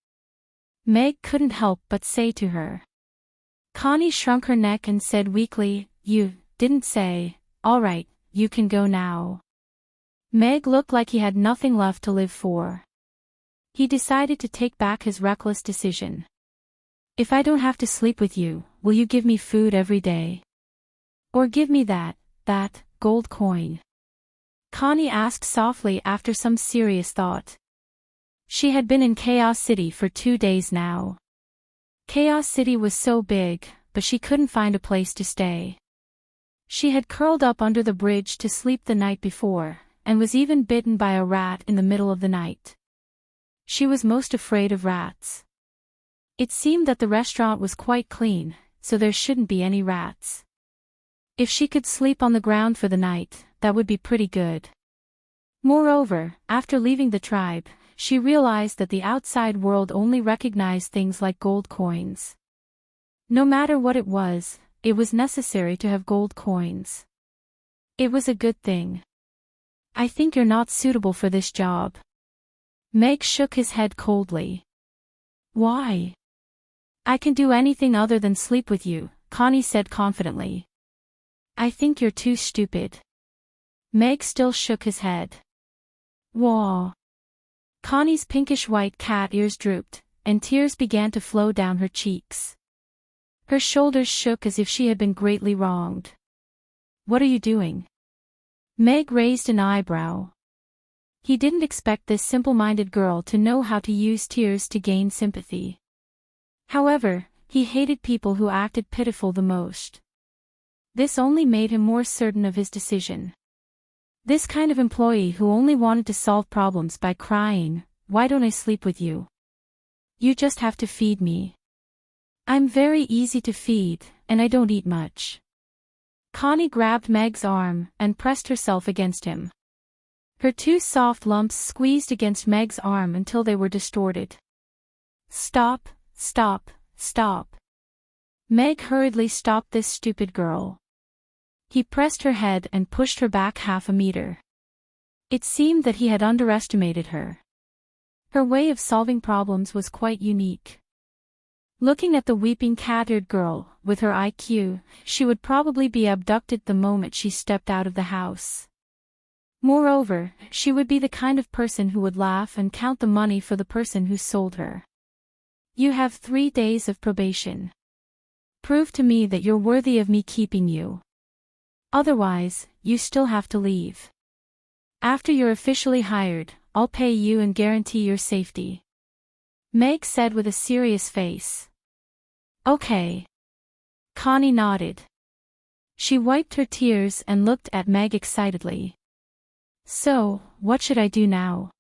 Meg couldn't help but say to her. Connie shrunk her neck and said weakly, You didn't say, all right, you can go now. Meg looked like he had nothing left to live for. He decided to take back his reckless decision. If I don't have to sleep with you, will you give me food every day? Or give me that gold coin? Connie asked softly after some serious thought. She had been in Chaos City for 2 days now. Chaos City was so big, but she couldn't find a place to stay. She had curled up under the bridge to sleep the night before, and was even bitten by a rat in the middle of the night. She was most afraid of rats. It seemed that the restaurant was quite clean, so there shouldn't be any rats. If she could sleep on the ground for the night, that would be pretty good. Moreover, after leaving the tribe, she realized that the outside world only recognized things like gold coins. No matter what it was necessary to have gold coins. It was a good thing. I think you're not suitable for this job. Meg shook his head coldly. Why? I can do anything other than sleep with you, Connie said confidently. I think you're too stupid. Meg still shook his head. Wah. Connie's pinkish-white cat ears drooped, and tears began to flow down her cheeks. Her shoulders shook as if she had been greatly wronged. What are you doing? Meg raised an eyebrow. He didn't expect this simple-minded girl to know how to use tears to gain sympathy. However, he hated people who acted pitiful the most. This only made him more certain of his decision. This kind of employee who only wanted to solve problems by crying, why don't I sleep with you? You just have to feed me. I'm very easy to feed, and I don't eat much. Connie grabbed Meg's arm and pressed herself against him. Her 2 soft lumps squeezed against Meg's arm until they were distorted. Stop, stop, stop. Meg hurriedly stopped this stupid girl. He pressed her head and pushed her back 1/2 meter. It seemed that he had underestimated her. Her way of solving problems was quite unique. Looking at the weeping cat-eared girl, with her IQ, she would probably be abducted the moment she stepped out of the house. Moreover, she would be the kind of person who would laugh and count the money for the person who sold her. You have 3 days of probation. Prove to me that you're worthy of me keeping you. Otherwise, you still have to leave. After you're officially hired, I'll pay you and guarantee your safety. Meg said with a serious face. Okay. Connie nodded. She wiped her tears and looked at Meg excitedly. So, what should I do now?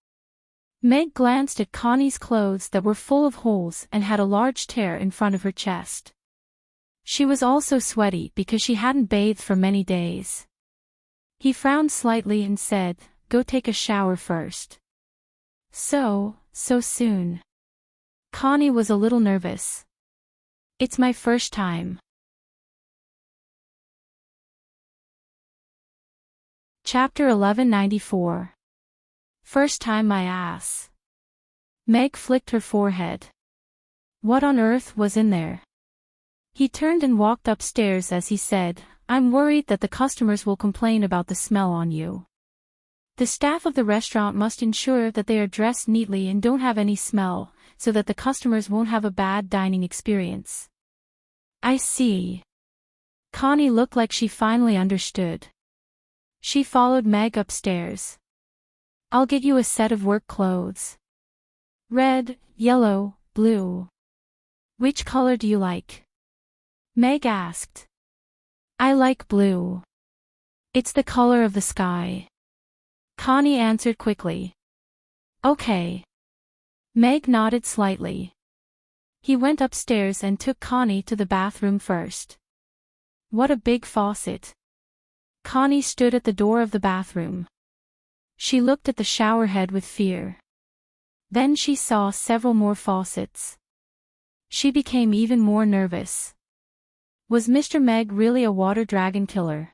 Meg glanced at Connie's clothes that were full of holes and had a large tear in front of her chest. She was also sweaty because she hadn't bathed for many days. He frowned slightly and said, Go take a shower first. So soon. Connie was a little nervous. It's my first time. Chapter 1194. First time my ass. Meg flicked her forehead. What on earth was in there? He turned and walked upstairs as he said, I'm worried that the customers will complain about the smell on you. The staff of the restaurant must ensure that they are dressed neatly and don't have any smell, so that the customers won't have a bad dining experience. I see. Connie looked like she finally understood. She followed Meg upstairs. I'll get you a set of work clothes. Red, yellow, blue. Which color do you like? Meg asked. I like blue. It's the color of the sky. Connie answered quickly. Okay. Meg nodded slightly. He went upstairs and took Connie to the bathroom first. What a big faucet. Connie stood at the door of the bathroom. She looked at the shower head with fear. Then she saw several more faucets. She became even more nervous. Was Mr. Meg really a water dragon killer?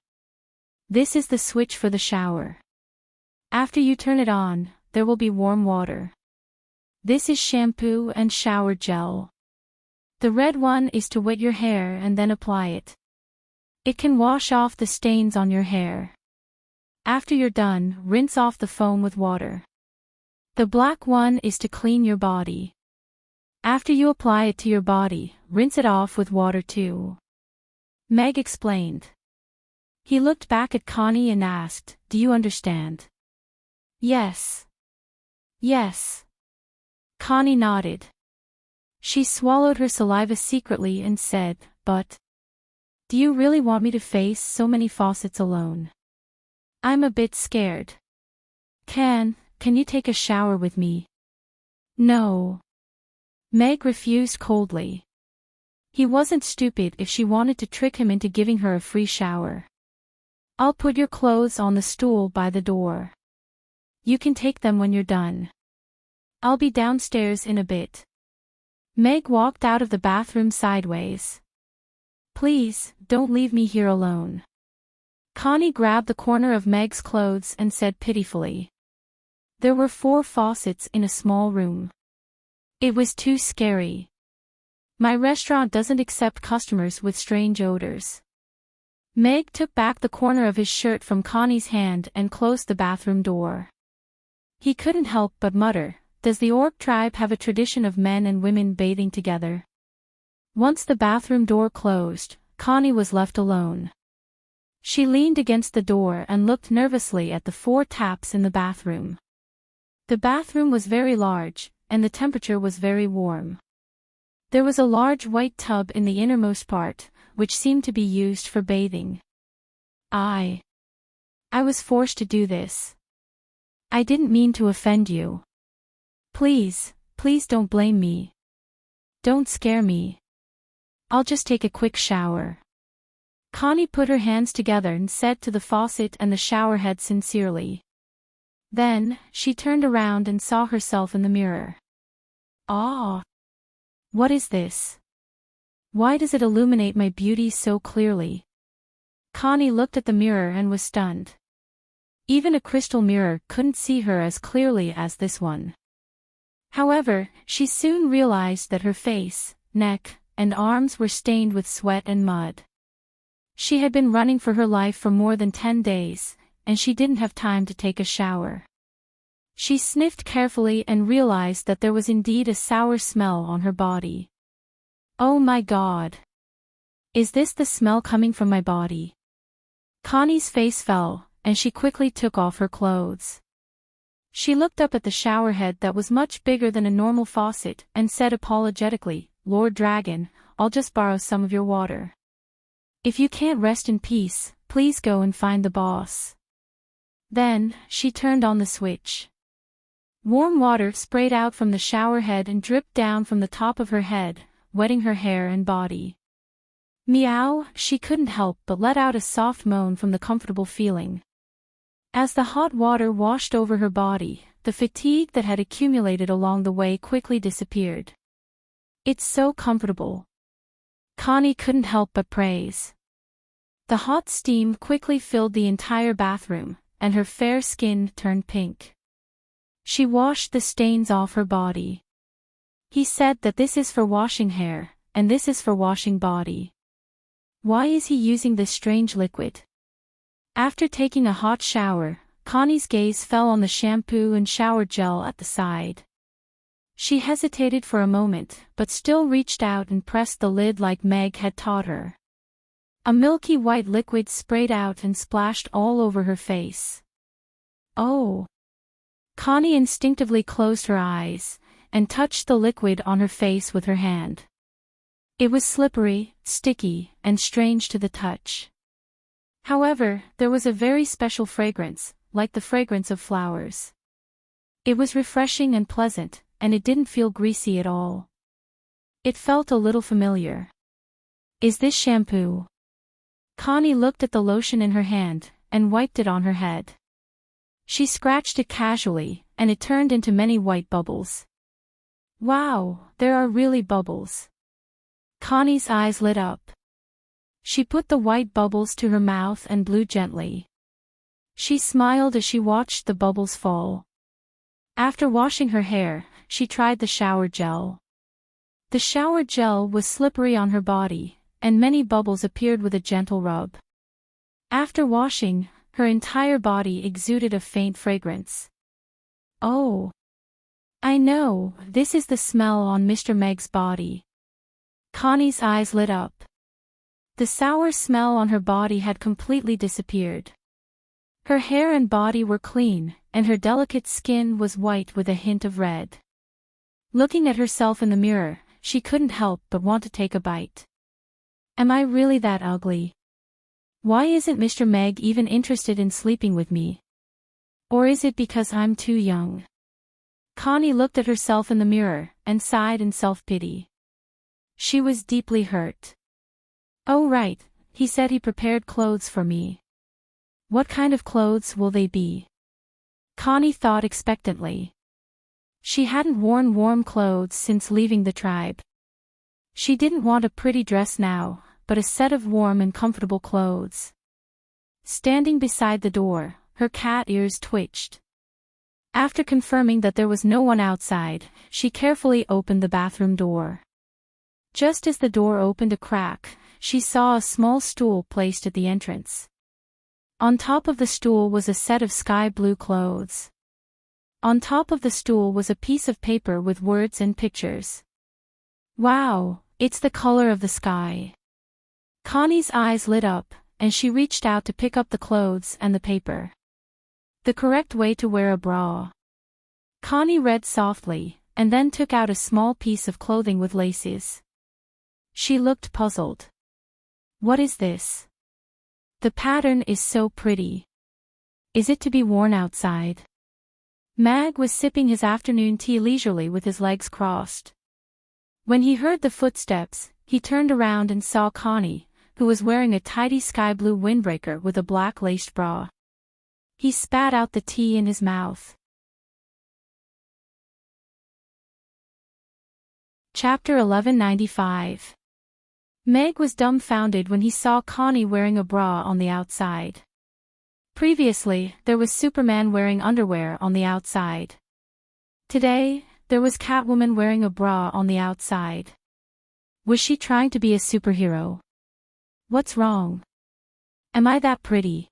This is the switch for the shower. After you turn it on, there will be warm water. This is shampoo and shower gel. The red one is to wet your hair and then apply it. It can wash off the stains on your hair. After you're done, rinse off the foam with water. The black one is to clean your body. After you apply it to your body, rinse it off with water too. Meg explained. He looked back at Connie and asked, Do you understand? Yes. Yes. Connie nodded. She swallowed her saliva secretly and said, But do you really want me to face so many faucets alone? I'm a bit scared. Can you take a shower with me? No. Meg refused coldly. He wasn't stupid if she wanted to trick him into giving her a free shower. I'll put your clothes on the stool by the door. You can take them when you're done. I'll be downstairs in a bit. Meg walked out of the bathroom sideways. Please, don't leave me here alone. Connie grabbed the corner of Meg's clothes and said pitifully. There were 4 faucets in a small room. It was too scary. My restaurant doesn't accept customers with strange odors. Meg took back the corner of his shirt from Connie's hand and closed the bathroom door. He couldn't help but mutter, Does the orc tribe have a tradition of men and women bathing together? Once the bathroom door closed, Connie was left alone. She leaned against the door and looked nervously at the 4 taps in the bathroom. The bathroom was very large, and the temperature was very warm. There was a large white tub in the innermost part, which seemed to be used for bathing. I was forced to do this. I didn't mean to offend you. Please don't blame me. Don't scare me. I'll just take a quick shower. Connie put her hands together and said to the faucet and the shower head sincerely. Then, she turned around and saw herself in the mirror. Ah! What is this? Why does it illuminate my beauty so clearly? Connie looked at the mirror and was stunned. Even a crystal mirror couldn't see her as clearly as this one. However, she soon realized that her face, neck, and arms were stained with sweat and mud. She had been running for her life for more than 10 days, and she didn't have time to take a shower. She sniffed carefully and realized that there was indeed a sour smell on her body. Oh my God! Is this the smell coming from my body? Connie's face fell, and she quickly took off her clothes. She looked up at the shower head that was much bigger than a normal faucet and said apologetically, Lord Dragon, I'll just borrow some of your water. If you can't rest in peace, please go and find the boss. Then, she turned on the switch. Warm water sprayed out from the shower head and dripped down from the top of her head, wetting her hair and body. Meow, she couldn't help but let out a soft moan from the comfortable feeling. As the hot water washed over her body, the fatigue that had accumulated along the way quickly disappeared. It's so comfortable. Connie couldn't help but praise. The hot steam quickly filled the entire bathroom, and her fair skin turned pink. She washed the stains off her body. He said that this is for washing hair, and this is for washing body. Why is he using this strange liquid? After taking a hot shower, Connie's gaze fell on the shampoo and shower gel at the side. She hesitated for a moment, but still reached out and pressed the lid like Meg had taught her. A milky white liquid sprayed out and splashed all over her face. Oh! Connie instinctively closed her eyes, and touched the liquid on her face with her hand. It was slippery, sticky, and strange to the touch. However, there was a very special fragrance, like the fragrance of flowers. It was refreshing and pleasant, and it didn't feel greasy at all. It felt a little familiar. Is this shampoo? Connie looked at the lotion in her hand, and wiped it on her head. She scratched it casually, and it turned into many white bubbles. Wow, there are really bubbles. Connie's eyes lit up. She put the white bubbles to her mouth and blew gently. She smiled as she watched the bubbles fall. After washing her hair, she tried the shower gel. The shower gel was slippery on her body, and many bubbles appeared with a gentle rub. After washing, her entire body exuded a faint fragrance. Oh! I know, this is the smell on Mr. Meg's body. Connie's eyes lit up. The sour smell on her body had completely disappeared. Her hair and body were clean, and her delicate skin was white with a hint of red. Looking at herself in the mirror, she couldn't help but want to take a bite. Am I really that ugly? Why isn't Mr. Meg even interested in sleeping with me? Or is it because I'm too young? Connie looked at herself in the mirror, and sighed in self-pity. She was deeply hurt. Oh right, he said he prepared clothes for me. What kind of clothes will they be? Connie thought expectantly. She hadn't worn warm clothes since leaving the tribe. She didn't want a pretty dress now, but a set of warm and comfortable clothes. Standing beside the door, her cat ears twitched. After confirming that there was no one outside, she carefully opened the bathroom door. Just as the door opened a crack, she saw a small stool placed at the entrance. On top of the stool was a set of sky blue clothes. On top of the stool was a piece of paper with words and pictures. Wow, it's the color of the sky. Connie's eyes lit up, and she reached out to pick up the clothes and the paper. The correct way to wear a bra. Connie read softly, and then took out a small piece of clothing with laces. She looked puzzled. What is this? The pattern is so pretty. Is it to be worn outside? Mag was sipping his afternoon tea leisurely with his legs crossed. When he heard the footsteps, he turned around and saw Connie, who was wearing a tidy sky blue windbreaker with a black laced bra. He spat out the tea in his mouth. Chapter 1195. Meg was dumbfounded when he saw Connie wearing a bra on the outside. Previously, there was Superman wearing underwear on the outside. Today, there was Catwoman wearing a bra on the outside. Was she trying to be a superhero? What's wrong? Am I that pretty?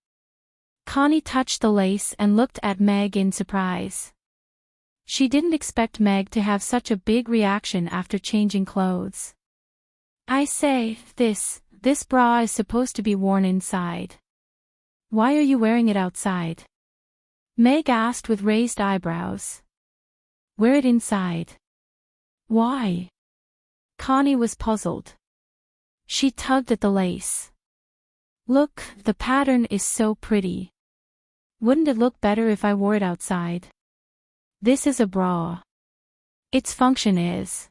Connie touched the lace and looked at Meg in surprise. She didn't expect Meg to have such a big reaction after changing clothes. I say, this bra is supposed to be worn inside. Why are you wearing it outside? Meg asked with raised eyebrows. Wear it inside. Why? Connie was puzzled. She tugged at the lace. Look, the pattern is so pretty. Wouldn't it look better if I wore it outside? This is a bra. Its function is.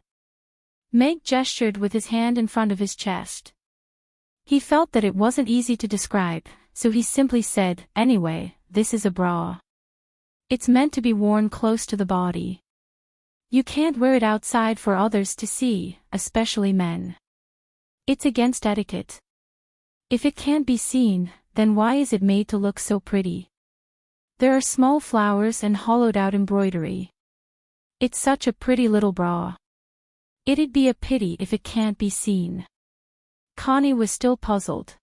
Meg gestured with his hand in front of his chest. He felt that it wasn't easy to describe, so he simply said, anyway, this is a bra. It's meant to be worn close to the body. You can't wear it outside for others to see, especially men. It's against etiquette. If it can't be seen, then why is it made to look so pretty? There are small flowers and hollowed-out embroidery. It's such a pretty little bra. It'd be a pity if it can't be seen. Connie was still puzzled.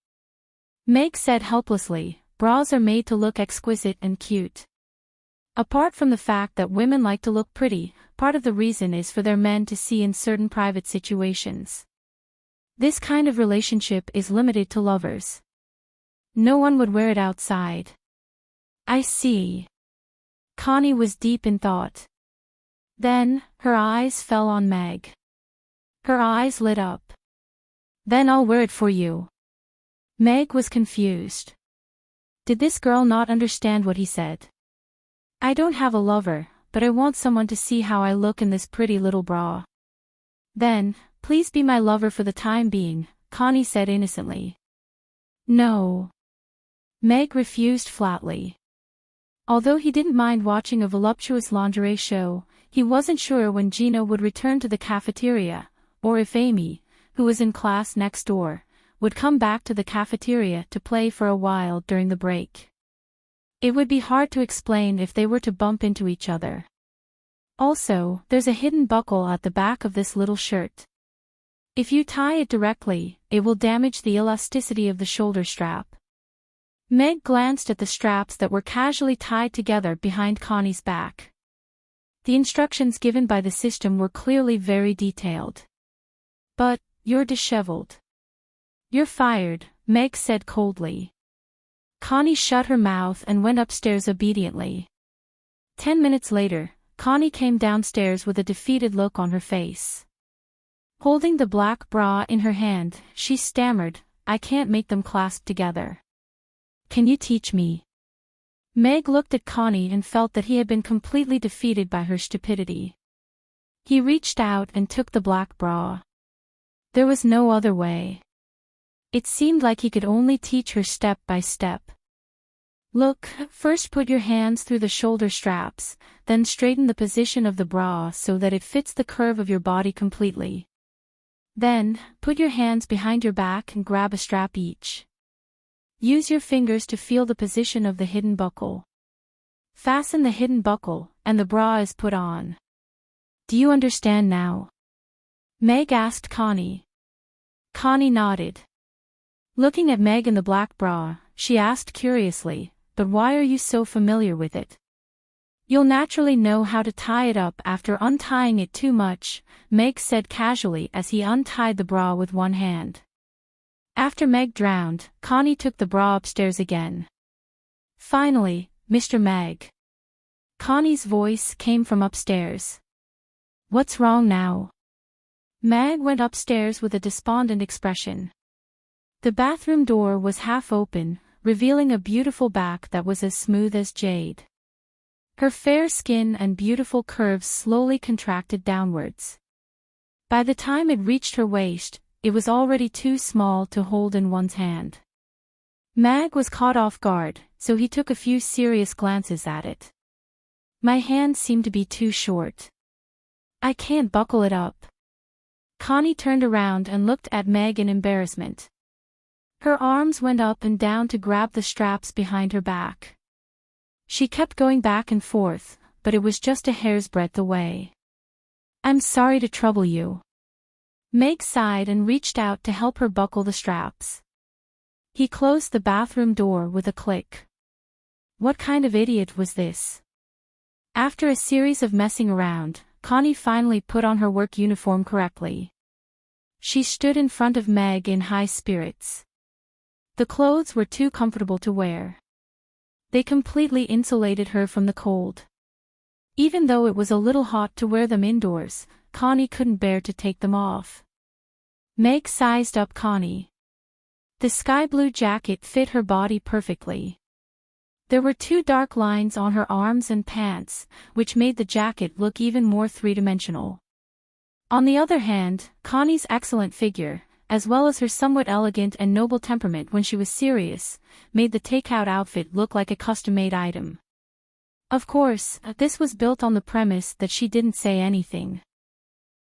Meg said helplessly, bras are made to look exquisite and cute. Apart from the fact that women like to look pretty, part of the reason is for their men to see in certain private situations. This kind of relationship is limited to lovers. No one would wear it outside. I see. Connie was deep in thought. Then, her eyes fell on Meg. Her eyes lit up. Then I'll wear it for you. Meg was confused. Did this girl not understand what he said? I don't have a lover, but I want someone to see how I look in this pretty little bra. Then, please be my lover for the time being, Connie said innocently. No. Meg refused flatly. Although he didn't mind watching a voluptuous lingerie show, he wasn't sure when Gina would return to the cafeteria, or if Amy, who was in class next door, would come back to the cafeteria to play for a while during the break. It would be hard to explain if they were to bump into each other. Also, there's a hidden buckle at the back of this little shirt. If you tie it directly, it will damage the elasticity of the shoulder strap. Meg glanced at the straps that were casually tied together behind Connie's back. The instructions given by the system were clearly very detailed. But, you're disheveled. You're fired, Meg said coldly. Connie shut her mouth and went upstairs obediently. 10 minutes later, Connie came downstairs with a defeated look on her face. Holding the black bra in her hand, she stammered, I can't make them clasp together. Can you teach me? Meg looked at Connie and felt that he had been completely defeated by her stupidity. He reached out and took the black bra. There was no other way. It seemed like he could only teach her step by step. Look, first put your hands through the shoulder straps, then straighten the position of the bra so that it fits the curve of your body completely. Then, put your hands behind your back and grab a strap each. Use your fingers to feel the position of the hidden buckle. Fasten the hidden buckle, and the bra is put on. Do you understand now? Meg asked Connie. Connie nodded. Looking at Meg in the black bra, she asked curiously, but why are you so familiar with it? You'll naturally know how to tie it up after untying it too much, Meg said casually as he untied the bra with one hand. After Meg drowned, Connie took the bra upstairs again. Finally, Mr. Meg. Connie's voice came from upstairs. What's wrong now? Meg went upstairs with a despondent expression. The bathroom door was half open, revealing a beautiful back that was as smooth as jade. Her fair skin and beautiful curves slowly contracted downwards. By the time it reached her waist, it was already too small to hold in one's hand. Meg was caught off guard, so he took a few serious glances at it. My hand seemed to be too short. I can't buckle it up. Connie turned around and looked at Meg in embarrassment. Her arms went up and down to grab the straps behind her back. She kept going back and forth, but it was just a hair's breadth away. I'm sorry to trouble you. Meg sighed and reached out to help her buckle the straps. He closed the bathroom door with a click. What kind of idiot was this? After a series of messing around, Connie finally put on her work uniform correctly. She stood in front of Meg in high spirits. The clothes were too comfortable to wear. They completely insulated her from the cold. Even though it was a little hot to wear them indoors, Connie couldn't bear to take them off. Meg sized up Connie. The sky blue jacket fit her body perfectly. There were 2 dark lines on her arms and pants, which made the jacket look even more three-dimensional. On the other hand, Connie's excellent figure, as well as her somewhat elegant and noble temperament when she was serious, made the takeout outfit look like a custom-made item. Of course, this was built on the premise that she didn't say anything.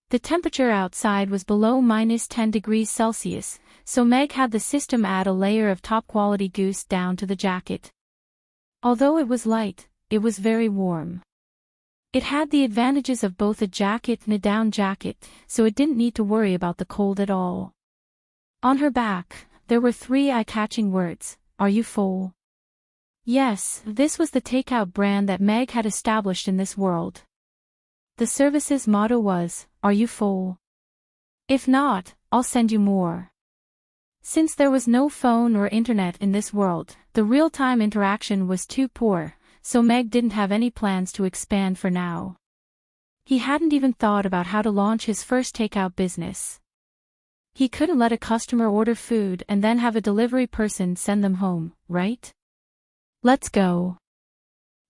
The temperature outside was below -10 degrees Celsius, so Meg had the system add a layer of top-quality goose down to the jacket. Although it was light, it was very warm. It had the advantages of both a jacket and a down jacket, so it didn't need to worry about the cold at all. On her back, there were 3 eye-catching words, "Are you full?" Yes, this was the takeout brand that Meg had established in this world. The service's motto was, "Are you full?" If not, I'll send you more. Since there was no phone or internet in this world, the real-time interaction was too poor, so Meg didn't have any plans to expand for now. He hadn't even thought about how to launch his first takeout business. He couldn't let a customer order food and then have a delivery person send them home, right? Let's go.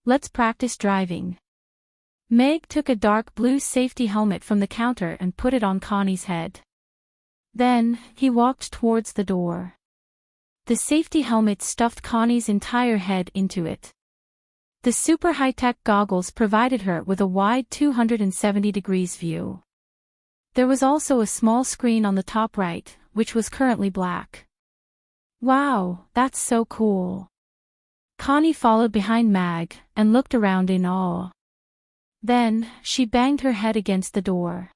Let's practice driving. Meg took a dark blue safety helmet from the counter and put it on Connie's head. Then, he walked towards the door. The safety helmet stuffed Connie's entire head into it. The super high-tech goggles provided her with a wide 270 degrees view. There was also a small screen on the top right, which was currently black. Wow, that's so cool. Connie followed behind Meg and looked around in awe. Then, she banged her head against the door.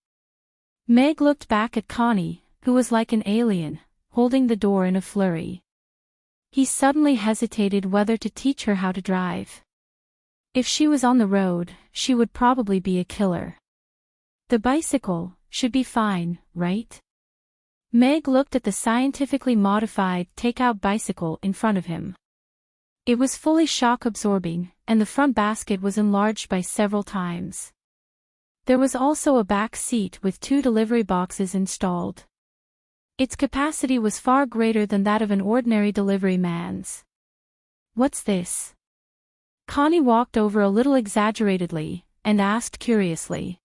Meg looked back at Connie, who was like an alien, holding the door in a flurry. He suddenly hesitated whether to teach her how to drive. If she was on the road, she would probably be a killer. The bicycle should be fine, right? Meg looked at the scientifically modified takeout bicycle in front of him. It was fully shock-absorbing, and the front basket was enlarged by several times. There was also a back seat with 2 delivery boxes installed. Its capacity was far greater than that of an ordinary delivery man's. What's this? Connie walked over a little exaggeratedly, and asked curiously.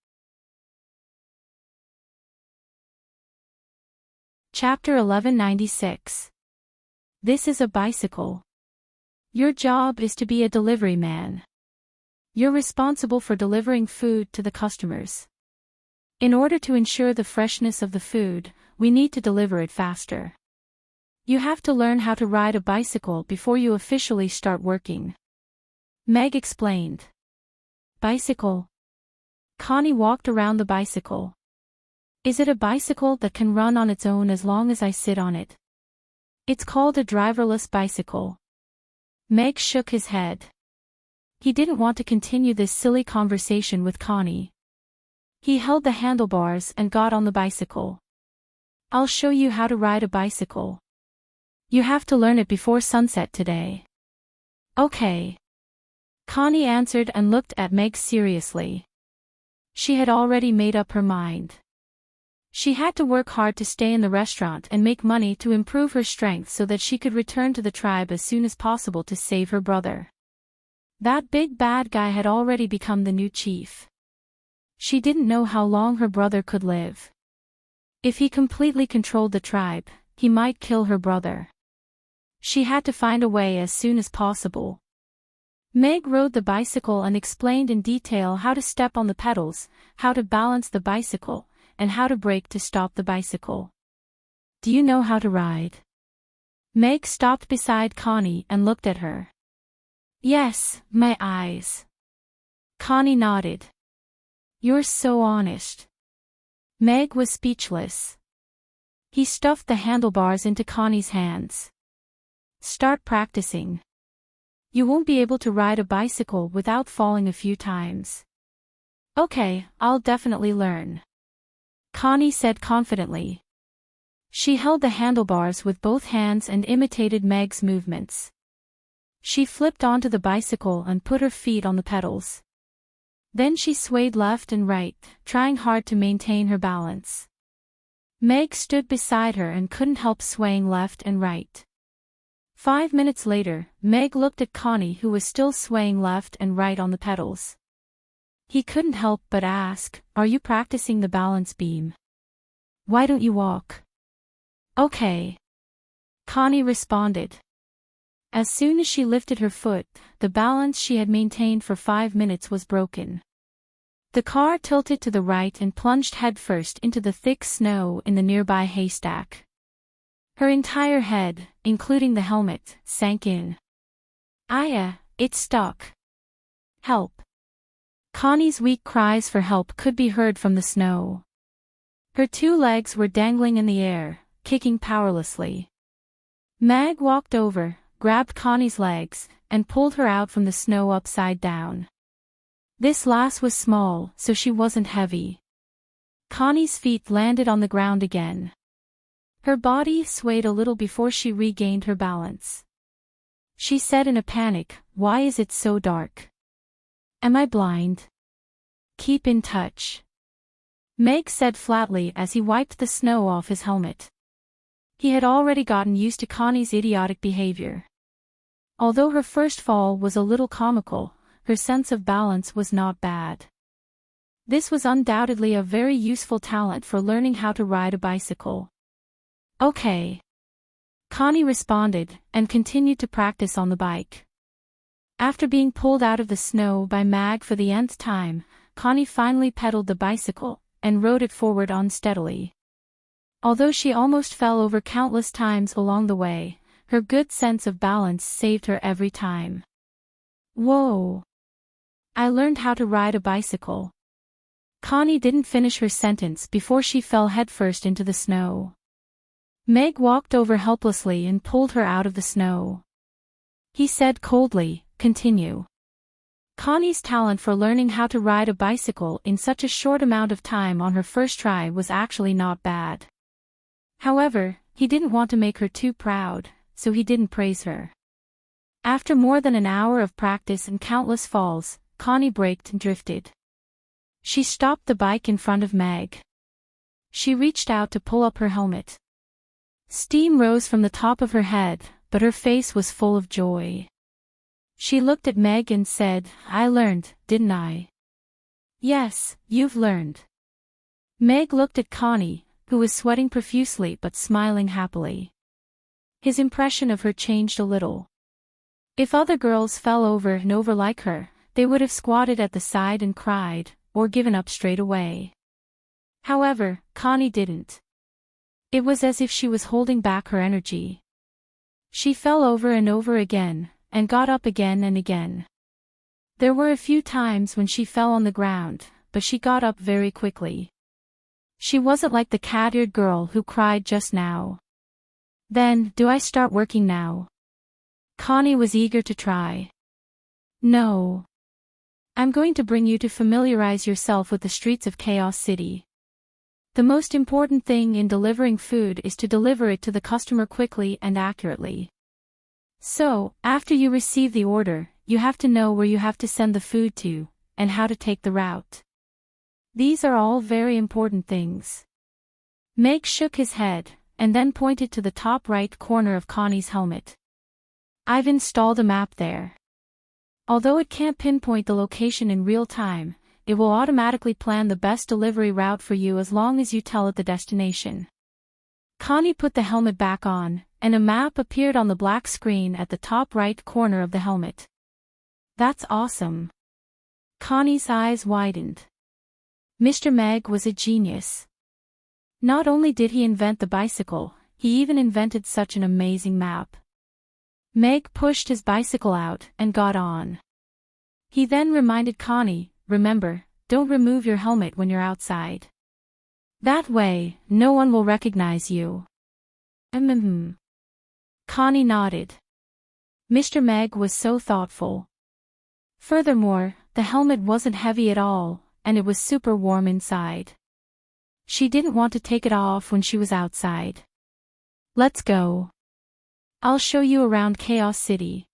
Chapter 1196. This is a bicycle. Your job is to be a delivery man. You're responsible for delivering food to the customers. In order to ensure the freshness of the food, we need to deliver it faster. You have to learn how to ride a bicycle before you officially start working. Meg explained. Bicycle? Connie walked around the bicycle. Is it a bicycle that can run on its own as long as I sit on it? It's called a driverless bicycle. Meg shook his head. He didn't want to continue this silly conversation with Connie. He held the handlebars and got on the bicycle. I'll show you how to ride a bicycle. You have to learn it before sunset today. Okay. Connie answered and looked at Meg seriously. She had already made up her mind. She had to work hard to stay in the restaurant and make money to improve her strength so that she could return to the tribe as soon as possible to save her brother. That big bad guy had already become the new chief. She didn't know how long her brother could live. If he completely controlled the tribe, he might kill her brother. She had to find a way as soon as possible. Meg rode the bicycle and explained in detail how to step on the pedals, how to balance the bicycle, and how to brake to stop the bicycle. Do you know how to ride? Meg stopped beside Connie and looked at her. Yes, my eyes. Connie nodded. You're so honest. Meg was speechless. He stuffed the handlebars into Connie's hands. Start practicing. You won't be able to ride a bicycle without falling a few times. Okay, I'll definitely learn. Connie said confidently. She held the handlebars with both hands and imitated Meg's movements. She flipped onto the bicycle and put her feet on the pedals. Then she swayed left and right, trying hard to maintain her balance. Meg stood beside her and couldn't help swaying left and right. 5 minutes later, Meg looked at Connie, who was still swaying left and right on the pedals. He couldn't help but ask, "Are you practicing the balance beam? Why don't you walk?" "Okay." Connie responded. As soon as she lifted her foot, the balance she had maintained for 5 minutes was broken. The car tilted to the right and plunged headfirst into the thick snow in the nearby haystack. Her entire head, including the helmet, sank in. "Aya, it's stuck. Help." Connie's weak cries for help could be heard from the snow. Her 2 legs were dangling in the air, kicking powerlessly. Meg walked over, grabbed Connie's legs, and pulled her out from the snow upside down. This lass was small, so she wasn't heavy. Connie's feet landed on the ground again. Her body swayed a little before she regained her balance. She said in a panic, "Why is it so dark? Am I blind? Keep in touch," Meg said flatly as he wiped the snow off his helmet. He had already gotten used to Connie's idiotic behavior. Although her first fall was a little comical, her sense of balance was not bad. This was undoubtedly a very useful talent for learning how to ride a bicycle. "Okay," Connie responded, and continued to practice on the bike. After being pulled out of the snow by Mag for the nth time, Connie finally pedaled the bicycle, and rode it forward unsteadily. Although she almost fell over countless times along the way, her good sense of balance saved her every time. "Whoa! I learned how to ride a bicycle." Connie didn't finish her sentence before she fell headfirst into the snow. Meg walked over helplessly and pulled her out of the snow. He said coldly, "Continue." Connie's talent for learning how to ride a bicycle in such a short amount of time on her first try was actually not bad. However, he didn't want to make her too proud, so he didn't praise her. After more than an hour of practice and countless falls, Connie braked and drifted. She stopped the bike in front of Meg. She reached out to pull up her helmet. Steam rose from the top of her head, but her face was full of joy. She looked at Meg and said, "I learned, didn't I?" "Yes, you've learned." Meg looked at Connie, who was sweating profusely but smiling happily. His impression of her changed a little. If other girls fell over and over like her, they would have squatted at the side and cried, or given up straight away. However, Connie didn't. It was as if she was holding back her energy. She fell over and over again, and got up again and again. There were a few times when she fell on the ground, but she got up very quickly. She wasn't like the cat-eared girl who cried just now. "Then, do I start working now?" Connie was eager to try. "No. I'm going to bring you to familiarize yourself with the streets of Chaos City. The most important thing in delivering food is to deliver it to the customer quickly and accurately. So, after you receive the order, you have to know where you have to send the food to, and how to take the route. These are all very important things." Meg shook his head, and then pointed to the top right corner of Connie's helmet. "I've installed a map there. Although it can't pinpoint the location in real time, it will automatically plan the best delivery route for you as long as you tell it the destination." Connie put the helmet back on, and a map appeared on the black screen at the top right corner of the helmet. "That's awesome." Connie's eyes widened. Mr. Meg was a genius. Not only did he invent the bicycle, he even invented such an amazing map. Meg pushed his bicycle out and got on. He then reminded Connie, "Remember, don't remove your helmet when you're outside. That way, no one will recognize you." Connie nodded. Mr. Meg was so thoughtful. Furthermore, the helmet wasn't heavy at all, and it was super warm inside. She didn't want to take it off when she was outside. "Let's go. I'll show you around Chaos City."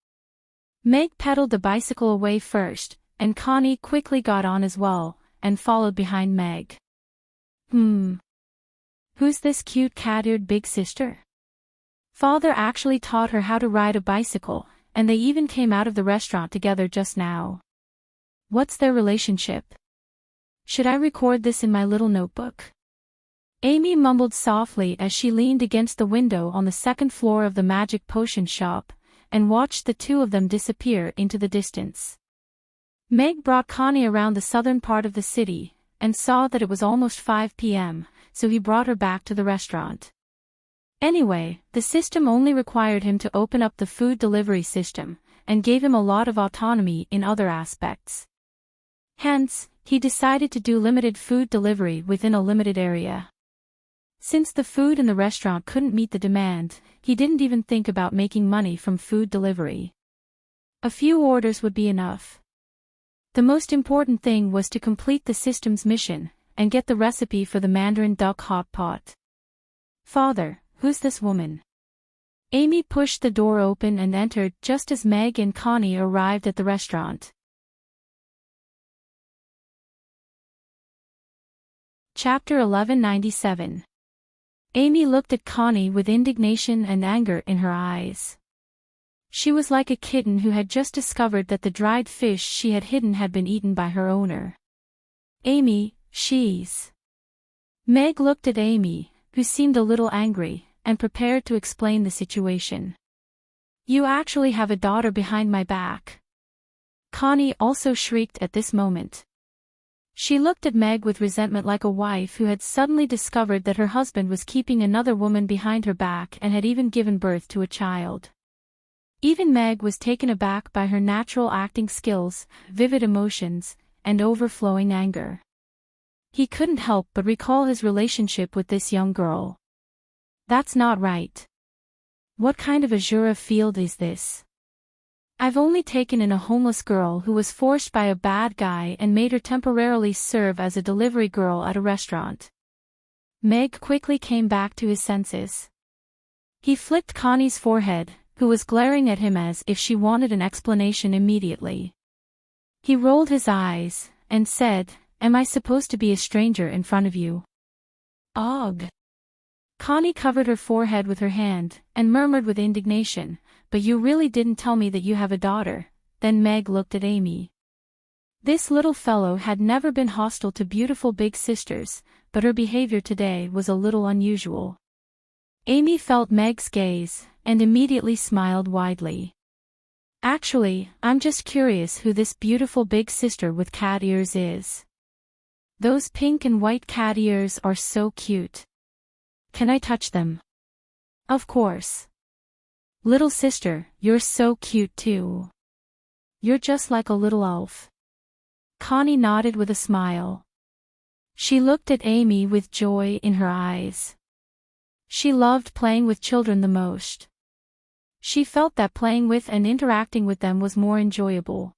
Meg pedaled the bicycle away first, and Connie quickly got on as well, and followed behind Meg. Who's this cute cat-eared big sister? Father actually taught her how to ride a bicycle, and they even came out of the restaurant together just now. What's their relationship? Should I record this in my little notebook? Amy mumbled softly as she leaned against the window on the second floor of the magic potion shop, and watched the two of them disappear into the distance. Meg brought Connie around the southern part of the city, and saw that it was almost 5 p.m., so he brought her back to the restaurant. Anyway, the system only required him to open up the food delivery system, and gave him a lot of autonomy in other aspects. Hence, he decided to do limited food delivery within a limited area. Since the food in the restaurant couldn't meet the demand, he didn't even think about making money from food delivery. A few orders would be enough. The most important thing was to complete the system's mission, and get the recipe for the Mandarin duck hot pot. "Father, who's this woman? Amy pushed the door open and entered just as Meg and Connie arrived at the restaurant. Chapter 1197. Amy looked at Connie with indignation and anger in her eyes. She was like a kitten who had just discovered that the dried fish she had hidden had been eaten by her owner. Amy, she's... Meg looked at Amy, who seemed a little angry, and prepared to explain the situation. You actually have a daughter behind my back. Connie also shrieked at this moment. She looked at Meg with resentment like a wife who had suddenly discovered that her husband was keeping another woman behind her back and had even given birth to a child. Even Meg was taken aback by her natural acting skills, vivid emotions, and overflowing anger. He couldn't help but recall his relationship with this young girl. That's not right. What kind of a jura field is this? I've only taken in a homeless girl who was forced by a bad guy and made her temporarily serve as a delivery girl at a restaurant. Meg quickly came back to his senses. He flicked Connie's forehead, who was glaring at him as if she wanted an explanation immediately. He rolled his eyes, and said, Am I supposed to be a stranger in front of you? Ugh. Connie covered her forehead with her hand, and murmured with indignation, But you really didn't tell me that you have a daughter. Then Meg looked at Amy. This little fellow had never been hostile to beautiful big sisters, but her behavior today was a little unusual. Amy felt Meg's gaze, and immediately smiled widely. Actually, I'm just curious who this beautiful big sister with cat ears is. Those pink and white cat ears are so cute. Can I touch them? Of course. Little sister, you're so cute too. You're just like a little elf. Connie nodded with a smile. She looked at Amy with joy in her eyes. She loved playing with children the most. She felt that playing with and interacting with them was more enjoyable.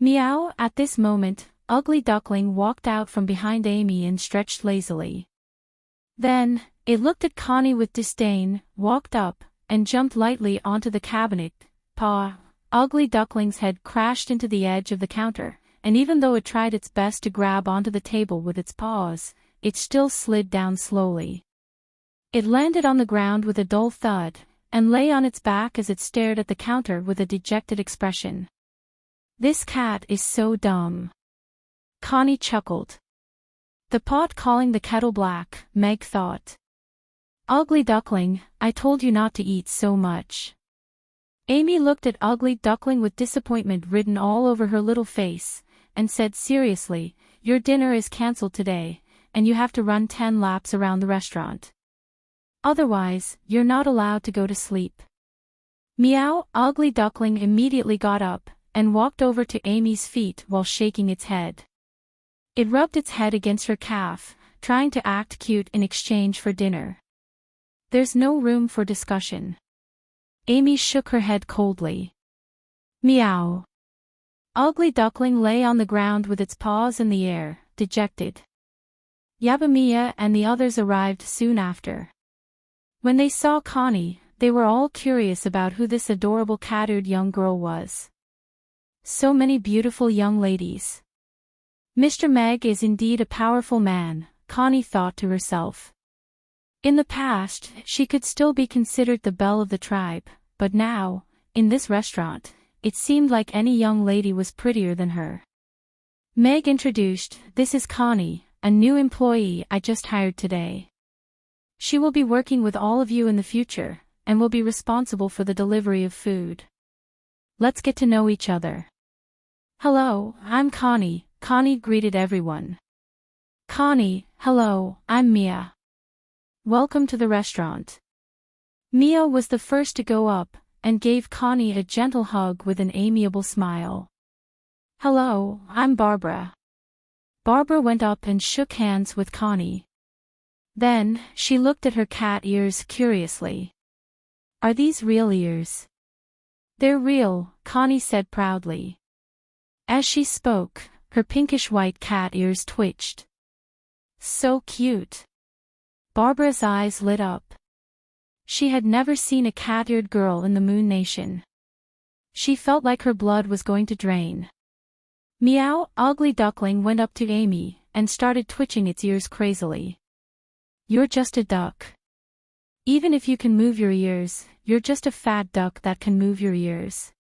Meow! At this moment, Ugly Duckling walked out from behind Amy and stretched lazily. Then, it looked at Connie with disdain, walked up, and jumped lightly onto the cabinet. Paw! Ugly Duckling's head crashed into the edge of the counter, and even though it tried its best to grab onto the table with its paws, it still slid down slowly. It landed on the ground with a dull thud, and lay on its back as it stared at the counter with a dejected expression. This cat is so dumb. Connie chuckled. The pot calling the kettle black, Meg thought. Ugly Duckling, I told you not to eat so much. Amy looked at Ugly Duckling with disappointment written all over her little face, and said seriously, Your dinner is cancelled today, and you have to run 10 laps around the restaurant. Otherwise, you're not allowed to go to sleep. Meow! Ugly Duckling immediately got up, and walked over to Amy's feet while shaking its head. It rubbed its head against her calf, trying to act cute in exchange for dinner. There's no room for discussion. Amy shook her head coldly. Meow! Ugly Duckling lay on the ground with its paws in the air, dejected. Yabba-Mia and the others arrived soon after. When they saw Connie, they were all curious about who this adorable cat-eared young girl was. So many beautiful young ladies. Mr. Meg is indeed a powerful man, Connie thought to herself. In the past, she could still be considered the belle of the tribe, but now, in this restaurant, it seemed like any young lady was prettier than her. Meg introduced, This is Connie, a new employee I just hired today. She will be working with all of you in the future, and will be responsible for the delivery of food. Let's get to know each other. Hello, I'm Connie, Connie greeted everyone. Connie, hello, I'm Mia. Welcome to the restaurant. Mia was the first to go up, and gave Connie a gentle hug with an amiable smile. Hello, I'm Barbara. Barbara went up and shook hands with Connie. Then, she looked at her cat ears curiously. Are these real ears? They're real, Connie said proudly. As she spoke, her pinkish-white cat ears twitched. So cute. Barbara's eyes lit up. She had never seen a cat-eared girl in the Moon Nation. She felt like her blood was going to drain. Meow, Ugly Duckling went up to Amy and started twitching its ears crazily. You're just a duck. Even if you can move your ears, you're just a fat duck that can move your ears.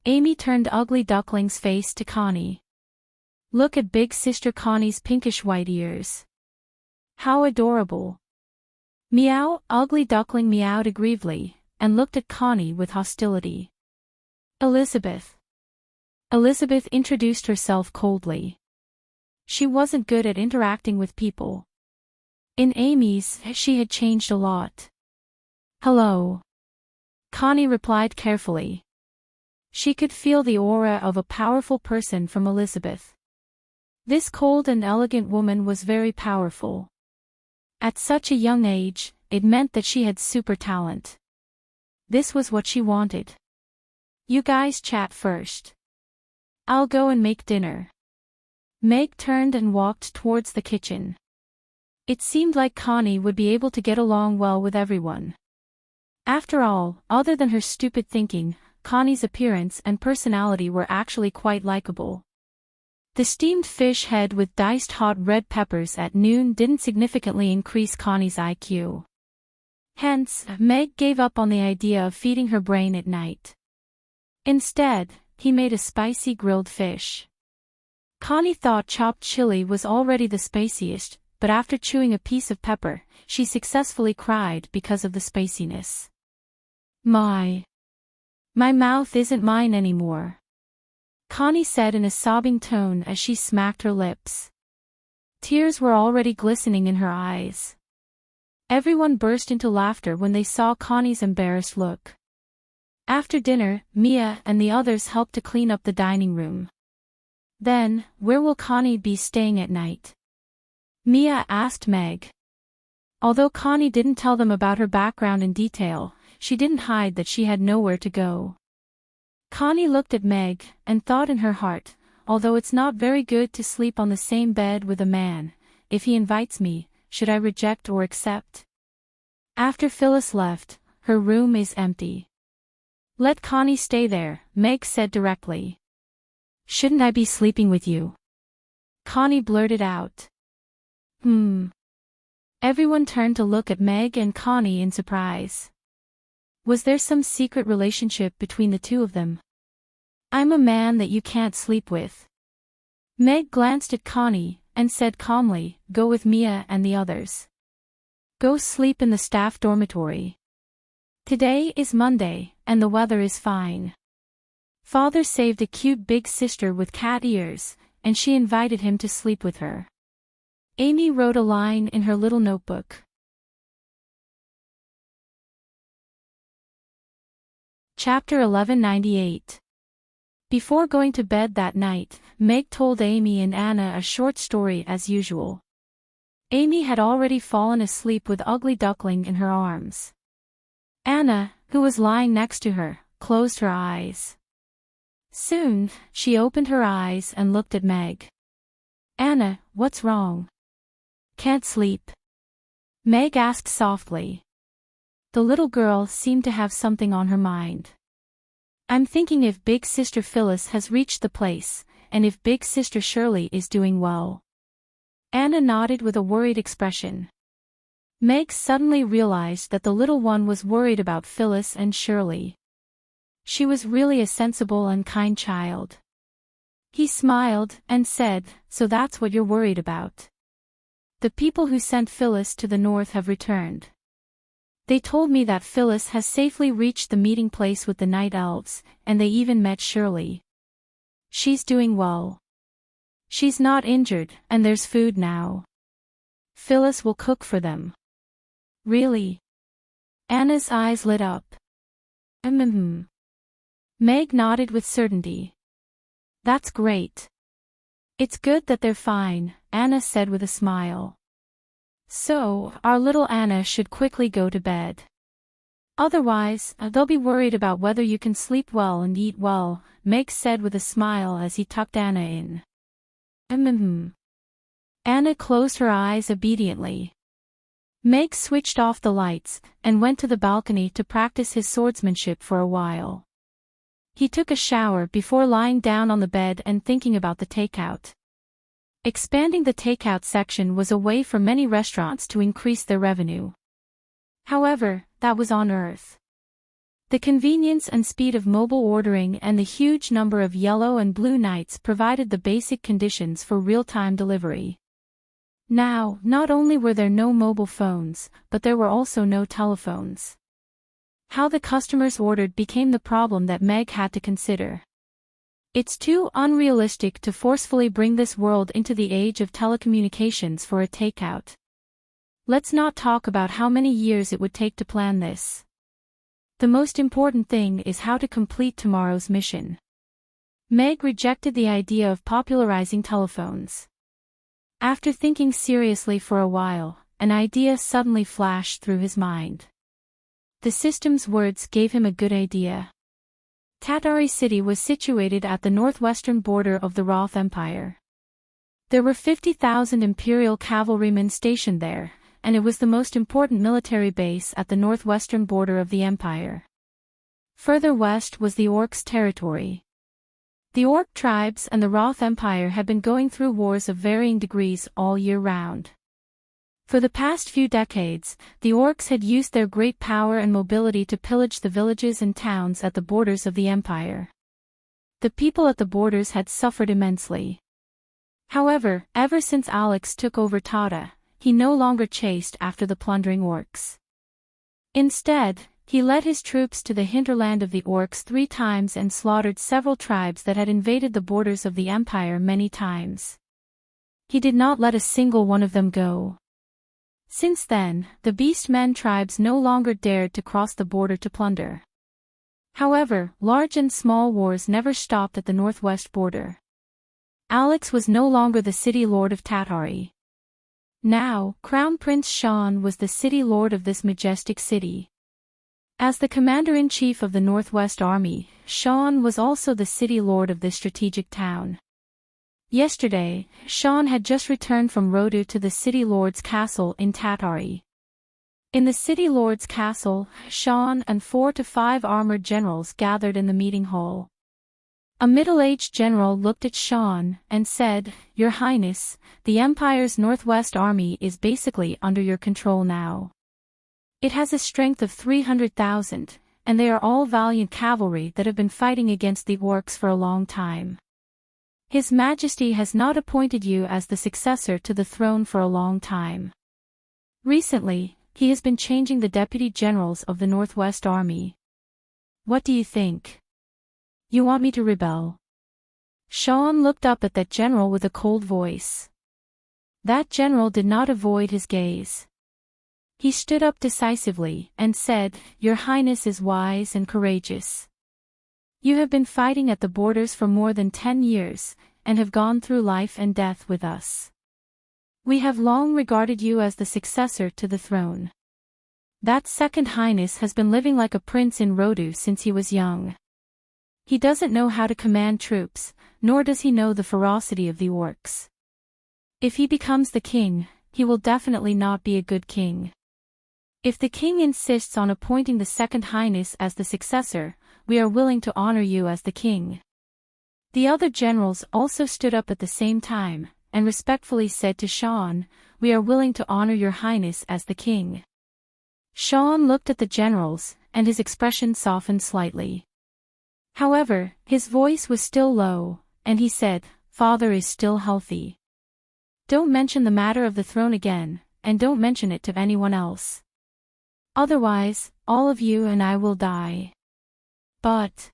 Amy turned Ugly Duckling's face to Connie. Look at big sister Connie's pinkish-white ears. How adorable. Meow, Ugly Duckling meowed aggrievedly, and looked at Connie with hostility. Elizabeth. Elizabeth introduced herself coldly. She wasn't good at interacting with people. In Amy's, she had changed a lot. Hello. Connie replied carefully. She could feel the aura of a powerful person from Elizabeth. This cold and elegant woman was very powerful. At such a young age, it meant that she had super talent. This was what she wanted. You guys chat first. I'll go and make dinner. Meg turned and walked towards the kitchen. It seemed like Connie would be able to get along well with everyone. After all, other than her stupid thinking, Connie's appearance and personality were actually quite likable. The steamed fish head with diced hot red peppers at noon didn't significantly increase Connie's IQ. Hence, Meg gave up on the idea of feeding her brain at night. Instead, he made a spicy grilled fish. Connie thought chopped chili was already the spiciest, but after chewing a piece of pepper, she successfully cried because of the spiciness. My mouth isn't mine anymore, Connie said in a sobbing tone as she smacked her lips. Tears were already glistening in her eyes. Everyone burst into laughter when they saw Connie's embarrassed look. After dinner, Mia and the others helped to clean up the dining room. Then, where will Connie be staying at night? Mia asked Meg. Although Connie didn't tell them about her background in detail, she didn't hide that she had nowhere to go. Connie looked at Meg and thought in her heart, although it's not very good to sleep on the same bed with a man, if he invites me, should I reject or accept? After Phyllis left, her room is empty. Let Connie stay there, Meg said directly. Shouldn't I be sleeping with you? Connie blurted out. Everyone turned to look at Meg and Connie in surprise. Was there some secret relationship between the two of them? I'm a man that you can't sleep with. Meg glanced at Connie and said calmly, go with Mia and the others. Go sleep in the staff dormitory. Today is Monday, and the weather is fine. Father saved a cute big sister with cat ears, and she invited him to sleep with her. Amy wrote a line in her little notebook. Chapter 1198. Before going to bed that night, Meg told Amy and Anna a short story as usual. Amy had already fallen asleep with Ugly Duckling in her arms. Anna, who was lying next to her, closed her eyes. Soon, she opened her eyes and looked at Meg. Anna, what's wrong? Can't sleep? Meg asked softly. The little girl seemed to have something on her mind. I'm thinking if Big Sister Phyllis has reached the place, and if Big Sister Shirley is doing well. Anna nodded with a worried expression. Meg suddenly realized that the little one was worried about Phyllis and Shirley. She was really a sensible and kind child. He smiled and said, so that's what you're worried about. The people who sent Phyllis to the north have returned. They told me that Phyllis has safely reached the meeting place with the night elves, and they even met Shirley. She's doing well. She's not injured, and there's food now. Phyllis will cook for them. Really? Anna's eyes lit up. Meg nodded with certainty. That's great. It's good that they're fine, Anna said with a smile. So, our little Anna should quickly go to bed. Otherwise, they'll be worried about whether you can sleep well and eat well, Meg said with a smile as he tucked Anna in. Anna closed her eyes obediently. Meg switched off the lights and went to the balcony to practice his swordsmanship for a while. He took a shower before lying down on the bed and thinking about the takeout. Expanding the takeout section was a way for many restaurants to increase their revenue. However, that was on Earth. The convenience and speed of mobile ordering and the huge number of yellow and blue nights provided the basic conditions for real-time delivery. Now, not only were there no mobile phones, but there were also no telephones. How the customers ordered became the problem that Meg had to consider. It's too unrealistic to forcefully bring this world into the age of telecommunications for a takeout. Let's not talk about how many years it would take to plan this. The most important thing is how to complete tomorrow's mission. Meg rejected the idea of popularizing telephones. After thinking seriously for a while, an idea suddenly flashed through his mind. The system's words gave him a good idea. Tatari City was situated at the northwestern border of the Roth Empire. There were 50,000 Imperial cavalrymen stationed there, and it was the most important military base at the northwestern border of the empire. Further west was the Orcs' territory. The Orc tribes and the Roth Empire had been going through wars of varying degrees all year round. For the past few decades, the Orcs had used their great power and mobility to pillage the villages and towns at the borders of the empire. The people at the borders had suffered immensely. However, ever since Alex took over Tata, he no longer chased after the plundering Orcs. Instead, he led his troops to the hinterland of the Orcs 3 times and slaughtered several tribes that had invaded the borders of the empire many times. He did not let a single one of them go. Since then, the Beastmen tribes no longer dared to cross the border to plunder. However, large and small wars never stopped at the northwest border. Alex was no longer the city lord of Tatari. Now, Crown Prince Sean was the city lord of this majestic city. As the commander-in-chief of the Northwest Army, Sean was also the city lord of this strategic town. Yesterday, Sean had just returned from Rodu to the City Lord's castle in Tatari. In the City Lord's castle, Sean and 4 to 5 armored generals gathered in the meeting hall. A middle-aged general looked at Sean and said, "Your Highness, the Empire's Northwest Army is basically under your control now. It has a strength of 300,000, and they are all valiant cavalry that have been fighting against the Orcs for a long time. His Majesty has not appointed you as the successor to the throne for a long time. Recently, he has been changing the deputy generals of the Northwest Army. What do you think? You want me to rebel?" Sean looked up at that general with a cold voice. That general did not avoid his gaze. He stood up decisively and said, "Your Highness is wise and courageous. You have been fighting at the borders for more than 10 years, and have gone through life and death with us. We have long regarded you as the successor to the throne. That Second Highness has been living like a prince in Rodu since he was young. He doesn't know how to command troops, nor does he know the ferocity of the Orcs. If he becomes the king, he will definitely not be a good king. If the king insists on appointing the Second Highness as the successor, we are willing to honor you as the king." The other generals also stood up at the same time, and respectfully said to Sean, "We are willing to honor your Highness as the king." Sean looked at the generals, and his expression softened slightly. However, his voice was still low, and he said, "Father is still healthy. Don't mention the matter of the throne again, and don't mention it to anyone else. Otherwise, all of you and I will die." But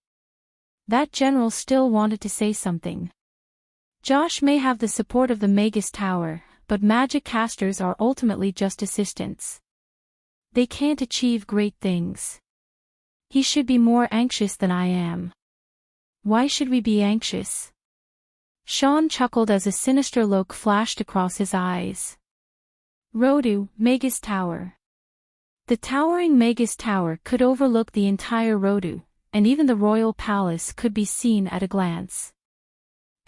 that general still wanted to say something. Josh may have the support of the Magus Tower, but magic casters are ultimately just assistants. They can't achieve great things. He should be more anxious than I am. Why should we be anxious? Sean chuckled as a sinister look flashed across his eyes. Rodu, Magus Tower. The towering Magus Tower could overlook the entire Rodu, and even the royal palace could be seen at a glance.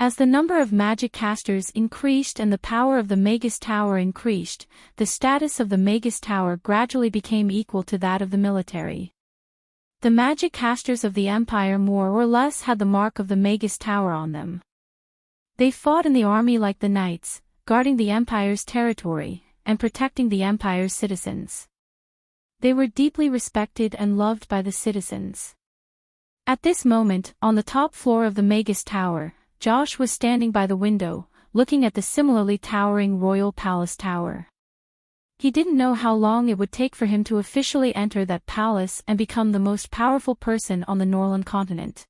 As the number of magic casters increased and the power of the Magus Tower increased, the status of the Magus Tower gradually became equal to that of the military. The magic casters of the Empire more or less had the mark of the Magus Tower on them. They fought in the army like the knights, guarding the Empire's territory, and protecting the Empire's citizens. They were deeply respected and loved by the citizens. At this moment, on the top floor of the Magus Tower, Josh was standing by the window, looking at the similarly towering Royal Palace Tower. He didn't know how long it would take for him to officially enter that palace and become the most powerful person on the Norland continent.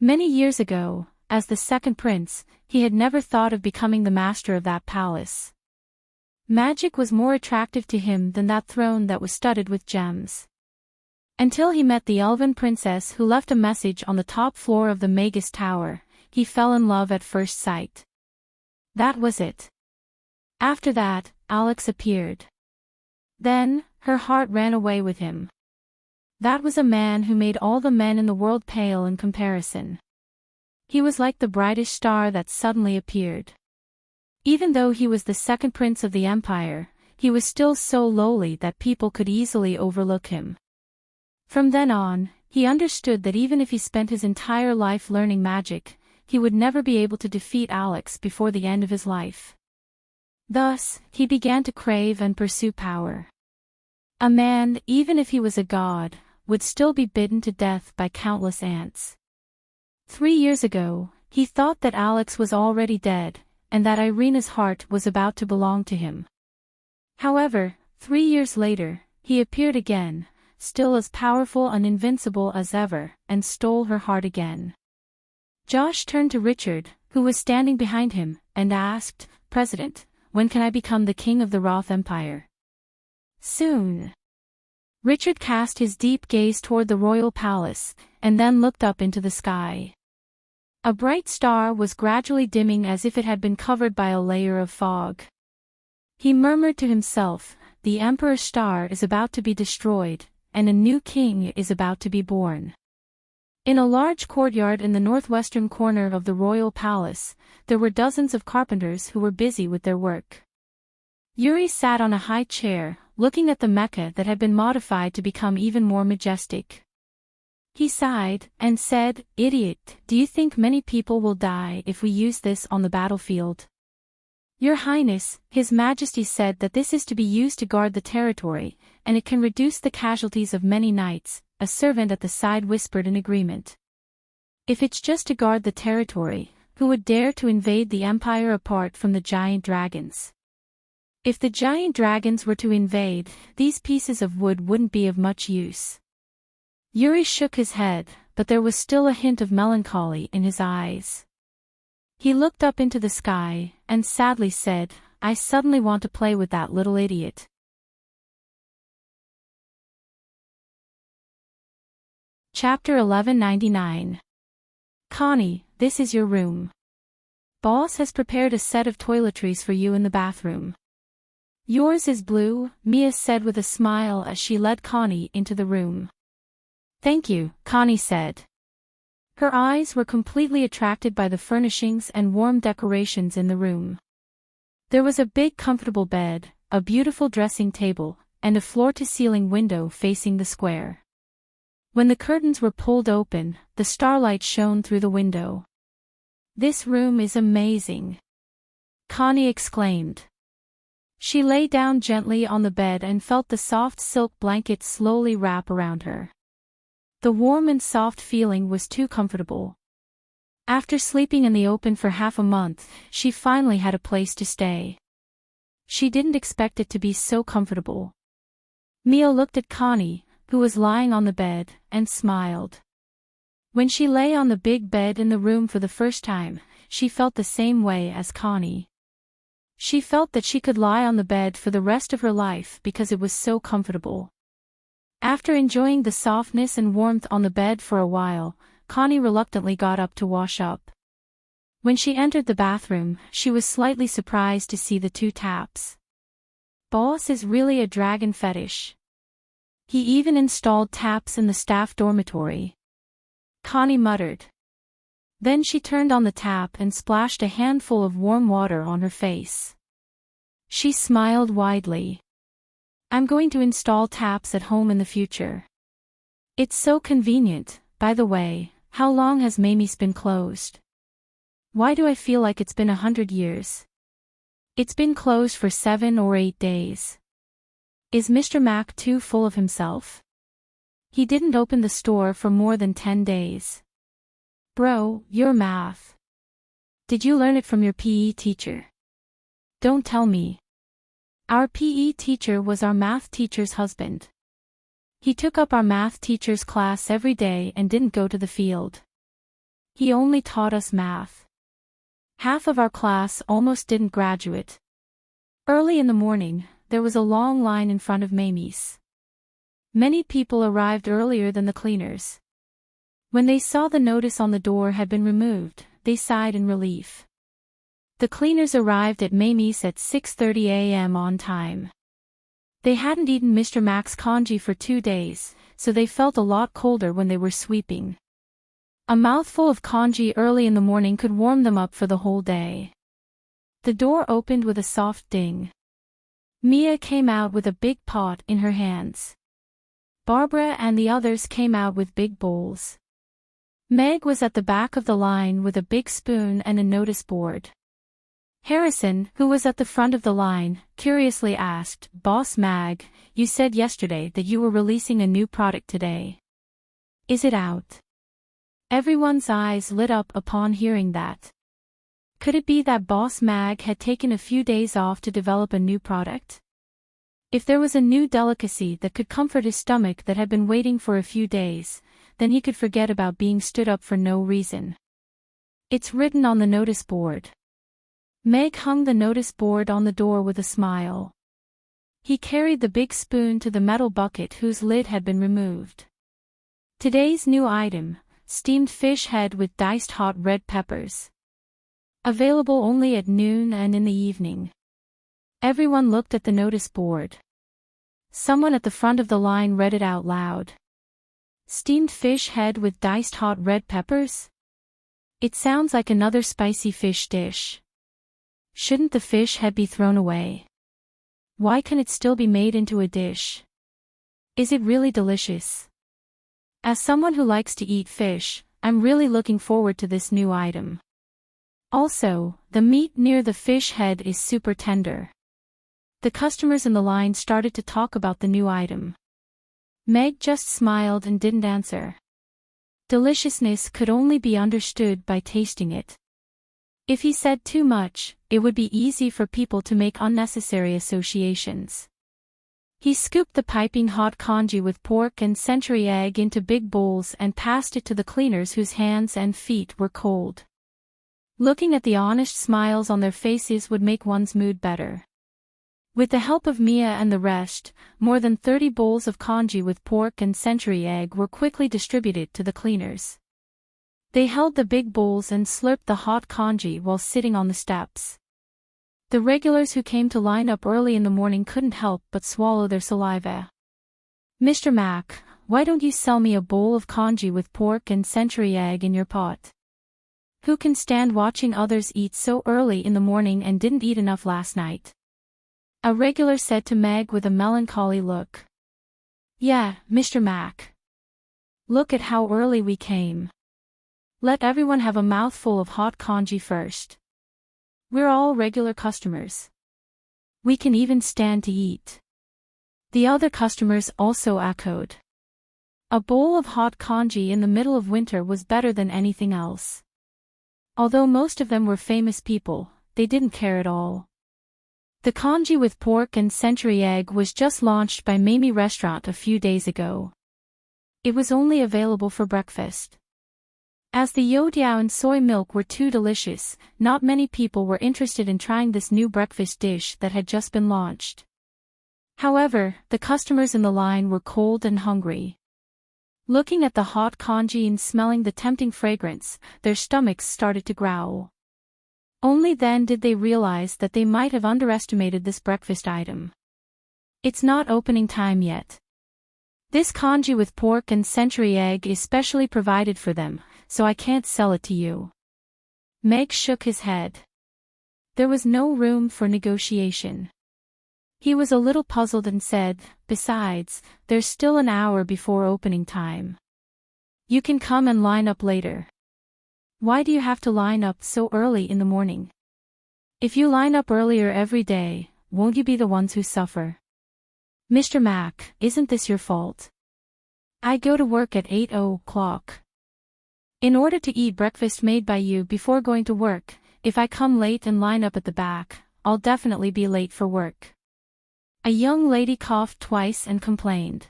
Many years ago, as the second prince, he had never thought of becoming the master of that palace. Magic was more attractive to him than that throne that was studded with gems. Until he met the elven princess who left a message on the top floor of the Magus Tower, he fell in love at first sight. That was it. After that, Alex appeared. Then, her heart ran away with him. That was a man who made all the men in the world pale in comparison. He was like the brightest star that suddenly appeared. Even though he was the second prince of the Empire, he was still so lowly that people could easily overlook him. From then on, he understood that even if he spent his entire life learning magic, he would never be able to defeat Alex before the end of his life. Thus, he began to crave and pursue power. A man, even if he was a god, would still be bitten to death by countless ants. 3 years ago, he thought that Alex was already dead, and that Irina's heart was about to belong to him. However, 3 years later, he appeared again, still as powerful and invincible as ever, and stole her heart again. Josh turned to Richard, who was standing behind him, and asked, "President, when can I become the king of the Roth Empire?" "Soon." Richard cast his deep gaze toward the royal palace, and then looked up into the sky. A bright star was gradually dimming as if it had been covered by a layer of fog. He murmured to himself, "The Emperor's star is about to be destroyed, and a new king is about to be born." In a large courtyard in the northwestern corner of the royal palace, there were dozens of carpenters who were busy with their work. Yuri sat on a high chair, looking at the mecha that had been modified to become even more majestic. He sighed, and said, "Idiot, do you think many people will die if we use this on the battlefield?" "Your Highness," His Majesty said that this is to be used to guard the territory, and it can reduce the casualties of many knights, a servant at the side whispered in agreement. "If it's just to guard the territory, who would dare to invade the Empire apart from the giant dragons? If the giant dragons were to invade, these pieces of wood wouldn't be of much use." Yuri shook his head, but there was still a hint of melancholy in his eyes. He looked up into the sky, and sadly said, "I suddenly want to play with that little idiot." Chapter 1199. "Connie, this is your room. Boss has prepared a set of toiletries for you in the bathroom. Yours is blue," Mia said with a smile as she led Connie into the room. "Thank you," Connie said. Her eyes were completely attracted by the furnishings and warm decorations in the room. There was a big comfortable bed, a beautiful dressing table, and a floor-to-ceiling window facing the square. When the curtains were pulled open, the starlight shone through the window. "This room is amazing," Connie exclaimed. She lay down gently on the bed and felt the soft silk blanket slowly wrap around her. The warm and soft feeling was too comfortable. After sleeping in the open for half a month, she finally had a place to stay. She didn't expect it to be so comfortable. Mia looked at Connie, who was lying on the bed, and smiled. When she lay on the big bed in the room for the first time, she felt the same way as Connie. She felt that she could lie on the bed for the rest of her life because it was so comfortable. After enjoying the softness and warmth on the bed for a while, Connie reluctantly got up to wash up. When she entered the bathroom, she was slightly surprised to see the 2 taps. Boss is really a dragon fetish. He even installed taps in the staff dormitory. Connie muttered. Then she turned on the tap and splashed a handful of warm water on her face. She smiled widely. I'm going to install taps at home in the future. It's so convenient. By the way, how long has Mamie's been closed? Why do I feel like it's been 100 years? It's been closed for 7 or 8 days. Is Mr. Mac too full of himself? He didn't open the store for more than 10 days. Bro, your math. Did you learn it from your PE teacher? Don't tell me. Our PE teacher was our math teacher's husband. He took up our math teacher's class every day and didn't go to the field. He only taught us math. Half of our class almost didn't graduate. Early in the morning, there was a long line in front of Mamie's. Many people arrived earlier than the cleaners. When they saw the notice on the door had been removed, they sighed in relief. The cleaners arrived at Mamie's at 6:30 a.m. on time. They hadn't eaten Mr. Mac's congee for 2 days, so they felt a lot colder when they were sweeping. A mouthful of congee early in the morning could warm them up for the whole day. The door opened with a soft ding. Mia came out with a big pot in her hands. Barbara and the others came out with big bowls. Meg was at the back of the line with a big spoon and a notice board. Harrison, who was at the front of the line, curiously asked, "Boss Mag, you said yesterday that you were releasing a new product today. Is it out?" Everyone's eyes lit up upon hearing that. Could it be that Boss Mag had taken a few days off to develop a new product? If there was a new delicacy that could comfort his stomach that had been waiting for a few days, then he could forget about being stood up for no reason. It's written on the notice board. Meg hung the notice board on the door with a smile. He carried the big spoon to the metal bucket whose lid had been removed. Today's new item, steamed fish head with diced hot red peppers. Available only at noon and in the evening. Everyone looked at the notice board. Someone at the front of the line read it out loud. Steamed fish head with diced hot red peppers? It sounds like another spicy fish dish. Shouldn't the fish head be thrown away? Why can it still be made into a dish? Is it really delicious? As someone who likes to eat fish, I'm really looking forward to this new item. Also, the meat near the fish head is super tender. The customers in the line started to talk about the new item. Meg just smiled and didn't answer. Deliciousness could only be understood by tasting it. If he said too much, it would be easy for people to make unnecessary associations. He scooped the piping hot congee with pork and century egg into big bowls and passed it to the cleaners whose hands and feet were cold. Looking at the honest smiles on their faces would make one's mood better. With the help of Mia and the rest, more than 30 bowls of congee with pork and century egg were quickly distributed to the cleaners. They held the big bowls and slurped the hot congee while sitting on the steps. The regulars who came to line up early in the morning couldn't help but swallow their saliva. "Mr. Mac, why don't you sell me a bowl of congee with pork and century egg in your pot? Who can stand watching others eat so early in the morning and didn't eat enough last night?" A regular said to Meg with a melancholy look. "Yeah, Mr. Mac. Look at how early we came. Let everyone have a mouthful of hot congee first. We're all regular customers. We can even stand to eat." The other customers also echoed. A bowl of hot congee in the middle of winter was better than anything else. Although most of them were famous people, they didn't care at all. The congee with pork and century egg was just launched by Mamie Restaurant a few days ago. It was only available for breakfast. As the youtiao and soy milk were too delicious, not many people were interested in trying this new breakfast dish that had just been launched. However, the customers in the line were cold and hungry. Looking at the hot congee and smelling the tempting fragrance, their stomachs started to growl. Only then did they realize that they might have underestimated this breakfast item. It's not opening time yet. This congee with pork and century egg is specially provided for them, so I can't sell it to you. Meg shook his head. There was no room for negotiation. He was a little puzzled and said, "Besides, there's still an hour before opening time. You can come and line up later." "Why do you have to line up so early in the morning? If you line up earlier every day, won't you be the ones who suffer?" "Mr. Mack, isn't this your fault? I go to work at 8 o'clock. In order to eat breakfast made by you before going to work, if I come late and line up at the back, I'll definitely be late for work." A young lady coughed twice and complained.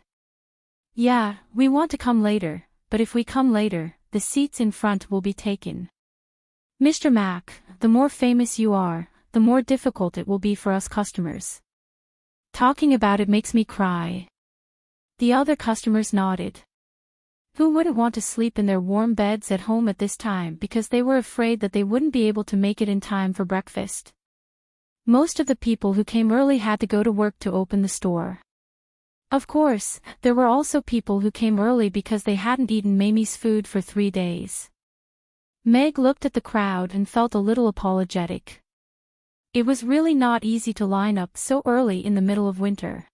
"Yeah, we want to come later, but if we come later, the seats in front will be taken. Mr. Mack, the more famous you are, the more difficult it will be for us customers. Talking about it makes me cry." The other customers nodded. Who wouldn't want to sleep in their warm beds at home at this time because they were afraid that they wouldn't be able to make it in time for breakfast? Most of the people who came early had to go to work to open the store. Of course, there were also people who came early because they hadn't eaten Mamie's food for 3 days. Meg looked at the crowd and felt a little apologetic. It was really not easy to line up so early in the middle of winter.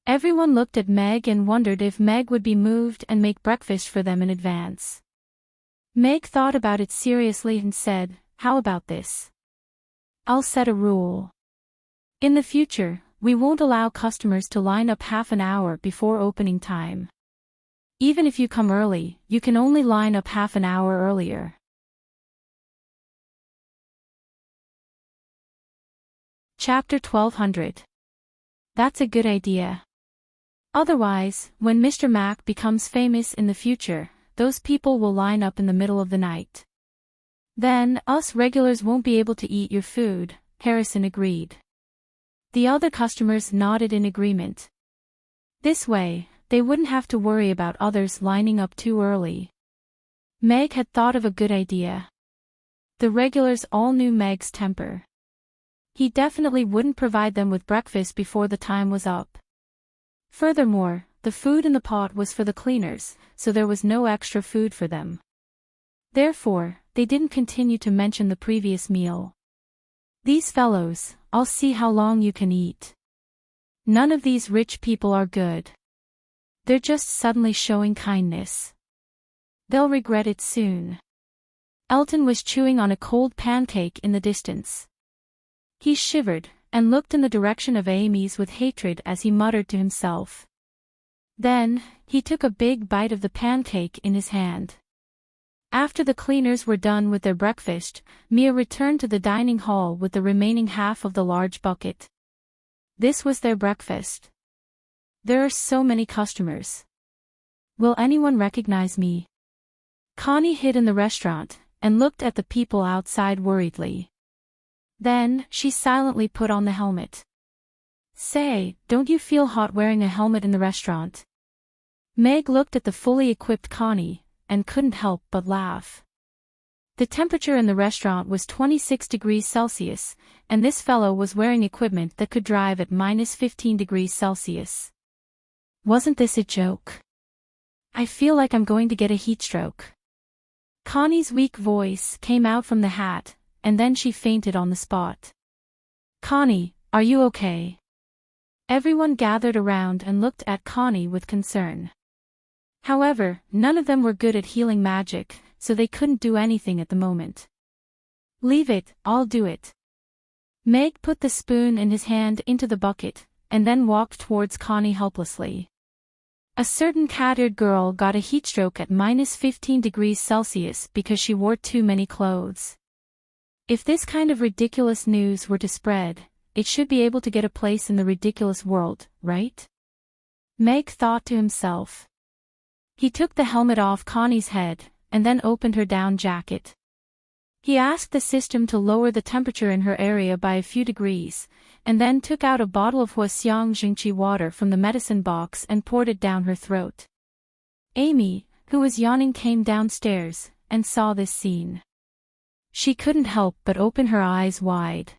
Everyone looked at Meg and wondered if Meg would be moved and make breakfast for them in advance. Meg thought about it seriously and said, "How about this? I'll set a rule. In the future, we won't allow customers to line up half an hour before opening time. Even if you come early, you can only line up half an hour earlier." Chapter 1200. That's a good idea. Otherwise, when Mr. Mack becomes famous in the future, those people will line up in the middle of the night. Then, us regulars won't be able to eat your food, Harrison agreed. The other customers nodded in agreement. This way, they wouldn't have to worry about others lining up too early. Meg had thought of a good idea. The regulars all knew Meg's temper. He definitely wouldn't provide them with breakfast before the time was up. Furthermore, the food in the pot was for the cleaners, so there was no extra food for them. Therefore, they didn't continue to mention the previous meal. "These fellows, I'll see how long you can eat. None of these rich people are good. They're just suddenly showing kindness. They'll regret it soon." Elton was chewing on a cold pancake in the distance. He shivered, and looked in the direction of Amy's with hatred as he muttered to himself. Then, he took a big bite of the pancake in his hand. After the cleaners were done with their breakfast, Mia returned to the dining hall with the remaining half of the large bucket. This was their breakfast. "There are so many customers. Will anyone recognize me?" Connie hid in the restaurant, and looked at the people outside worriedly. Then, she silently put on the helmet. "Say, don't you feel hot wearing a helmet in the restaurant?" Meg looked at the fully equipped Connie, and couldn't help but laugh. The temperature in the restaurant was 26 degrees Celsius, and this fellow was wearing equipment that could drive at -15 degrees Celsius. Wasn't this a joke? I feel like I'm going to get a heatstroke. Connie's weak voice came out from the hat, and then she fainted on the spot. "Connie, are you okay?" Everyone gathered around and looked at Connie with concern. However, none of them were good at healing magic, so they couldn't do anything at the moment. "Leave it, I'll do it." Meg put the spoon in his hand into the bucket, and then walked towards Connie helplessly. A certain cat-eared girl got a heatstroke at -15 degrees Celsius because she wore too many clothes. If this kind of ridiculous news were to spread, it should be able to get a place in the ridiculous world, right? Meg thought to himself. He took the helmet off Connie's head, and then opened her down jacket. He asked the system to lower the temperature in her area by a few degrees, and then took out a bottle of Huaxiang Jingqi water from the medicine box and poured it down her throat. Amy, who was yawning, came downstairs, and saw this scene. She couldn't help but open her eyes wide.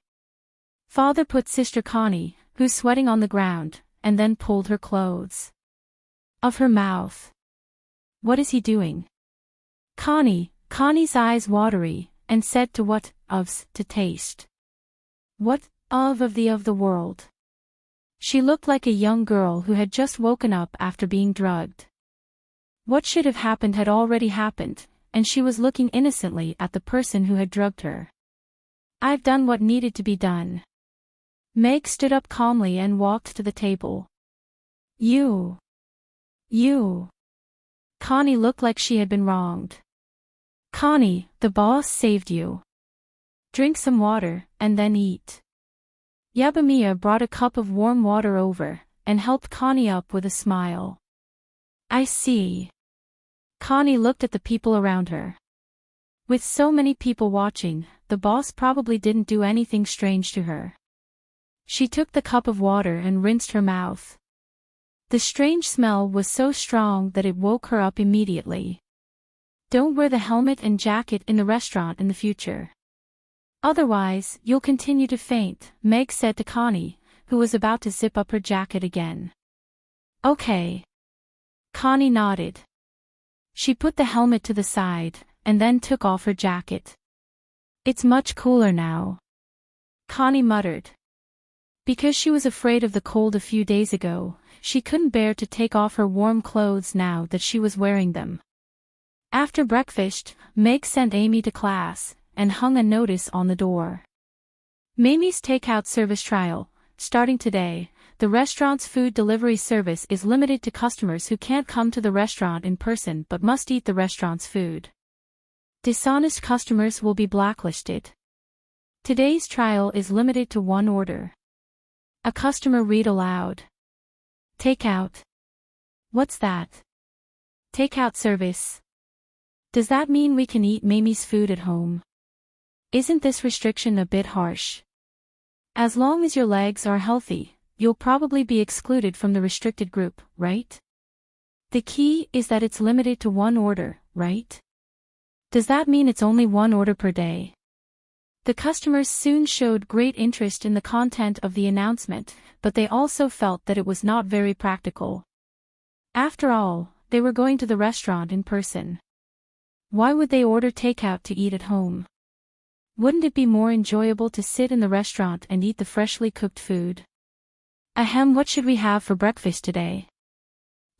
Father put Sister Connie, who's sweating on the ground, and then pulled her clothes of her mouth. What is he doing? Connie's eyes watery, and said to what ofs to taste. What of the world? She looked like a young girl who had just woken up after being drugged. What should have happened had already happened, and she was looking innocently at the person who had drugged her. I've done what needed to be done. Meg stood up calmly and walked to the table. You. Connie looked like she had been wronged. Connie, the boss saved you. Drink some water, and then eat. Yabamiya brought a cup of warm water over, and helped Connie up with a smile. I see. Connie looked at the people around her. With so many people watching, the boss probably didn't do anything strange to her. She took the cup of water and rinsed her mouth. The strange smell was so strong that it woke her up immediately. Don't wear the helmet and jacket in the restaurant in the future. Otherwise, you'll continue to faint, Meg said to Connie, who was about to zip up her jacket again. Okay. Connie nodded. She put the helmet to the side, and then took off her jacket. It's much cooler now. Connie muttered. Because she was afraid of the cold a few days ago, she couldn't bear to take off her warm clothes now that she was wearing them. After breakfast, Meg sent Amy to class, and hung a notice on the door. Mamie's takeout service trial, starting today. The restaurant's food delivery service is limited to customers who can't come to the restaurant in person but must eat the restaurant's food. Dishonest customers will be blacklisted. Today's trial is limited to one order. A customer read aloud. Takeout. What's that? Takeout service. Does that mean we can eat Mamie's food at home? Isn't this restriction a bit harsh? As long as your legs are healthy, you'll probably be excluded from the restricted group, right? The key is that it's limited to one order, right? Does that mean it's only one order per day? The customers soon showed great interest in the content of the announcement, but they also felt that it was not very practical. After all, they were going to the restaurant in person. Why would they order takeout to eat at home? Wouldn't it be more enjoyable to sit in the restaurant and eat the freshly cooked food? Ahem, what should we have for breakfast today?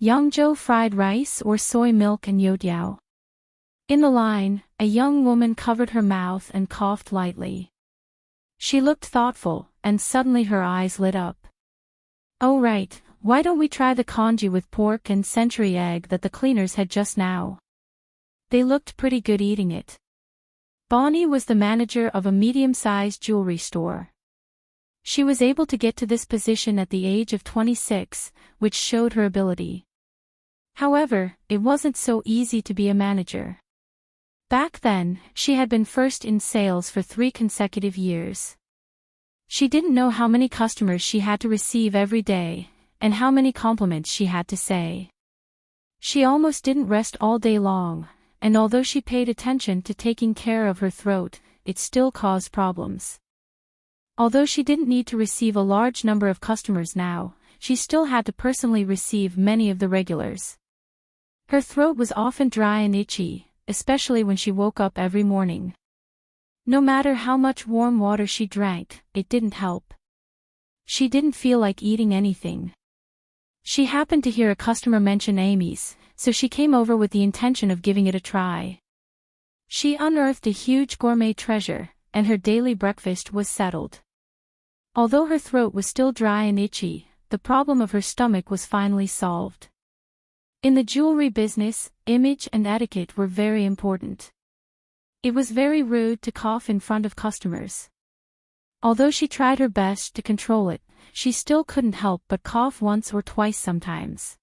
Yangzhou fried rice or soy milk and youtiao? In the line, a young woman covered her mouth and coughed lightly. She looked thoughtful, and suddenly her eyes lit up. Oh right, why don't we try the congee with pork and century egg that the cleaners had just now? They looked pretty good eating it. Bonnie was the manager of a medium-sized jewelry store. She was able to get to this position at the age of 26, which showed her ability. However, it wasn't so easy to be a manager. Back then, she had been first in sales for 3 consecutive years. She didn't know how many customers she had to receive every day, and how many compliments she had to say. She almost didn't rest all day long, and although she paid attention to taking care of her throat, it still caused problems. Although she didn't need to receive a large number of customers now, she still had to personally receive many of the regulars. Her throat was often dry and itchy, especially when she woke up every morning. No matter how much warm water she drank, it didn't help. She didn't feel like eating anything. She happened to hear a customer mention Amy's, so she came over with the intention of giving it a try. She unearthed a huge gourmet treasure, and her daily breakfast was settled. Although her throat was still dry and itchy, the problem of her stomach was finally solved. In the jewelry business, image and etiquette were very important. It was very rude to cough in front of customers. Although she tried her best to control it, she still couldn't help but cough once or twice sometimes.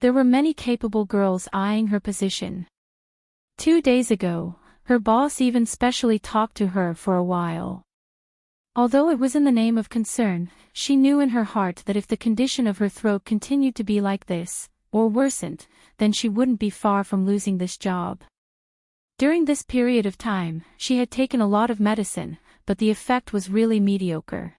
There were many capable girls eyeing her position. 2 days ago, her boss even specially talked to her for a while. Although it was in the name of concern, she knew in her heart that if the condition of her throat continued to be like this, or worsened, then she wouldn't be far from losing this job. During this period of time, she had taken a lot of medicine, but the effect was really mediocre.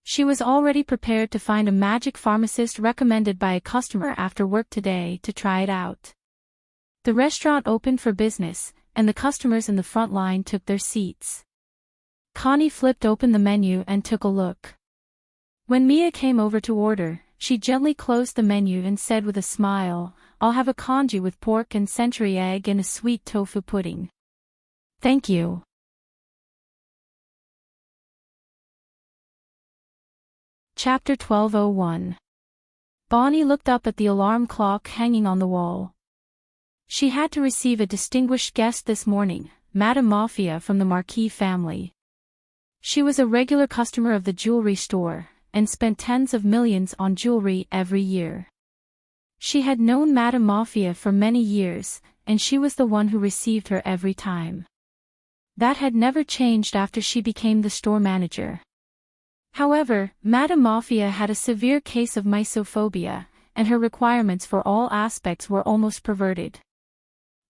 She was already prepared to find a magic pharmacist recommended by a customer after work today to try it out. The restaurant opened for business, and the customers in the front line took their seats. Connie flipped open the menu and took a look. When Mia came over to order, she gently closed the menu and said with a smile, "I'll have a congee with pork and century egg and a sweet tofu pudding." "Thank you." Chapter 12:01. Bonnie looked up at the alarm clock hanging on the wall. She had to receive a distinguished guest this morning, Madame Mafia from the Marquis family. She was a regular customer of the jewelry store, and spent tens of millions on jewelry every year. She had known Madame Mafia for many years, and she was the one who received her every time. That had never changed after she became the store manager. However, Madame Mafia had a severe case of misophobia, and her requirements for all aspects were almost perverted.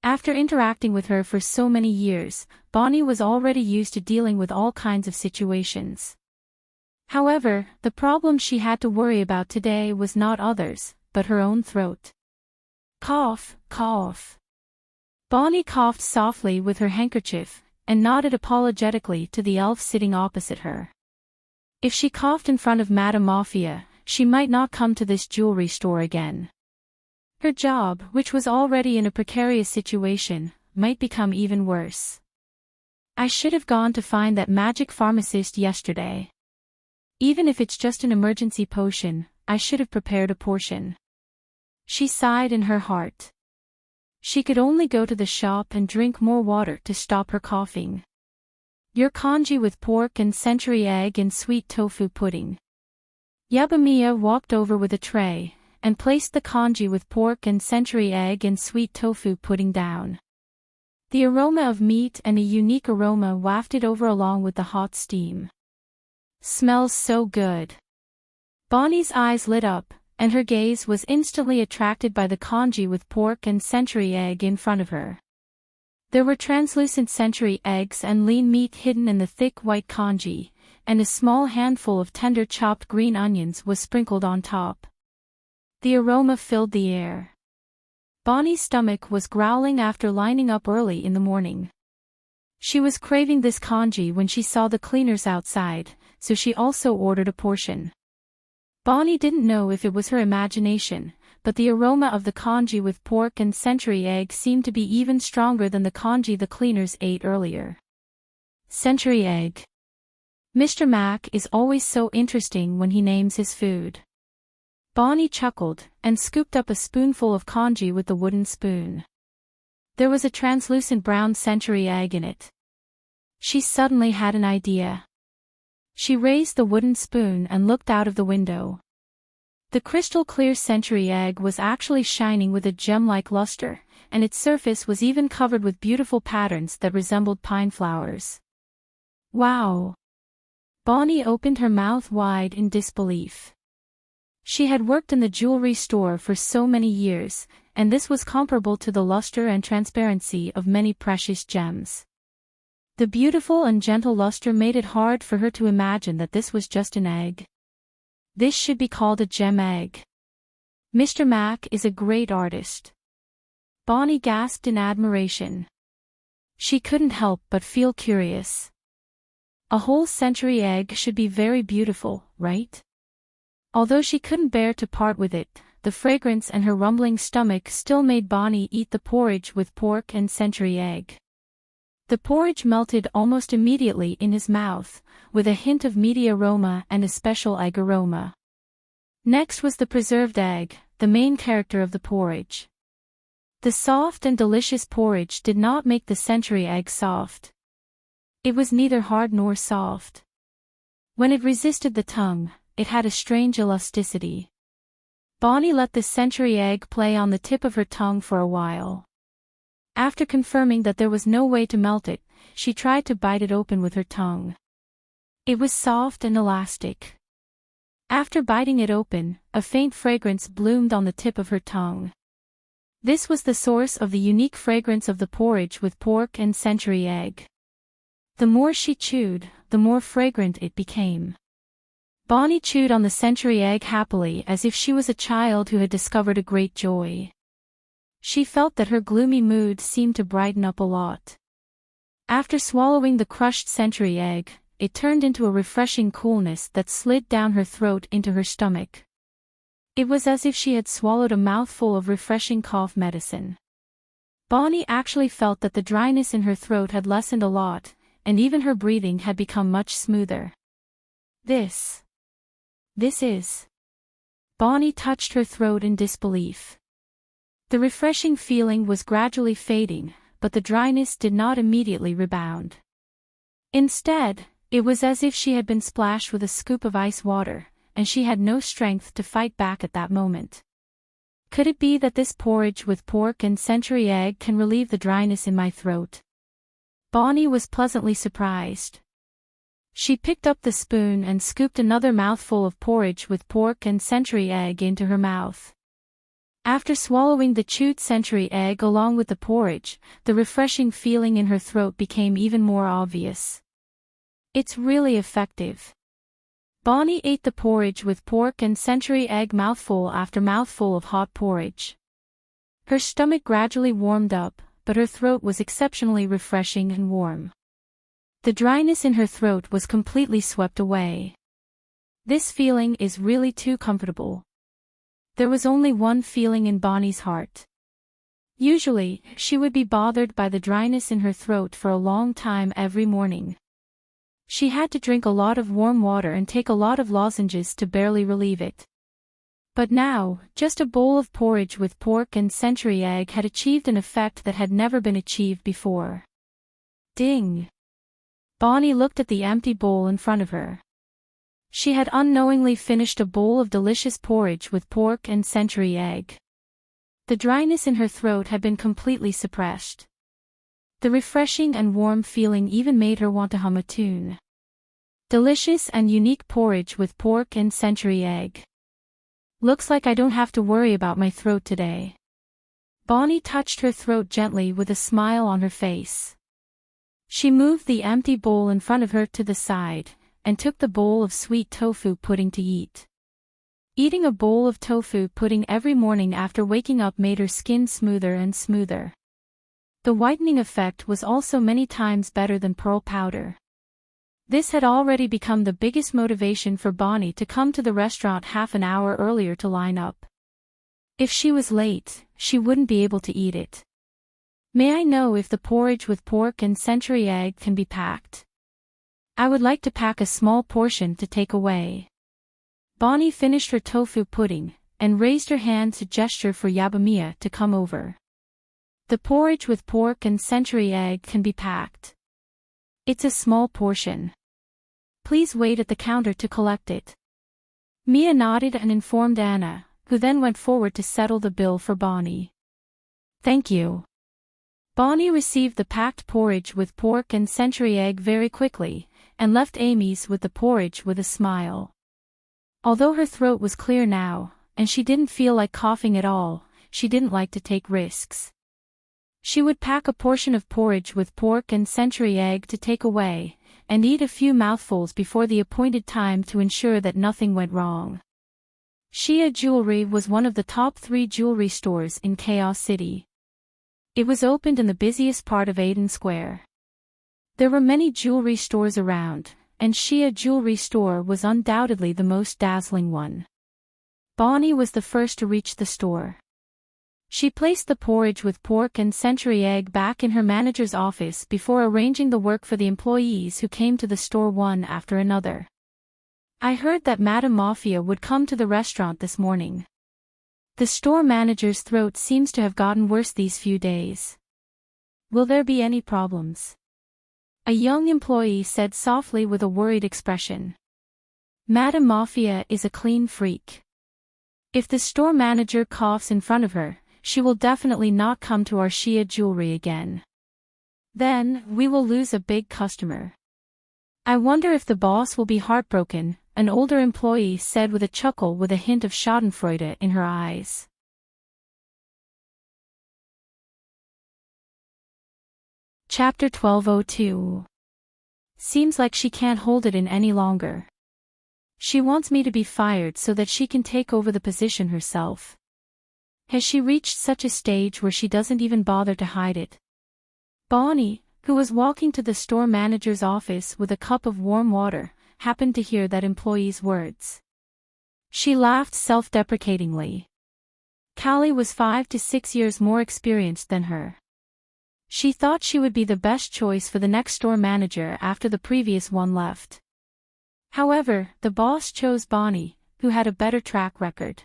After interacting with her for so many years, Bonnie was already used to dealing with all kinds of situations. However, the problem she had to worry about today was not others, but her own throat. Cough, cough. Bonnie coughed softly with her handkerchief, and nodded apologetically to the elf sitting opposite her. If she coughed in front of Madame Mafia, she might not come to this jewelry store again. Her job, which was already in a precarious situation, might become even worse. "I should have gone to find that magic pharmacist yesterday. Even if it's just an emergency potion, I should have prepared a portion." She sighed in her heart. She could only go to the shop and drink more water to stop her coughing. "Your congee with pork and century egg and sweet tofu pudding." Yabamiya walked over with a tray, and placed the congee with pork and century egg and sweet tofu pudding down. The aroma of meat and a unique aroma wafted over along with the hot steam. "Smells so good." Bonnie's eyes lit up, and her gaze was instantly attracted by the congee with pork and century egg in front of her. There were translucent century eggs and lean meat hidden in the thick white congee, and a small handful of tender chopped green onions was sprinkled on top. The aroma filled the air. Bonnie's stomach was growling after lining up early in the morning. She was craving this congee when she saw the cleaners outside, so she also ordered a portion. Bonnie didn't know if it was her imagination, but the aroma of the congee with pork and century egg seemed to be even stronger than the congee the cleaners ate earlier. Century egg. Mr. Mac is always so interesting when he names his food. Bonnie chuckled, and scooped up a spoonful of congee with the wooden spoon. There was a translucent brown century egg in it. She suddenly had an idea. She raised the wooden spoon and looked out of the window. The crystal-clear century egg was actually shining with a gem-like luster, and its surface was even covered with beautiful patterns that resembled pine flowers. "Wow!" Bonnie opened her mouth wide in disbelief. She had worked in the jewelry store for so many years, and this was comparable to the luster and transparency of many precious gems. The beautiful and gentle luster made it hard for her to imagine that this was just an egg. This should be called a gem egg. Mr. Mac is a great artist. Bonnie gasped in admiration. She couldn't help but feel curious. A whole century egg should be very beautiful, right? Although she couldn't bear to part with it, the fragrance and her rumbling stomach still made Bonnie eat the porridge with pork and century egg. The porridge melted almost immediately in his mouth, with a hint of meaty aroma and a special egg aroma. Next was the preserved egg, the main character of the porridge. The soft and delicious porridge did not make the century egg soft. It was neither hard nor soft. When it resisted the tongue, it had a strange elasticity. Bonnie let the century egg play on the tip of her tongue for a while. After confirming that there was no way to melt it, she tried to bite it open with her tongue. It was soft and elastic. After biting it open, a faint fragrance bloomed on the tip of her tongue. This was the source of the unique fragrance of the porridge with pork and century egg. The more she chewed, the more fragrant it became. Bonnie chewed on the century egg happily as if she was a child who had discovered a great joy. She felt that her gloomy mood seemed to brighten up a lot. After swallowing the crushed century egg, it turned into a refreshing coolness that slid down her throat into her stomach. It was as if she had swallowed a mouthful of refreshing cough medicine. Bonnie actually felt that the dryness in her throat had lessened a lot, and even her breathing had become much smoother. This is... Bonnie touched her throat in disbelief. The refreshing feeling was gradually fading, but the dryness did not immediately rebound. Instead, it was as if she had been splashed with a scoop of ice water, and she had no strength to fight back at that moment. Could it be that this porridge with pork and century egg can relieve the dryness in my throat? Bonnie was pleasantly surprised. She picked up the spoon and scooped another mouthful of porridge with pork and century egg into her mouth. After swallowing the chewed century egg along with the porridge, the refreshing feeling in her throat became even more obvious. It's really effective. Bonnie ate the porridge with pork and century egg mouthful after mouthful of hot porridge. Her stomach gradually warmed up, but her throat was exceptionally refreshing and warm. The dryness in her throat was completely swept away. This feeling is really too comfortable. There was only one feeling in Bonnie's heart. Usually, she would be bothered by the dryness in her throat for a long time every morning. She had to drink a lot of warm water and take a lot of lozenges to barely relieve it. But now, just a bowl of porridge with pork and century egg had achieved an effect that had never been achieved before. Ding! Bonnie looked at the empty bowl in front of her. She had unknowingly finished a bowl of delicious porridge with pork and century egg. The dryness in her throat had been completely suppressed. The refreshing and warm feeling even made her want to hum a tune. Delicious and unique porridge with pork and century egg. Looks like I don't have to worry about my throat today. Bonnie touched her throat gently with a smile on her face. She moved the empty bowl in front of her to the side, and took the bowl of sweet tofu pudding to eat. Eating a bowl of tofu pudding every morning after waking up made her skin smoother and smoother. The whitening effect was also many times better than pearl powder. This had already become the biggest motivation for Bonnie to come to the restaurant half an hour earlier to line up. If she was late, she wouldn't be able to eat it. May I know if the porridge with pork and century egg can be packed? I would like to pack a small portion to take away. Bonnie finished her tofu pudding, and raised her hand to gesture for Yabamiya to come over. The porridge with pork and century egg can be packed. It's a small portion. Please wait at the counter to collect it. Mia nodded and informed Anna, who then went forward to settle the bill for Bonnie. Thank you. Bonnie received the packed porridge with pork and century egg very quickly, and left Amy's with the porridge with a smile. Although her throat was clear now, and she didn't feel like coughing at all, she didn't like to take risks. She would pack a portion of porridge with pork and century egg to take away, and eat a few mouthfuls before the appointed time to ensure that nothing went wrong. Shia Jewelry was one of the top 3 jewelry stores in Chaos City. It was opened in the busiest part of Aiden Square. There were many jewelry stores around, and Shia Jewelry Store was undoubtedly the most dazzling one. Bonnie was the first to reach the store. She placed the porridge with pork and century egg back in her manager's office before arranging the work for the employees who came to the store one after another. I heard that Madame Mafia would come to the restaurant this morning. The store manager's throat seems to have gotten worse these few days. Will there be any problems? A young employee said softly with a worried expression. Madame Mafia is a clean freak. If the store manager coughs in front of her, she will definitely not come to our Shia Jewelry again. Then, we will lose a big customer. I wonder if the boss will be heartbroken, an older employee said with a chuckle with a hint of schadenfreude in her eyes. Chapter 1202. Seems like she can't hold it in any longer. She wants me to be fired so that she can take over the position herself. Has she reached such a stage where she doesn't even bother to hide it? Bonnie, who was walking to the store manager's office with a cup of warm water, happened to hear that employee's words. She laughed self-deprecatingly. Callie was 5 to 6 years more experienced than her. She thought she would be the best choice for the next store manager after the previous one left. However, the boss chose Bonnie, who had a better track record.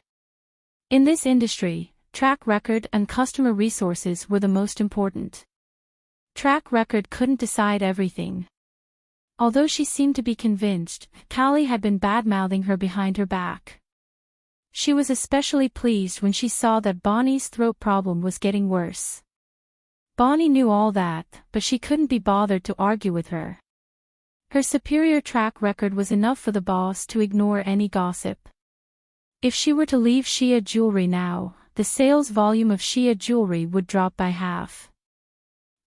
In this industry, track record and customer resources were the most important. Track record couldn't decide everything. Although she seemed to be convinced, Callie had been bad-mouthing her behind her back. She was especially pleased when she saw that Bonnie's throat problem was getting worse. Bonnie knew all that, but she couldn't be bothered to argue with her. Her superior track record was enough for the boss to ignore any gossip. If she were to leave Shia Jewelry now, the sales volume of Shia Jewelry would drop by half.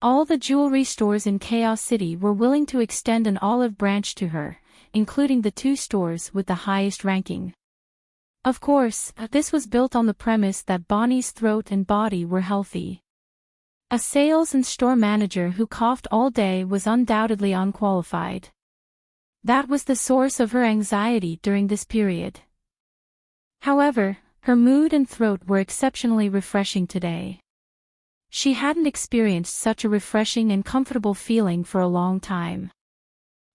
All the jewelry stores in Chaos City were willing to extend an olive branch to her, including the 2 stores with the highest ranking. Of course, this was built on the premise that Bonnie's throat and body were healthy. A sales and store manager who coughed all day was undoubtedly unqualified. That was the source of her anxiety during this period. However, her mood and throat were exceptionally refreshing today. She hadn't experienced such a refreshing and comfortable feeling for a long time.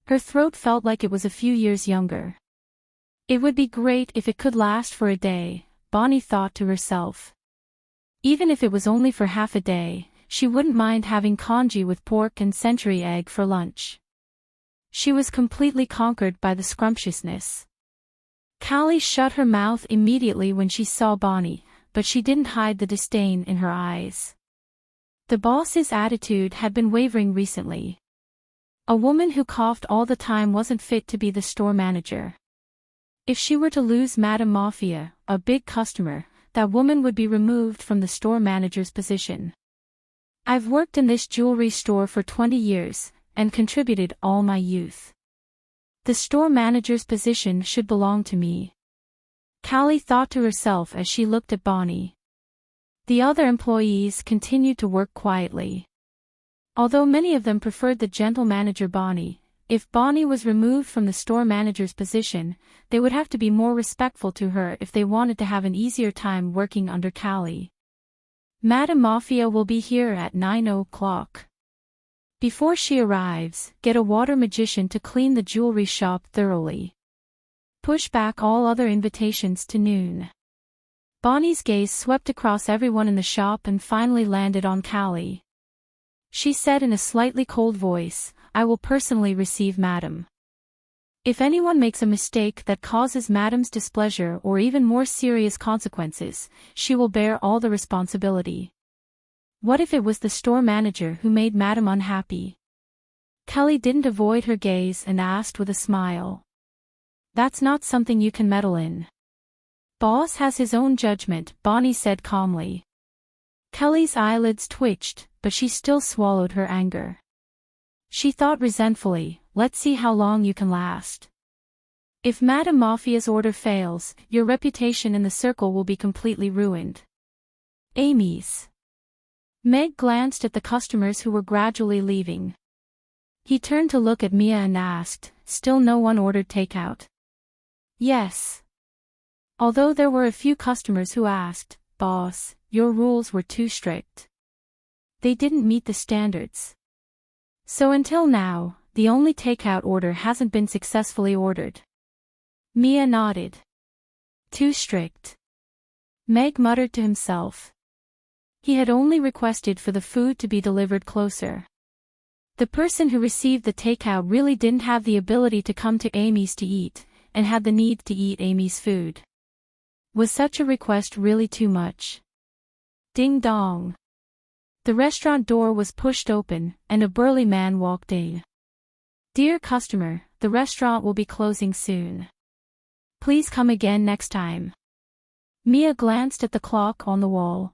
Her throat felt like it was a few years younger. It would be great if it could last for a day, Bonnie thought to herself. Even if it was only for half a day, she wouldn't mind having congee with pork and century egg for lunch. She was completely conquered by the scrumptiousness. Callie shut her mouth immediately when she saw Bonnie, but she didn't hide the disdain in her eyes. The boss's attitude had been wavering recently. A woman who coughed all the time wasn't fit to be the store manager. If she were to lose Madame Mafia, a big customer, that woman would be removed from the store manager's position. I've worked in this jewelry store for 20 years, and contributed all my youth. The store manager's position should belong to me. Callie thought to herself as she looked at Bonnie. The other employees continued to work quietly. Although many of them preferred the gentle manager Bonnie, if Bonnie was removed from the store manager's position, they would have to be more respectful to her if they wanted to have an easier time working under Callie. Madame Mafia will be here at 9 o'clock. Before she arrives, get a water magician to clean the jewelry shop thoroughly. Push back all other invitations to noon. Bonnie's gaze swept across everyone in the shop and finally landed on Callie. She said in a slightly cold voice, I will personally receive Madame. If anyone makes a mistake that causes Madame's displeasure or even more serious consequences, she will bear all the responsibility. What if it was the store manager who made Madame unhappy? Callie didn't avoid her gaze and asked with a smile. That's not something you can meddle in. Boss has his own judgment, Bonnie said calmly. Callie's eyelids twitched, but she still swallowed her anger. She thought resentfully, let's see how long you can last. If Madame Mafia's order fails, your reputation in the circle will be completely ruined. Amy's. Meg glanced at the customers who were gradually leaving. He turned to look at Mia and asked, still no one ordered takeout? Yes. Although there were a few customers who asked, Boss, your rules were too strict. They didn't meet the standards. So until now, the only takeout order hasn't been successfully ordered. Mia nodded. Too strict. Meg muttered to himself. He had only requested for the food to be delivered closer. The person who received the takeout really didn't have the ability to come to Amy's to eat, and had the need to eat Amy's food. Was such a request really too much? Ding dong. The restaurant door was pushed open, and a burly man walked in. Dear customer, the restaurant will be closing soon. Please come again next time. Mia glanced at the clock on the wall.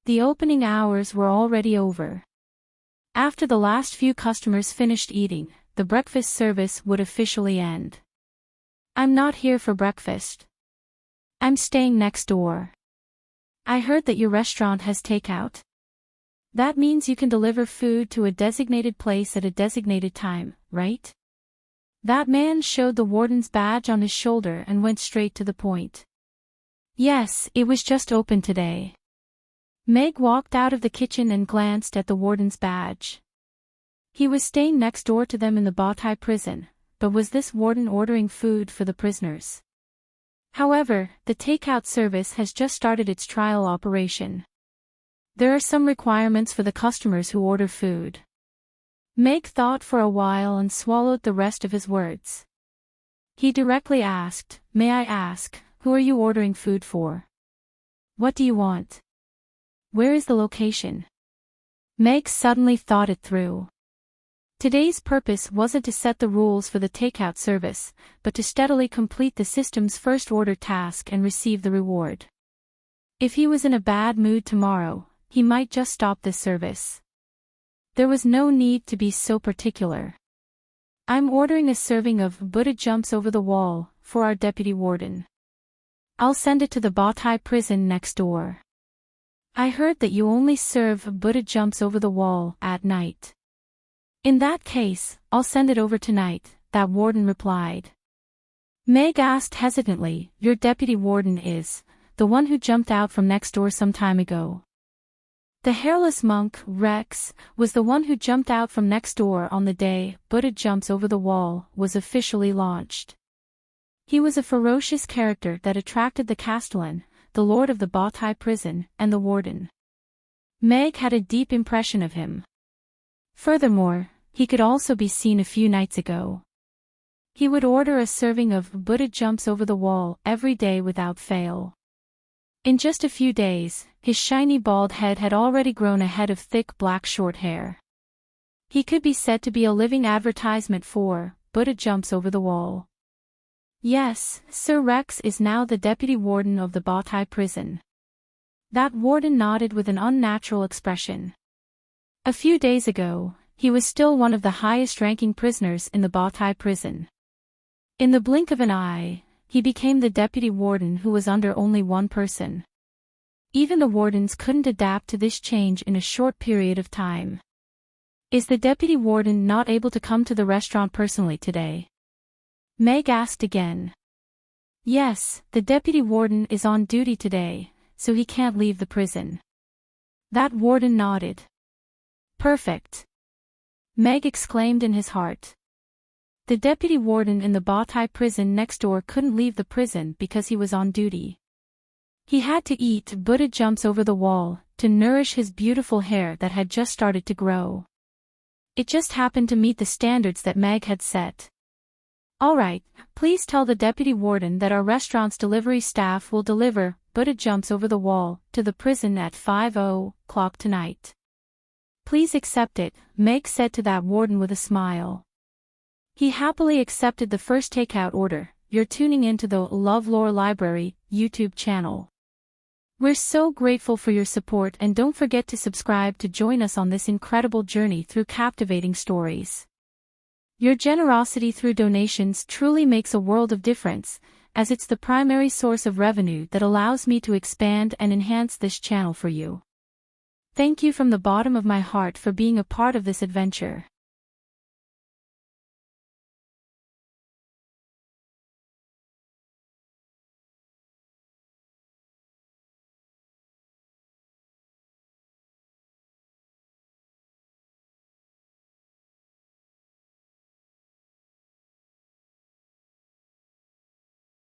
The opening hours were already over. After the last few customers finished eating, the breakfast service would officially end. I'm not here for breakfast. I'm staying next door. I heard that your restaurant has takeout. That means you can deliver food to a designated place at a designated time, right? That man showed the warden's badge on his shoulder and went straight to the point. Yes, it was just open today. Meg walked out of the kitchen and glanced at the warden's badge. He was staying next door to them in the Bawtai prison, but was this warden ordering food for the prisoners? However, the takeout service has just started its trial operation. There are some requirements for the customers who order food. Meg thought for a while and swallowed the rest of his words. He directly asked, "May I ask, who are you ordering food for? What do you want? Where is the location?" Meg suddenly thought it through. Today's purpose wasn't to set the rules for the takeout service, but to steadily complete the system's first order task and receive the reward. If he was in a bad mood tomorrow, he might just stop this service. There was no need to be so particular. "I'm ordering a serving of Buddha Jumps Over the Wall for our deputy warden. I'll send it to the Bawtai prison next door. I heard that you only serve Buddha Jumps Over the Wall at night." "In that case, I'll send it over tonight," that warden replied. Meg asked hesitantly, "Your deputy warden is the one who jumped out from next door some time ago?" The hairless monk, Rex, was the one who jumped out from next door on the day Buddha Jumps Over the Wall was officially launched. He was a ferocious character that attracted the Castellan, the lord of the Bawtai prison, and the warden. Meg had a deep impression of him. Furthermore, he could also be seen a few nights ago. He would order a serving of Buddha Jumps Over the Wall every day without fail. In just a few days, his shiny bald head had already grown a head of thick black short hair. He could be said to be a living advertisement for Buddha Jumps Over the Wall. Yes, Sir Rex is now the deputy warden of the Bawtai prison. That warden nodded with an unnatural expression. A few days ago, he was still one of the highest-ranking prisoners in the Bawtai prison. In the blink of an eye, he became the deputy warden who was under only one person. Even the wardens couldn't adapt to this change in a short period of time. "Is the deputy warden not able to come to the restaurant personally today?" Meg asked again. "Yes, the deputy warden is on duty today, so he can't leave the prison." That warden nodded. "Perfect," Meg exclaimed in his heart. The deputy warden in the Bawtai prison next door couldn't leave the prison because he was on duty. He had to eat Buddha Jumps Over the Wall to nourish his beautiful hair that had just started to grow. It just happened to meet the standards that Meg had set. "All right, please tell the deputy warden that our restaurant's delivery staff will deliver Buddha Jumps Over the Wall to the prison at 5:00 tonight. Please accept it," Meg said to that warden with a smile. He happily accepted the first takeout order. "You're tuning into the LoveLore Library YouTube channel. We're so grateful for your support, and don't forget to subscribe to join us on this incredible journey through captivating stories. Your generosity through donations truly makes a world of difference, as it's the primary source of revenue that allows me to expand and enhance this channel for you. Thank you from the bottom of my heart for being a part of this adventure.